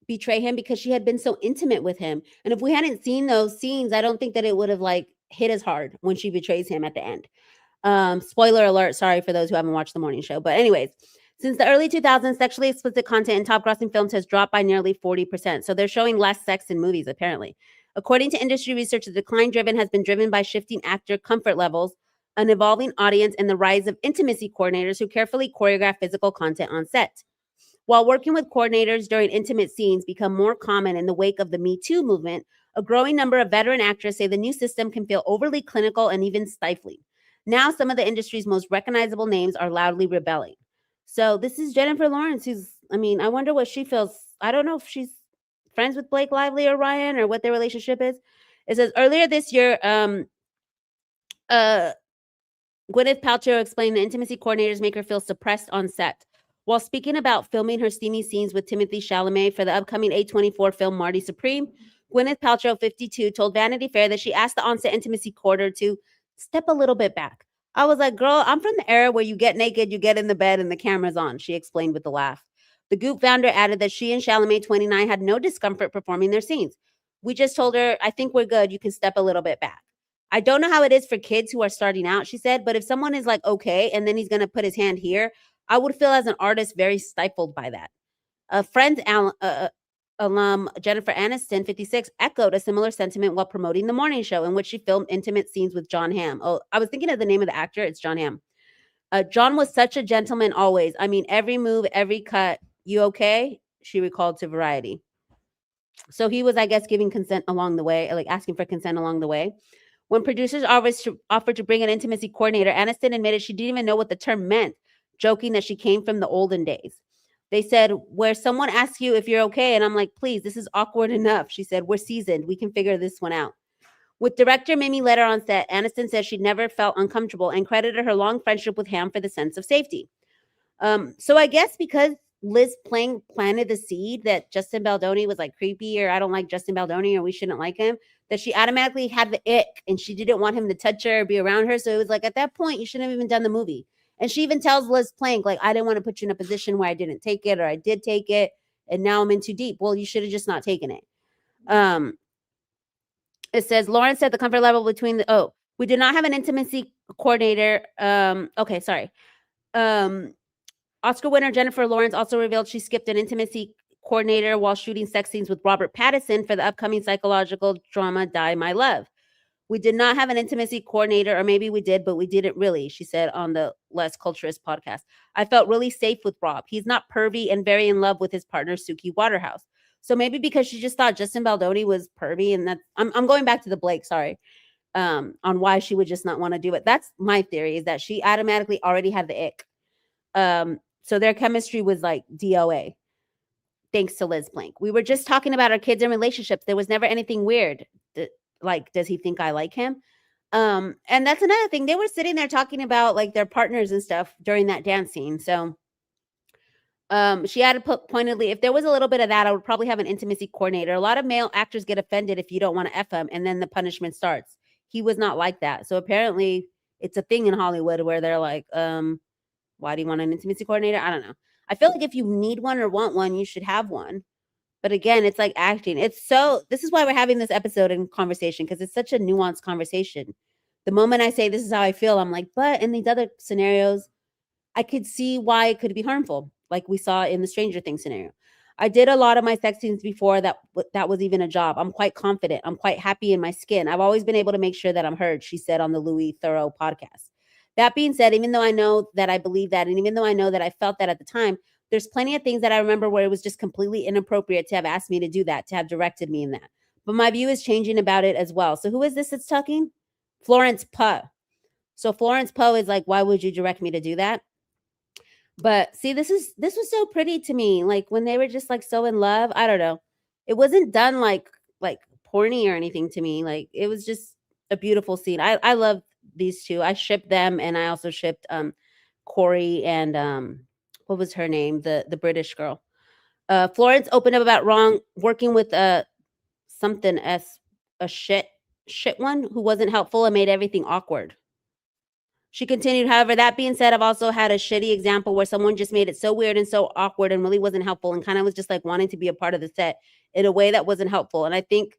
betray him because she had been so intimate with him. And if we hadn't seen those scenes, I don't think that it would have like hit as hard when she betrays him at the end. Spoiler alert, sorry for those who haven't watched the morning show. But anyways, since the early 2000s, sexually explicit content in top grossing films has dropped by nearly 40%. So they're showing less sex in movies, apparently. According to industry research, the decline has been driven by shifting actor comfort levels, an evolving audience, and the rise of intimacy coordinators who carefully choreograph physical content on set. While working with coordinators during intimate scenes become more common in the wake of the Me Too movement, a growing number of veteran actors say the new system can feel overly clinical and even stifling. Now, some of the industry's most recognizable names are loudly rebelling. So this is Jennifer Lawrence, I wonder what she feels. I don't know if she's friends with Blake Lively or Ryan or what their relationship is. It says earlier this year, Gwyneth Paltrow explained the intimacy coordinators make her feel suppressed on set. While speaking about filming her steamy scenes with Timothée Chalamet for the upcoming A24 film Marty Supreme, Gwyneth Paltrow, 52, told Vanity Fair that she asked the on-set intimacy coordinator to step a little bit back. I was like, girl, I'm from the era where you get naked, you get in the bed, and the camera's on, she explained with a laugh. The Goop founder added that she and Chalamet, 29, had no discomfort performing their scenes. We just told her, I think we're good. You can step a little bit back. I don't know how it is for kids who are starting out, she said, but if someone is like, okay, and then he's going to put his hand here, I would feel as an artist very stifled by that. A friend alum, Jennifer Aniston, 56, echoed a similar sentiment while promoting the morning show in which she filmed intimate scenes with John Hamm. Oh, I was thinking of the name of the actor. It's John Hamm. John was such a gentleman always. I mean, every move, every cut. You okay? She recalled to Variety. So he was, I guess, giving consent along the way, like asking for consent along the way. When producers offered to bring an intimacy coordinator, Aniston admitted she didn't even know what the term meant, joking that she came from the olden days. They said, where someone asks you if you're okay, and I'm like, please, this is awkward enough. She said, we're seasoned. We can figure this one out. With director Mimi Leder on set, Aniston says she'd never felt uncomfortable and credited her long friendship with Hamm for the sense of safety. So I guess because Liz planted the seed that Justin Baldoni was like creepy, or I don't like Justin Baldoni, or we shouldn't like him, that she automatically had the ick and she didn't want him to touch her or be around her. So it was like, at that point, you shouldn't have even done the movie. And she even tells Liz Plank, like, I didn't want to put you in a position where I didn't take it, or I did take it, and now I'm in too deep. Well, you should have just not taken it. It says, Lawrence said the comfort level between we did not have an intimacy coordinator. Oscar winner Jennifer Lawrence also revealed she skipped an intimacy coordinator while shooting sex scenes with Robert Pattinson for the upcoming psychological drama Die My Love. We did not have an intimacy coordinator, or maybe we did, but we didn't really, she said on the Less Culturist podcast. I felt really safe with Rob. He's not pervy and very in love with his partner, Suki Waterhouse. So maybe because she just thought Justin Baldoni was pervy, and I'm going back to the Blake, sorry, on why she would just not want to do it. That's my theory, is that she automatically already had the ick. So their chemistry was like DOA. Thanks to Liz Plank. We were just talking about our kids and relationships. There was never anything weird. Like, does he think I like him? And that's another thing. They were sitting there talking about like their partners and stuff during that dance scene. So she added pointedly, if there was a little bit of that, I would probably have an intimacy coordinator. A lot of male actors get offended if you don't want to F them, and then the punishment starts. He was not like that. So apparently it's a thing in Hollywood where they're like, why do you want an intimacy coordinator? I don't know. I feel like if you need one or want one, you should have one. But again, it's like acting. This is why we're having this episode and conversation, because it's such a nuanced conversation. The moment I say this is how I feel, I'm like, but in these other scenarios, I could see why it could be harmful, like we saw in the Stranger Things scenario. I did a lot of my sex scenes before that was even a job. I'm quite confident. I'm quite happy in my skin. I've always been able to make sure that I'm heard, she said on the Louis Theroux podcast. That being said, even though I know that I believe that, and even though I know that I felt that at the time, there's plenty of things that I remember where it was just completely inappropriate to have asked me to do that, to have directed me in that. But my view is changing about it as well. So who is this that's talking? Florence Poe. So Florence Poe is like, why would you direct me to do that? But see, this was so pretty to me. Like when they were just like so in love, I don't know. It wasn't done like porny or anything to me. Like it was just a beautiful scene. I love these two. I shipped them, and I also shipped Corey and what was her name? The British girl. Florence opened up about working with something as a shit one who wasn't helpful and made everything awkward. She continued, however, that being said, I've also had a shitty example where someone just made it so weird and so awkward and really wasn't helpful and kind of was just like wanting to be a part of the set in a way that wasn't helpful. And I think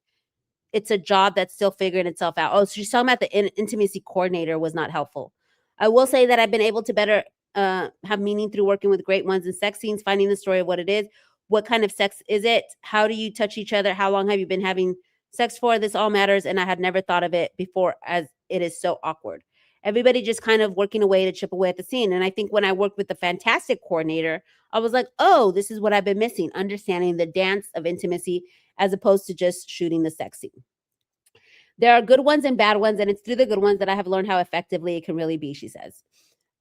it's a job that's still figuring itself out. Oh, so she's talking about the intimacy coordinator was not helpful. I will say that I've been able to better have meaning through working with great ones in sex scenes, finding the story of what it is. What kind of sex is it? How do you touch each other? How long have you been having sex for? This all matters. And I had never thought of it before as it is so awkward. Everybody just kind of working away to chip away at the scene. And I think when I worked with the fantastic coordinator, I was like, oh, this is what I've been missing, understanding the dance of intimacy as opposed to just shooting the sex scene. There are good ones and bad ones, and it's through the good ones that I have learned how effectively it can really be, she says.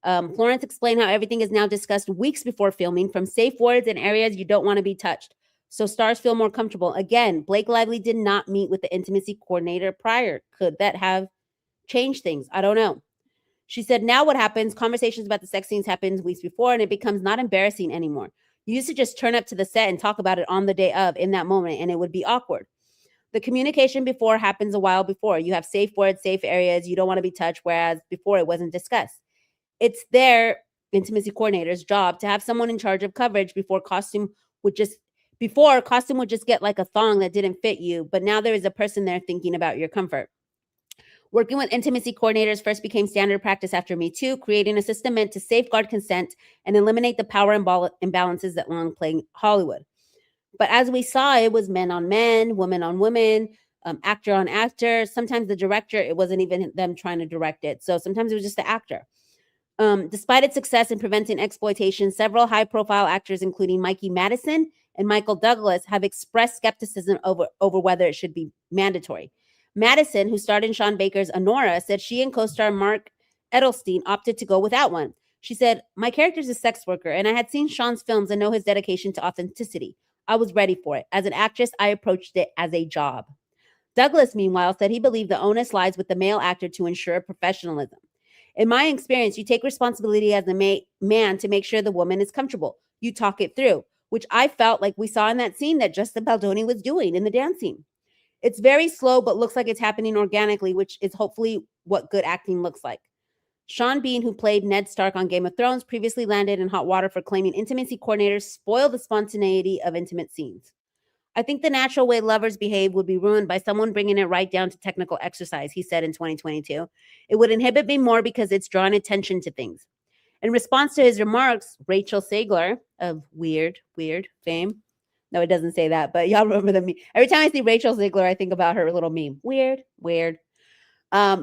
Florence explained how everything is now discussed weeks before filming, from safe words and areas you don't want to be touched, so stars feel more comfortable. Again, Blake Lively did not meet with the intimacy coordinator prior. Could that have changed things? I don't know. She said, now what happens, conversations about the sex scenes happens weeks before, and it becomes not embarrassing anymore. You used to just turn up to the set and talk about it on the day of, in that moment, and it would be awkward. The communication before happens a while before. You have safe words, safe areas, you don't want to be touched, whereas before it wasn't discussed. It's their intimacy coordinator's job to have someone in charge of coverage before costume would just get like a thong that didn't fit you, but now there is a person there thinking about your comfort. Working with intimacy coordinators first became standard practice after Me Too, creating a system meant to safeguard consent and eliminate the power imbalances that long plagued Hollywood. But as we saw, it was men on men, women on women, actor on actor. Sometimes the director, it wasn't even them trying to direct it. So sometimes it was just the actor. Despite its success in preventing exploitation, several high-profile actors, including Mikey Madison and Michael Douglas, have expressed skepticism over whether it should be mandatory. Madison, who starred in Sean Baker's Honora, said she and co-star Mark Edelstein opted to go without one. She said, my character's a sex worker, and I had seen Sean's films and know his dedication to authenticity. I was ready for it. As an actress, I approached it as a job. Douglas, meanwhile, said he believed the onus lies with the male actor to ensure professionalism. In my experience, you take responsibility as a man to make sure the woman is comfortable. You talk it through, which I felt like we saw in that scene that Justin Baldoni was doing in the dance scene. It's very slow, but looks like it's happening organically, which is hopefully what good acting looks like. Sean Bean, who played Ned Stark on Game of Thrones, previously landed in hot water for claiming intimacy coordinators spoil the spontaneity of intimate scenes. I think the natural way lovers behave would be ruined by someone bringing it right down to technical exercise, he said in 2022. It would inhibit me more because it's drawing attention to things. In response to his remarks, Rachel Zegler of Weird fame. No, it doesn't say that, but y'all remember the meme. Every time I see Rachel Zegler, I think about her little meme. Weird.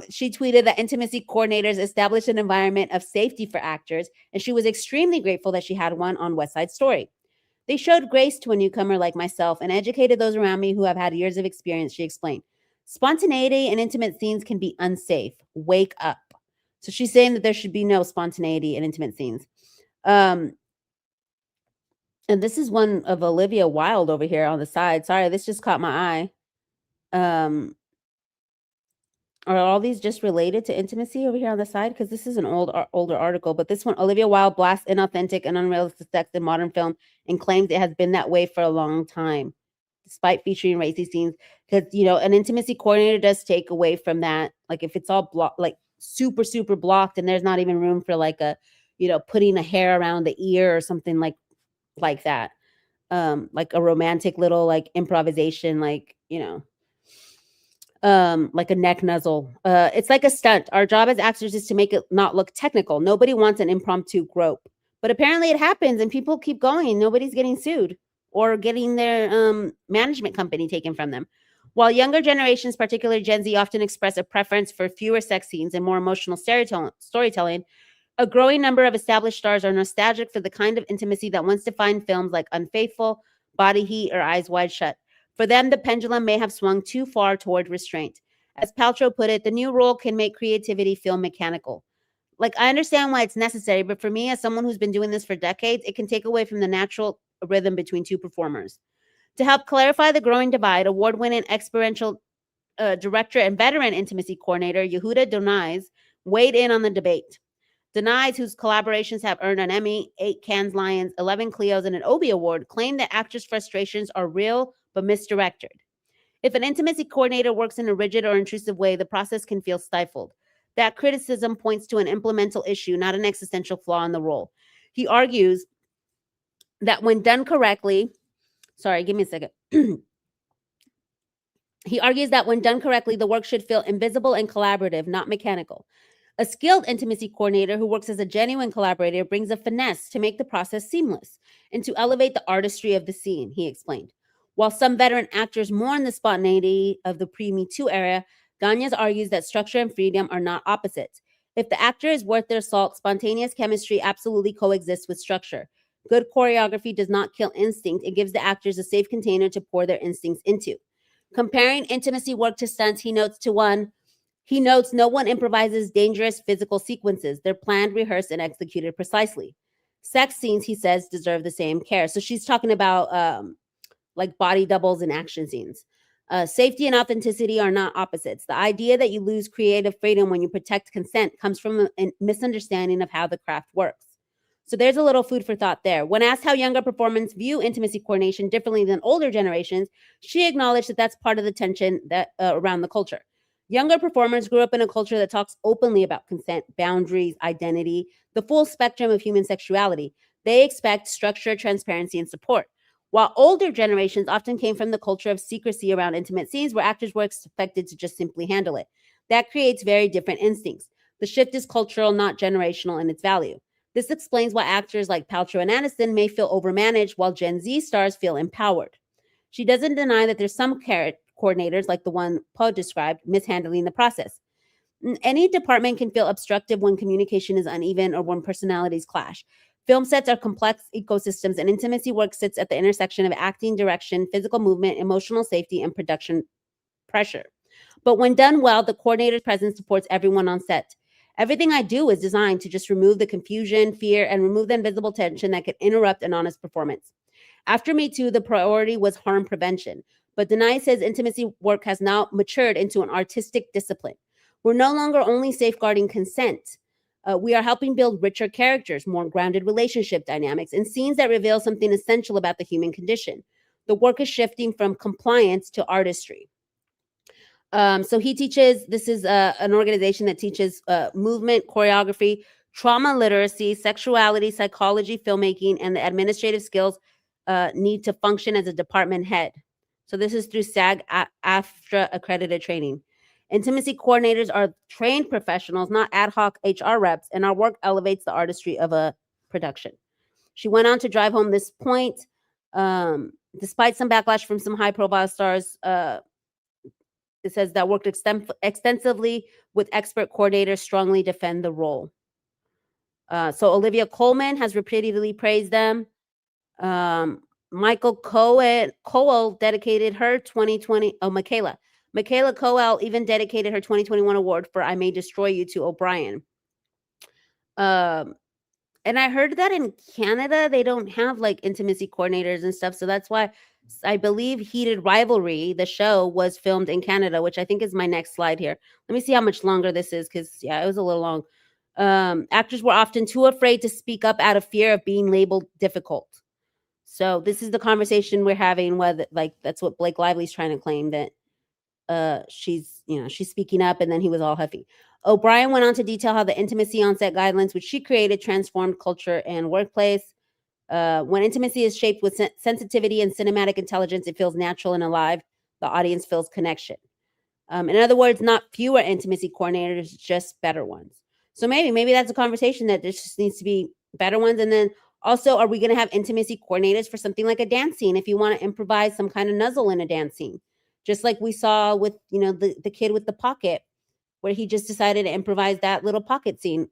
She tweeted that intimacy coordinators established an environment of safety for actors, and she was extremely grateful that she had one on West Side Story. They showed grace to a newcomer like myself and educated those around me who have had years of experience, she explained. Spontaneity in intimate scenes can be unsafe. Wake up. So she's saying that there should be no spontaneity in intimate scenes. And this is one of Olivia Wilde over here on the side. Sorry, this just caught my eye. Are all these just related to intimacy over here on the side? Because this is an older article, but this one, Olivia Wilde blasts inauthentic and unrealistic sex in modern film and claims it has been that way for a long time, despite featuring racy scenes. Because, you know, an intimacy coordinator does take away from that. Like if it's all blocked, like super blocked, and there's not even room for like a, you know, putting a hair around the ear or something like that. Like a romantic little like improvisation, like, you know, like a neck nuzzle. It's like a stunt. Our job as actors is to make it not look technical. Nobody wants an impromptu grope, but apparently it happens and people keep going. Nobody's getting sued or getting their management company taken from them. While younger generations, particularly Gen Z, often express a preference for fewer sex scenes and more emotional storytelling, a growing number of established stars are nostalgic for the kind of intimacy that once defined films like Unfaithful, Body Heat, or Eyes Wide Shut. For them, the pendulum may have swung too far toward restraint. As Paltrow put it, the new role can make creativity feel mechanical. Like, I understand why it's necessary, but for me, as someone who's been doing this for decades, it can take away from the natural rhythm between two performers. To help clarify the growing divide, award-winning experiential director and veteran intimacy coordinator Yehuda Donais weighed in on the debate. Donais, whose collaborations have earned an Emmy, 8 Cannes Lions, 11 Clios, and an Obie Award, claimed that actors' frustrations are real but misdirected. If an intimacy coordinator works in a rigid or intrusive way, the process can feel stifled. That criticism points to an implemental issue, not an existential flaw in the role. He argues that when done correctly, sorry, give me a second. He argues that when done correctly, the work should feel invisible and collaborative, not mechanical. A skilled intimacy coordinator who works as a genuine collaborator brings a finesse to make the process seamless and to elevate the artistry of the scene, he explained. While some veteran actors mourn the spontaneity of the pre-Me Too era, Gañez argues that structure and freedom are not opposites. If the actor is worth their salt, spontaneous chemistry absolutely coexists with structure. Good choreography does not kill instinct. It gives the actors a safe container to pour their instincts into. Comparing intimacy work to stunts, he notes no one improvises dangerous physical sequences. They're planned, rehearsed, and executed precisely. Sex scenes, he says, deserve the same care. So she's talking about like body doubles and action scenes. Safety and authenticity are not opposites. The idea that you lose creative freedom when you protect consent comes from a misunderstanding of how the craft works. So there's a little food for thought there. When asked how younger performers view intimacy coordination differently than older generations, she acknowledged that that's part of the tension that around the culture. Younger performers grew up in a culture that talks openly about consent, boundaries, identity, the full spectrum of human sexuality. They expect structure, transparency, and support. While older generations often came from the culture of secrecy around intimate scenes where actors were expected to just simply handle it. That creates very different instincts. The shift is cultural, not generational in its value. This explains why actors like Paltrow and Aniston may feel overmanaged while Gen Z stars feel empowered. She doesn't deny that there's some coordinators, like the one Poe described, mishandling the process. Any department can feel obstructive when communication is uneven or when personalities clash. Film sets are complex ecosystems, and intimacy work sits at the intersection of acting, direction, physical movement, emotional safety, and production pressure. But when done well, the coordinator's presence supports everyone on set. Everything I do is designed to just remove the confusion, fear, and remove the invisible tension that could interrupt an honest performance. After Me Too, the priority was harm prevention, but Denai says intimacy work has now matured into an artistic discipline. We're no longer only safeguarding consent. We are helping build richer characters, more grounded relationship dynamics, and scenes that reveal something essential about the human condition. The work is shifting from compliance to artistry. So he teaches, this is an organization that teaches movement, choreography, trauma literacy, sexuality, psychology, filmmaking, and the administrative skills need to function as a department head. So this is through SAG-AFTRA accredited training. Intimacy coordinators are trained professionals, not ad hoc HR reps, and our work elevates the artistry of a production. She went on to drive home this point. Despite some backlash from some high-profile stars, it says that worked extensively with expert coordinators strongly defend the role. So Olivia Colman has repeatedly praised them. Michael Coel dedicated her 2020, Michaela Coel even dedicated her 2021 award for I May Destroy You to O'Brien. And I heard that in Canada, they don't have like intimacy coordinators and stuff. So that's why I believe Heated Rivalry, the show, was filmed in Canada, which I think is my next slide here. Let me see how much longer this is, because yeah, it was a little long. Actors were often too afraid to speak up out of fear of being labeled difficult. So this is the conversation we're having, whether like that's what Blake Lively's trying to claim, that she's speaking up, and then he was all huffy. O'Brien went on to detail how the intimacy on set guidelines, which she created, transformed culture and workplace. When intimacy is shaped with sensitivity and cinematic intelligence, it feels natural and alive. The audience feels connection. In other words, not fewer intimacy coordinators, just better ones. So maybe that's a conversation, that there just needs to be better ones. And then also, are we going to have intimacy coordinators for something like a dance scene if you want to improvise some kind of nuzzle in a dance scene? Just like we saw with, the kid with the pocket, where he just decided to improvise that little pocket scene.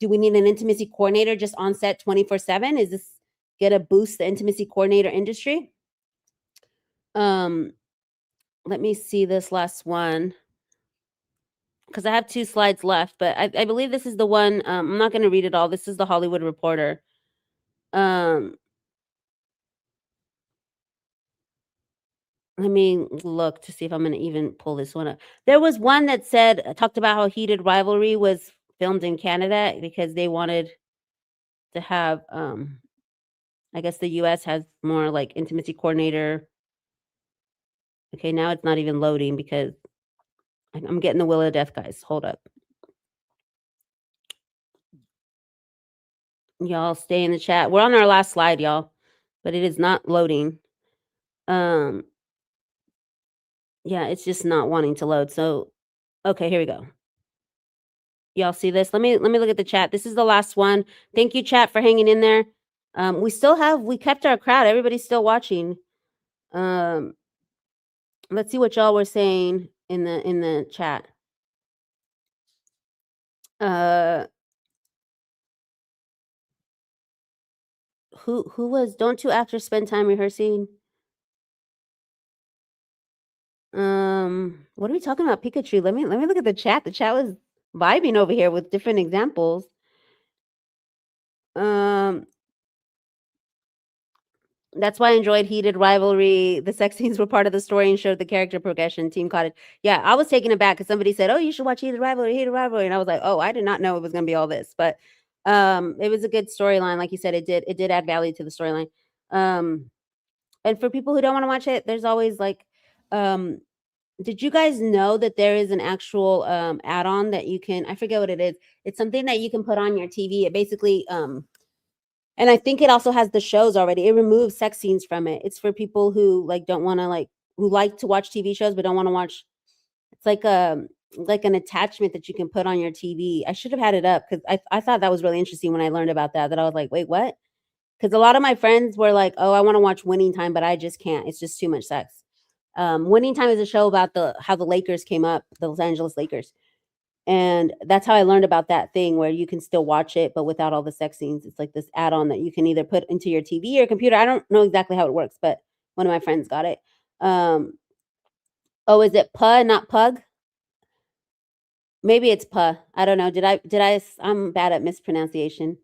Do we need an intimacy coordinator just on set 24/7? Is this going to boost the intimacy coordinator industry? Let me see this last one, because I have 2 slides left, but I believe this is the one. I'm not going to read it all. This is the Hollywood Reporter. Let me look to see if I'm going to even pull this one up. There was one that talked about how Heated Rivalry was filmed in Canada because they wanted to have, I guess the US has more like intimacy coordinator. Okay, now it's not even loading because I'm getting the will of death, guys. Hold up. Y'all stay in the chat. We're on our last slide, y'all, but it is not loading. Yeah, it's just not wanting to load. So, okay, here we go. Y'all see this? Let me look at the chat. This is the last one. Thank you, chat, for hanging in there. We kept our crowd. Everybody's still watching. Let's see what y'all were saying in the chat. Who was? Don't two actors spend time rehearsing? What are we talking about? Pikachu. Let me look at the chat. The chat was vibing over here with different examples. That's why I enjoyed Heated Rivalry. The sex scenes were part of the story and showed the character progression. Team Cottage. Yeah, I was taken aback because somebody said, "Oh, you should watch Heated Rivalry, and I was like, "Oh, I did not know it was going to be all this." But it was a good storyline, like you said. It did add value to the storyline. And for people who don't want to watch it, there's always like, did you guys know that there is an actual add-on that you can? I forget what it is. It's something that you can put on your TV. It basically and I think it also has the shows already. It removes sex scenes from it. It's for people who like don't want to who like to watch TV shows but don't want to watch. It's like an attachment that you can put on your TV. I should have had it up because I thought that was really interesting when I learned about that. That I was like, wait, what? Because a lot of my friends were like, oh, I want to watch Winning Time, but I just can't. It's just too much sex. Winning Time is a show about how the Lakers came up, the Los Angeles Lakers. And that's how I learned about that thing where you can still watch it, but without all the sex scenes. It's like this add-on that you can either put into your TV or computer. I don't know exactly how it works, but one of my friends got it. Oh, is it PUH, not Pug? Maybe it's PUH. I don't know. I'm bad at mispronunciation.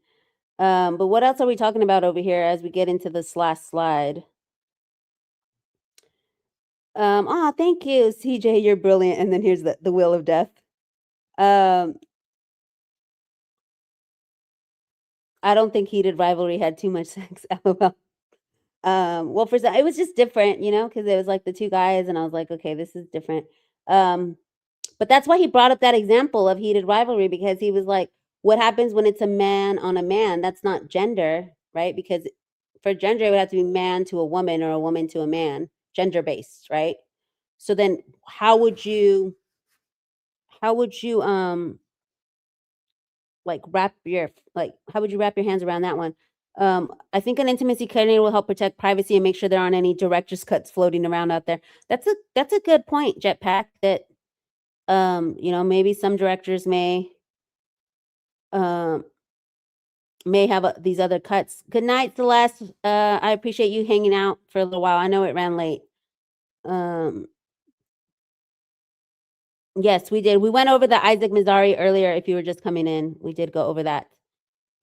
But what else are we talking about over here as we get into this last slide? Thank you, CJ. You're brilliant. And then here's the Wheel of Death. I don't think Heated Rivalry had too much sex. LOL. Well, for some, it was just different, because it was like the two guys, and I was like, okay, this is different. But that's why he brought up that example of Heated Rivalry, because he was like, what happens when it's a man on a man? That's not gender, right? Because for gender, it would have to be man to a woman or a woman to a man, gender based, right? So then how would you how would you wrap your hands around that one? I think an intimacy coordinator will help protect privacy and make sure there aren't any director's cuts floating around out there. That's a good point, Jetpack, that maybe some directors may have these other cuts. Good night, Celeste. I appreciate you hanging out for a little while. I know it ran late. Yes, we did. We went over the Isaac Mizrahi earlier. If you were just coming in, we did go over that.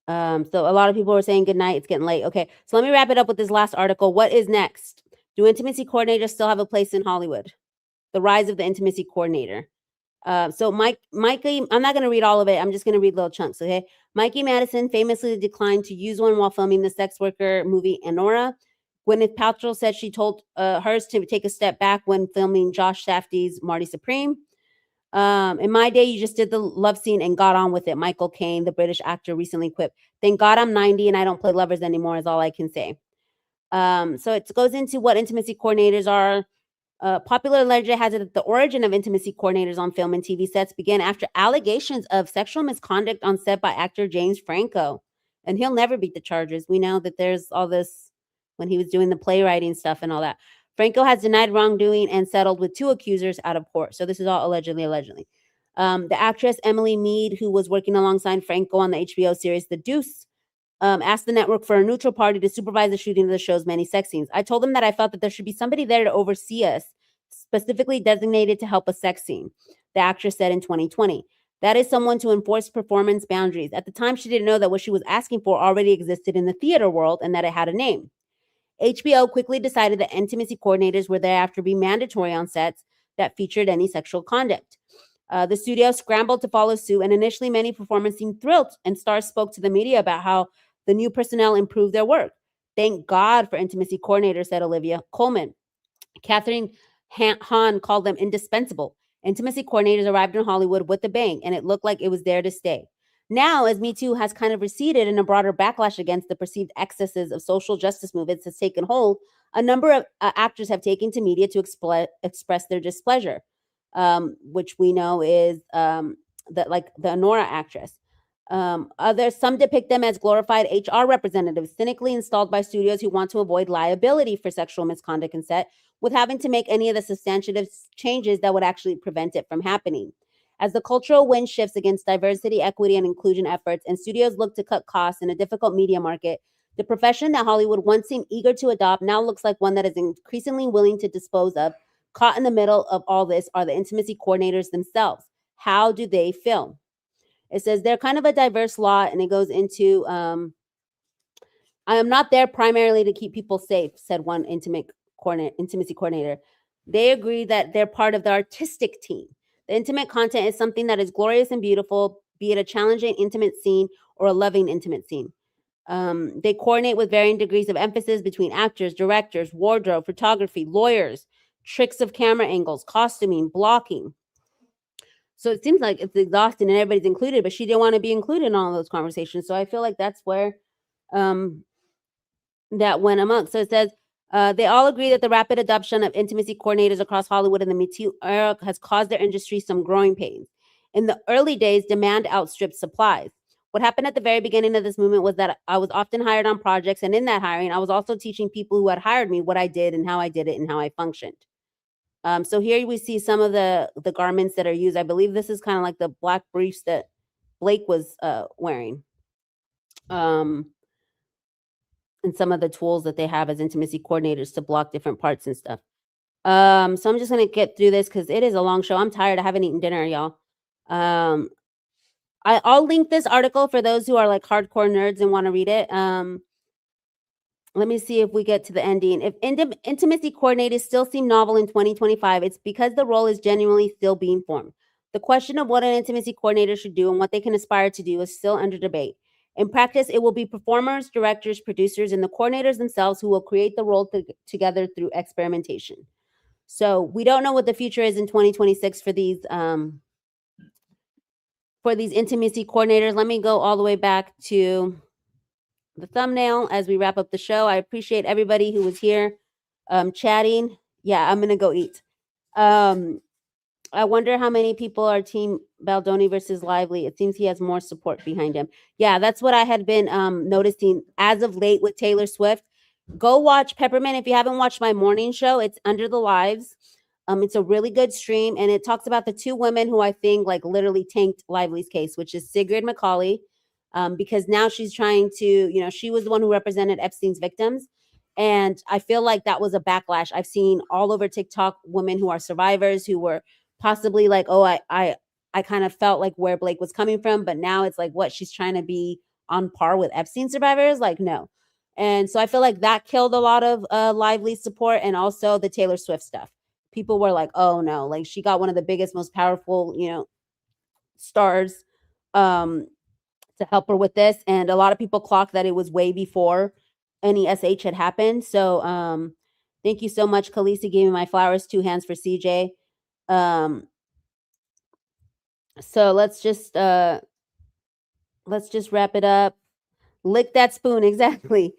So a lot of people were saying good night. It's getting late. Okay, so let me wrap it up with this last article. What is next? Do intimacy coordinators still have a place in Hollywood? The rise of the intimacy coordinator. So Mikey, I'm not going to read all of it. I'm just going to read little chunks, okay? Mikey Madison famously declined to use one while filming the sex worker movie Anora. Gwyneth Paltrow said she told hers to take a step back when filming Josh Safdie's Marty Supreme. In my day, you just did the love scene and got on with it. Michael Caine, the British actor, recently quipped, "Thank God I'm 90 and I don't play lovers anymore," is all I can say. So it goes into what intimacy coordinators are. Popular legend has it that the origin of intimacy coordinators on film and TV sets began after allegations of sexual misconduct on set by actor James Franco. And he'll never beat the charges. We know that there's all this when he was doing the playwriting stuff and all that. Franco has denied wrongdoing and settled with 2 accusers out of court. So this is all allegedly. The actress Emily Mead, who was working alongside Franco on the HBO series The Deuce, asked the network for a neutral party to supervise the shooting of the show's many sex scenes. I told them that I felt that there should be somebody there to oversee us, specifically designated to help a sex scene, the actress said in 2020. That is someone to enforce performance boundaries. At the time, she didn't know that what she was asking for already existed in the theater world and that it had a name. HBO quickly decided that intimacy coordinators were thereafter to be mandatory on sets that featured any sexual conduct. The studio scrambled to follow suit, and initially many performers seemed thrilled, and stars spoke to the media about how the new personnel improved their work. Thank God for intimacy coordinators, said Olivia Colman. Catherine Hahn called them indispensable. Intimacy coordinators arrived in Hollywood with a bang, and it looked like it was there to stay. Now, as Me Too has kind of receded and a broader backlash against the perceived excesses of social justice movements has taken hold, a number of actors have taken to media to express their displeasure, which we know is the Honora actress. Some depict them as glorified HR representatives, cynically installed by studios who want to avoid liability for sexual misconduct in set, with having to make any of the substantive changes that would actually prevent it from happening. As the cultural wind shifts against diversity, equity, and inclusion efforts, and studios look to cut costs in a difficult media market, the profession that Hollywood once seemed eager to adopt now looks like one that is increasingly willing to dispose of. Caught in the middle of all this are the intimacy coordinators themselves. How do they film? It says they're kind of a diverse lot, and it goes into, I am not there primarily to keep people safe, said one intimacy coordinator. They agree that they're part of the artistic team. The intimate content is something that is glorious and beautiful, be it a challenging intimate scene or a loving intimate scene. They coordinate with varying degrees of emphasis between actors, directors, wardrobe, photography, lawyers, tricks of camera angles, costuming, blocking. So it seems like it's exhausting and everybody's included, but she didn't want to be included in all those conversations. So I feel like that's where that went amok. So it says, they all agree that the rapid adoption of intimacy coordinators across Hollywood in the Me Too era has caused their industry some growing pains. In the early days, demand outstripped supplies. What happened at the very beginning of this movement was that I was often hired on projects, and in that hiring, I was also teaching people who had hired me what I did and how I did it and how I functioned. So here we see some of the garments that are used. I believe this is kind of like the black briefs that Blake was wearing. And some of the tools that they have as intimacy coordinators to block different parts and stuff. So I'm just going to get through this because it is a long show. I'm tired. I haven't eaten dinner, y'all. I'll link this article for those who are like hardcore nerds and want to read it. Let me see if we get to the ending. If intimacy coordinators still seem novel in 2025, it's because the role is genuinely still being formed. The question of what an intimacy coordinator should do and what they can aspire to do is still under debate. In practice, it will be performers, directors, producers, and the coordinators themselves who will create the role together through experimentation. So we don't know what the future is in 2026 for these intimacy coordinators. Let me go all the way back to the thumbnail as we wrap up the show. I appreciate everybody who was here chatting. Yeah, I'm gonna go eat. I wonder how many people are team Baldoni versus Lively. It seems he has more support behind him. Yeah, that's what I had been noticing as of late with Taylor Swift. Go watch Peppermint if you haven't watched my morning show. It's Under the Lives. It's a really good stream, and it talks about the two women who I think like literally tanked Lively's case, which is Sigrid McCauley, because now she's trying to, she was the one who represented Epstein's victims. And I feel like that was a backlash. I've seen all over TikTok women who are survivors who were possibly like, oh, I kind of felt like where Blake was coming from, but now it's like, what, she's trying to be on par with Epstein survivors? Like, no. And so I feel like that killed a lot of Lively support, and also the Taylor Swift stuff. People were like, oh no, like she got one of the biggest, most powerful, stars to help her with this. And a lot of people clocked that it was way before any SH had happened. So thank you so much. Khaleesi gave me my flowers, 2 hands for CJ. So let's just wrap it up. Lick that spoon. Exactly.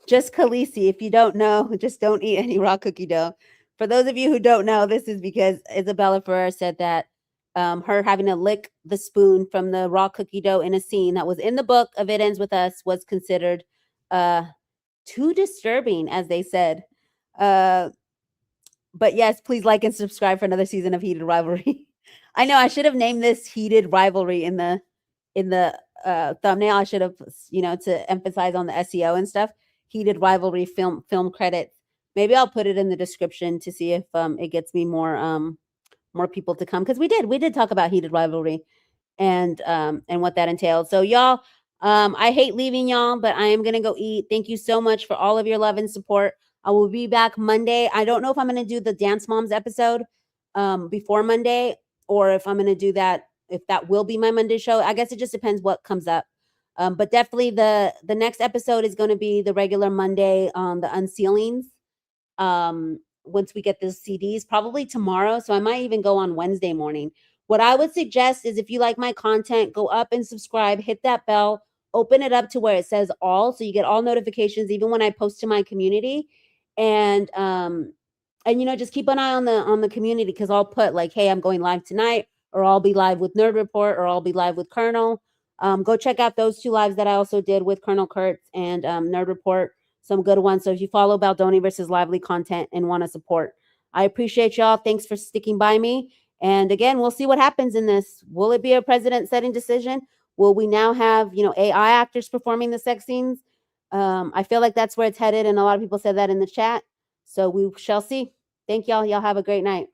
Just Khaleesi. If you don't know, just don't eat any raw cookie dough. For those of you who don't know, this is because Isabela Ferrer said that her having to lick the spoon from the raw cookie dough in a scene that was in the book of It Ends With Us was considered too disturbing, as they said. But yes, please like and subscribe for another season of Heated Rivalry. I know I should have named this Heated Rivalry in the thumbnail. I should have, to emphasize on the SEO and stuff. Heated Rivalry film credits. Maybe I'll put it in the description to see if it gets me more people to come, because we did talk about Heated Rivalry and what that entailed. So y'all, I hate leaving y'all, but I am gonna go eat. Thank you so much for all of your love and support. I will be back Monday. I don't know if I'm gonna do the Dance Moms episode before Monday, or if I'm gonna do that, if that will be my Monday show. I guess it just depends what comes up. But definitely the next episode is going to be the regular Monday on the unsealings. Once we get the CDs, probably tomorrow. So I might even go on Wednesday morning What I would suggest is if you like my content, go up and subscribe, hit that bell, open it up to where it says all, so you get all notifications even when I post to my community. And you know, just keep an eye on the community, because I'll put like, hey, I'm going live tonight, or I'll be live with Nerd Report, or I'll be live with Colonel. Go check out those 2 lives that I also did with Colonel Kurtz and Nerd Report, some good ones. So if you follow Baldoni versus Lively content and want to support, I appreciate y'all. Thanks for sticking by me. And again, we'll see what happens in this. Will it be a precedent-setting decision? Will we now have, you know, AI actors performing the sex scenes? I feel like that's where it's headed, and a lot of people said that in the chat. So we shall see. Thank y'all. Y'all have a great night.